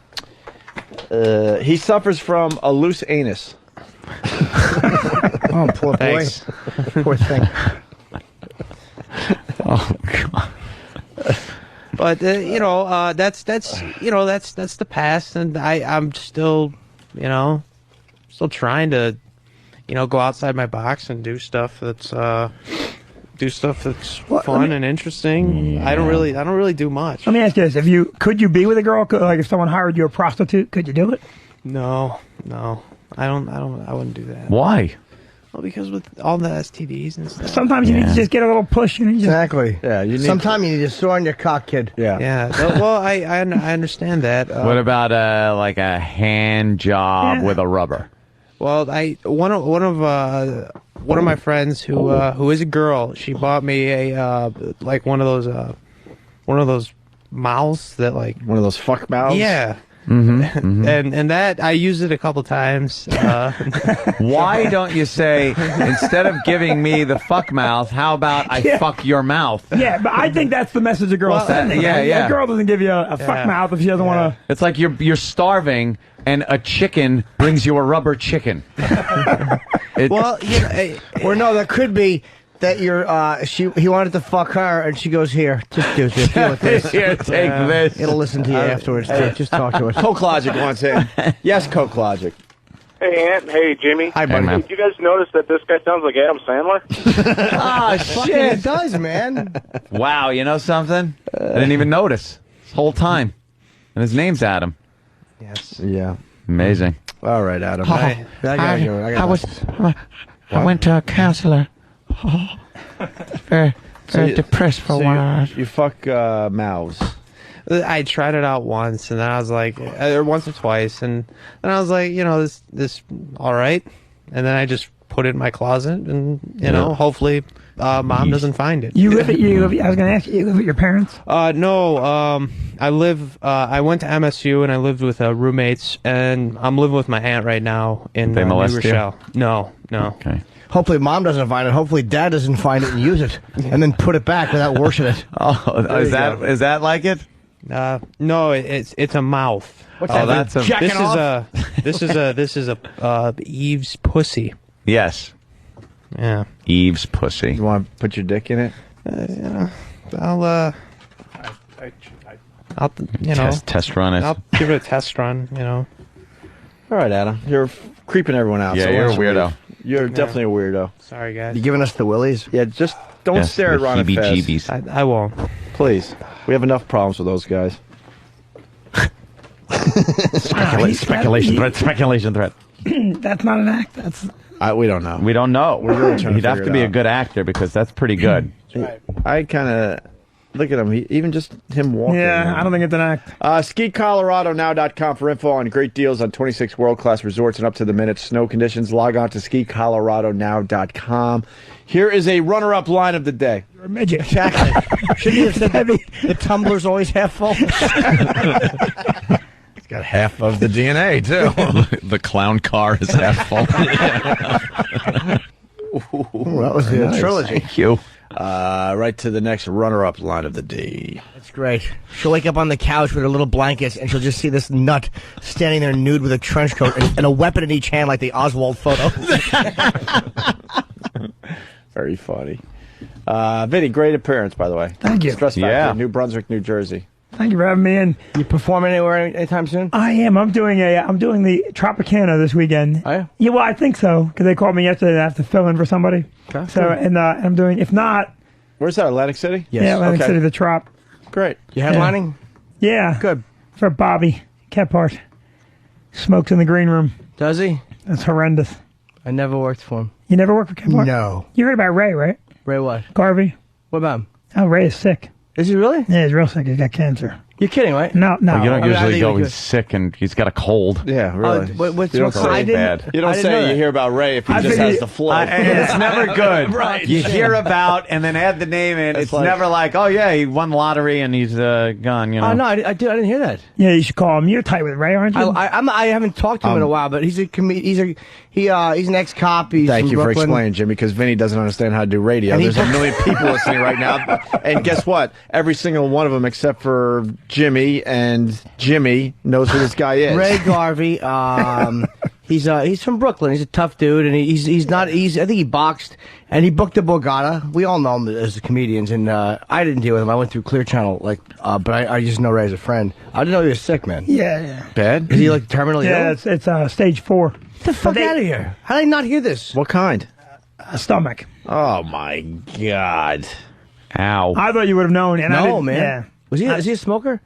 he suffers from a loose anus. Oh, poor boy. Thanks. Poor thing. Oh, God. But that's the past, and I'm still trying to go outside my box and do stuff that's fun and interesting. Yeah. I don't really do much. Let me ask you this: could you be with a girl? If someone hired you a prostitute, could you do it? No, I wouldn't do that. Why? Well, because with all the STDs and stuff. Sometimes you need to just get a little push. Exactly. Yeah. Sometimes you need to store on your cock, kid. Yeah. Yeah. Well, I understand that. What about a hand job with a rubber? Well, one of my friends who is a girl, she bought me a one of those mouths that one of those fuck mouths. Yeah. Mm-hmm. And that I used it a couple times. Why don't you say, instead of giving me the fuck mouth, how about I fuck your mouth? Yeah, but I think that's the message a girl's sending. Yeah, right? yeah. A girl doesn't give you a fuck mouth if she doesn't want to. It's like you're starving, and a chicken brings you a rubber chicken. Well, or no, that could be that he wanted to fuck her, and she goes, here, just do this. Deal with this. Here, take this. It'll listen to you afterwards. Just talk to it. Coke Logic wants in. Yes, Coke Logic. Hey, Ant. Hey, Jimmy. Hi, buddy. Did you guys notice that this guy sounds like Adam Sandler? Ah, Fucking shit. it does, man. Wow, you know something? I didn't even notice this whole time. And his name's Adam. Yes. Yeah. Amazing. All right, Adam. I went to a counselor. Very depressed for a while. You fuck mouths. I tried it out once, and then I was like, or once or twice, and then I was like, this all right, and then I just put it in my closet, and hopefully mom doesn't find it. I was going to ask you live with your parents? No, I went to MSU and I lived with roommates, and I'm living with my aunt right now in They New molest you? Rochelle. No. Okay. Hopefully mom doesn't find it. Hopefully dad doesn't find it and use it, and then put it back without washing it. Oh, is that like it? No, it's a mouth. What's that? That's a- Jacking off? This is a Eve's pussy. Yes. Yeah. Eve's pussy. You want to put your dick in it? I'll Test run it. I'll give it a test run. All right, Adam. You're creeping everyone out. Yeah, so you're why a don't you weirdo. leave? You're definitely a weirdo. Sorry, guys. You giving us the willies? Yeah, just don't Yes, stare at the Ron and Fez. heebie-jeebies. I won't. Please. We have enough problems with those guys. Speculation threat. That's not an act. That's We don't know. We don't know. We're really trying to He'd have figure to it be a out. good actor because that's pretty good. I kind of look at him. Even just him walking. yeah. I don't think it's an act. SkiColoradoNow.com for info on great deals on 26 world-class resorts and up-to-the-minute snow conditions. Log on to SkiColoradoNow.com. Here is a runner-up line of the day. You're a midget. Shouldn't you have said the tumbler's always half full? It's got half of the DNA, too. The clown car is half full. Ooh, that was the trilogy. Thank you. Right to the next runner-up line of the day. That's great. She'll wake up on the couch with her little blankets, and she'll just see this nut standing there nude with a trench coat and a weapon in each hand like the Oswald photo. Very funny. Vinny, great appearance, by the way. Thank you. Stress Factor, Yeah. New Brunswick, New Jersey. Thank you for having me in. You performing anywhere anytime soon? I am. I'm doing the Tropicana this weekend. Oh, yeah? Yeah, well, I think so because they called me yesterday. I have to fill in for somebody. Okay. So and I'm doing. If not, Where's that, Atlantic City? Yes. yeah, Atlantic Okay. City, the Trop. Great. You headlining? Yeah, Good. for Bobby Kephart. Smokes in the green room. Does he? That's horrendous. I never worked for him. You never worked for Kephart? No. You heard about Ray, right? Ray what? Garvey. What about him? Oh, Ray is sick. Is he really? Yeah, he's real sick. He's got cancer. You're kidding, right? No. Well, you don't I mean, I usually think go, we he's sick and he's got a cold. Yeah, really. What's You don't wrong? say I didn't- bad. You don't I didn't know say you that. hear about Ray if he I just think has he- the flu. And it's never good. Right. You hear about and then add the name in. It's like- never like, oh yeah, he won the lottery and he's gone. You know. Oh, no, I didn't hear that. Yeah, you should call him. You're tight with Ray, aren't you? I haven't talked to him in a while, but he's he's an ex-cop. He's Thank from you for Brooklyn. explaining, Jimmy, because Vinny doesn't understand how to do radio. And he There's a booked- million people listening right now. And guess what? Every single one of them, except for Jimmy and Jimmy, knows who this guy is. Ray Garvey. He's from Brooklyn. He's a tough dude, and he's not. I think he boxed, and he booked the Borgata. We all know him as comedians, and I didn't deal with him. I went through Clear Channel, but I just know Ray as a friend. I didn't know he was sick, man. Yeah. Bad? Is he like terminally Yeah, ill? it's stage 4. Get the fuck out of here! How did I not hear this? What kind? Stomach. Oh, my God. Ow. I thought you would have known. And I No, didn't- man. Yeah. Is he a smoker?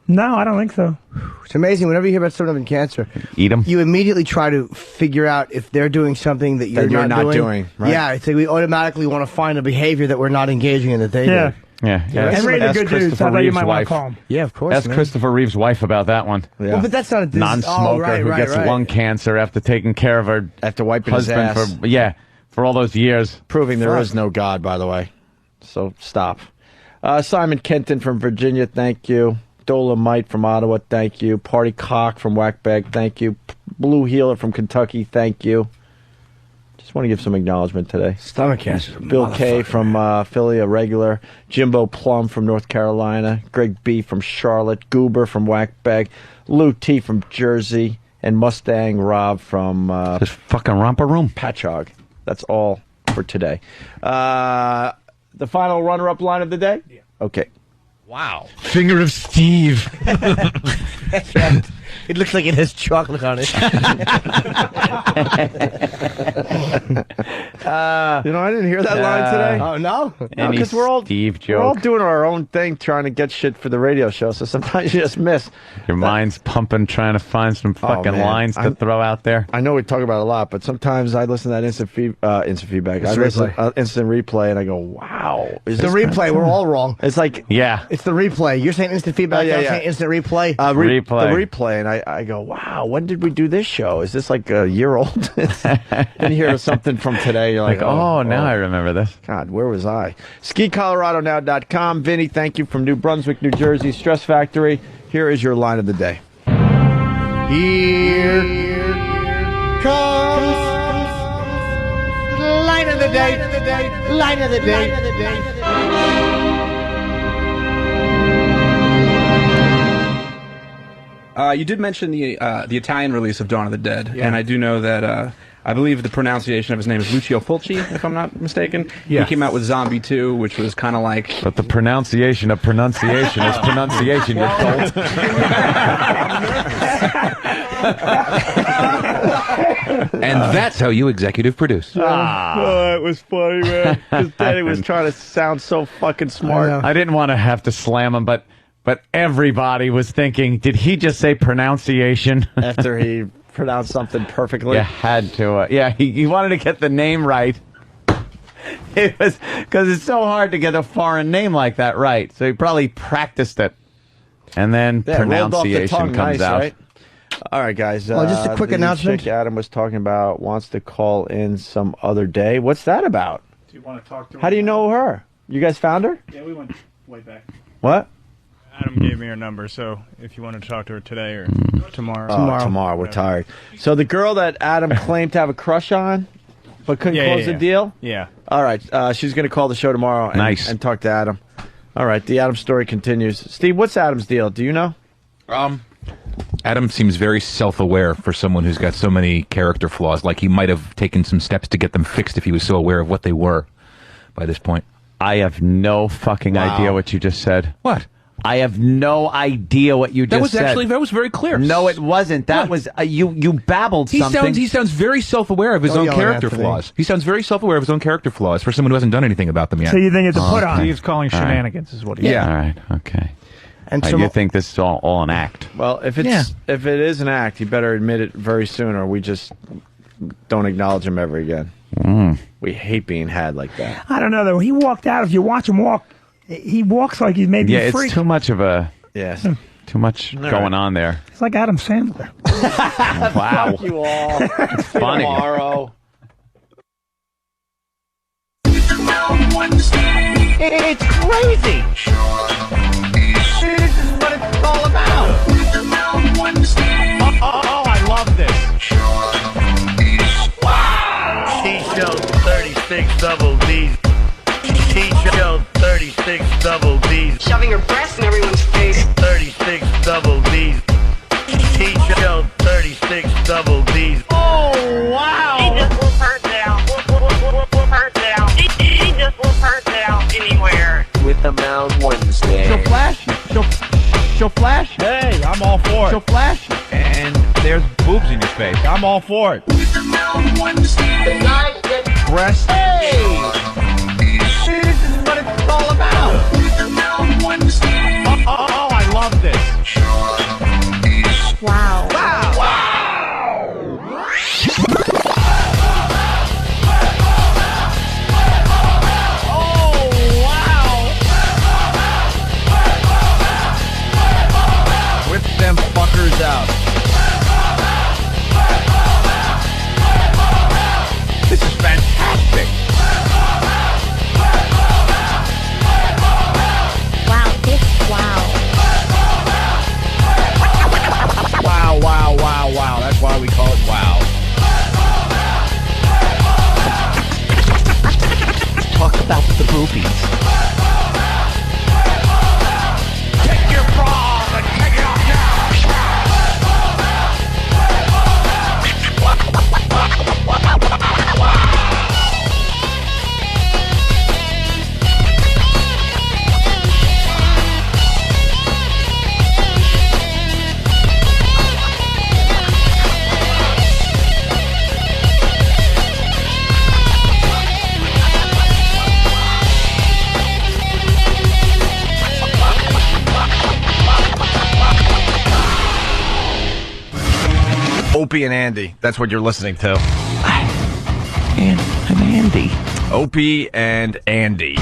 No, I don't think so. It's amazing. Whenever you hear about someone having cancer, Eat him. you immediately try to figure out if they're doing something that you're not doing, right? Yeah, it's like we automatically want to find a behavior that we're not engaging in that they Yeah. do. Yeah. And Ray's a good dude, so I thought you might want to call him. Yeah, of course. Ask man. Christopher Reeve's wife about that one. Yeah. Well, but that's not a Non-smoker who gets lung cancer after taking care of her After wiping his husband ass. for all those years. Proving there Fuck. is no God, by the way. So stop. Simon Kenton from Virginia, thank you. Dolomite from Ottawa, thank you. Party Cock from Whackbag, thank you. Blue Healer from Kentucky, thank you. Just want to give some acknowledgement today. Stomach cancer. Bill K from Philly, a regular. Jimbo Plum from North Carolina. Greg B from Charlotte. Goober from Whackbag. Lou T from Jersey. And Mustang Rob from Just fucking romper room. Patchogue. That's all for today. The final runner-up line of the day? Yeah. Okay. Wow. Finger of Steve. It looks like it has chocolate on it. I didn't hear that line today. Oh, no? No, because we're all doing our own thing, trying to get shit for the radio show. So sometimes you just miss. Your mind's pumping, trying to find some fucking lines to throw out there. I know we talk about it a lot, but sometimes I listen to that instant feedback. I listen instant replay, and I go, "Wow, is the replay? We're all wrong. It's like, it's the replay. You're saying instant feedback. I'm saying instant replay. The replay, and I go, "Wow, when did we do this show? Is this like a year old?" Then you hear something from today. You're like, oh, now I remember this. God, where was I? SkiColoradoNow.com. Vinny, thank you from New Brunswick, New Jersey, Stress Factory. Here is your line of the day. Here comes line of the day. Line of the day. You did mention the Italian release of Dawn of the Dead, and I do know that I believe the pronunciation of his name is Lucio Fulci, if I'm not mistaken. Yeah. He came out with Zombie 2, which was kind of like... But the pronunciation of pronunciation is pronunciation, you dolt. And that's how you executive produce. Oh, it was funny, man. Because Daddy was trying to sound so fucking smart. I didn't want to have to slam him, but everybody was thinking, did he just say pronunciation? After he pronounced something perfectly. You had to. He wanted to get the name right. It was because it's so hard to get a foreign name like that right. So he probably practiced it, and then pronunciation comes out. Right? All right, guys. Just a quick announcement. Chick Adam was talking about wants to call in some other day. What's that about? Do you want to talk to her? How do you know her? You guys found her? Yeah, we went way back. What? Adam gave me her number, so if you want to talk to her today or tomorrow. Tomorrow. We're tired. So the girl that Adam claimed to have a crush on, but couldn't close the deal? Yeah. All right. She's going to call the show tomorrow and talk to Adam. All right. The Adam story continues. Steve, what's Adam's deal? Do you know? Adam seems very self-aware for someone who's got so many character flaws. Like he might have taken some steps to get them fixed if he was so aware of what they were by this point. I have no fucking idea what you just said. What? I have no idea what you just said. That was very clear. No, it wasn't. That was you babbled something. He sounds very self-aware of his own character flaws. He sounds very self-aware of his own character flaws for someone who hasn't done anything about them yet. So you think it's a put on? He's calling shenanigans, is what he All right. Okay. And you think this is all an act? Well, if it is an act, you better admit it very soon, or we just don't acknowledge him ever again. We hate being had like that. I don't know, though. He walked out. If you watch him walk, he walks like he's maybe a freak. It's too much of a... Yes. Too much going on there. It's like Adam Sandler. Wow. Fuck you all. It's funny. Tomorrow. It's crazy. This is what it's all about. Oh, I love this. Wow. T-shirt 36 double D's. T-shirt 36 double D's. Shoving her breasts in everyone's face. 36 double D's. T-shirt 36 double D's. Oh, wow. He just will her down. Will her down. He just will her down anywhere. With the Mount Wednesday. She'll flash. She'll flash. Hey, I'm all for it. She'll flash. And there's boobs in your face. I'm all for it. With the Mount Wednesday. Breast. Hey. This is what it's all about. With the Mount Wednesday. Oh, I love this. Wow. Wow. Wow. Whip them fuckers out. This is fantastic. Wow. Opie and Andy. That's what you're listening to. And Andy. Opie and Andy.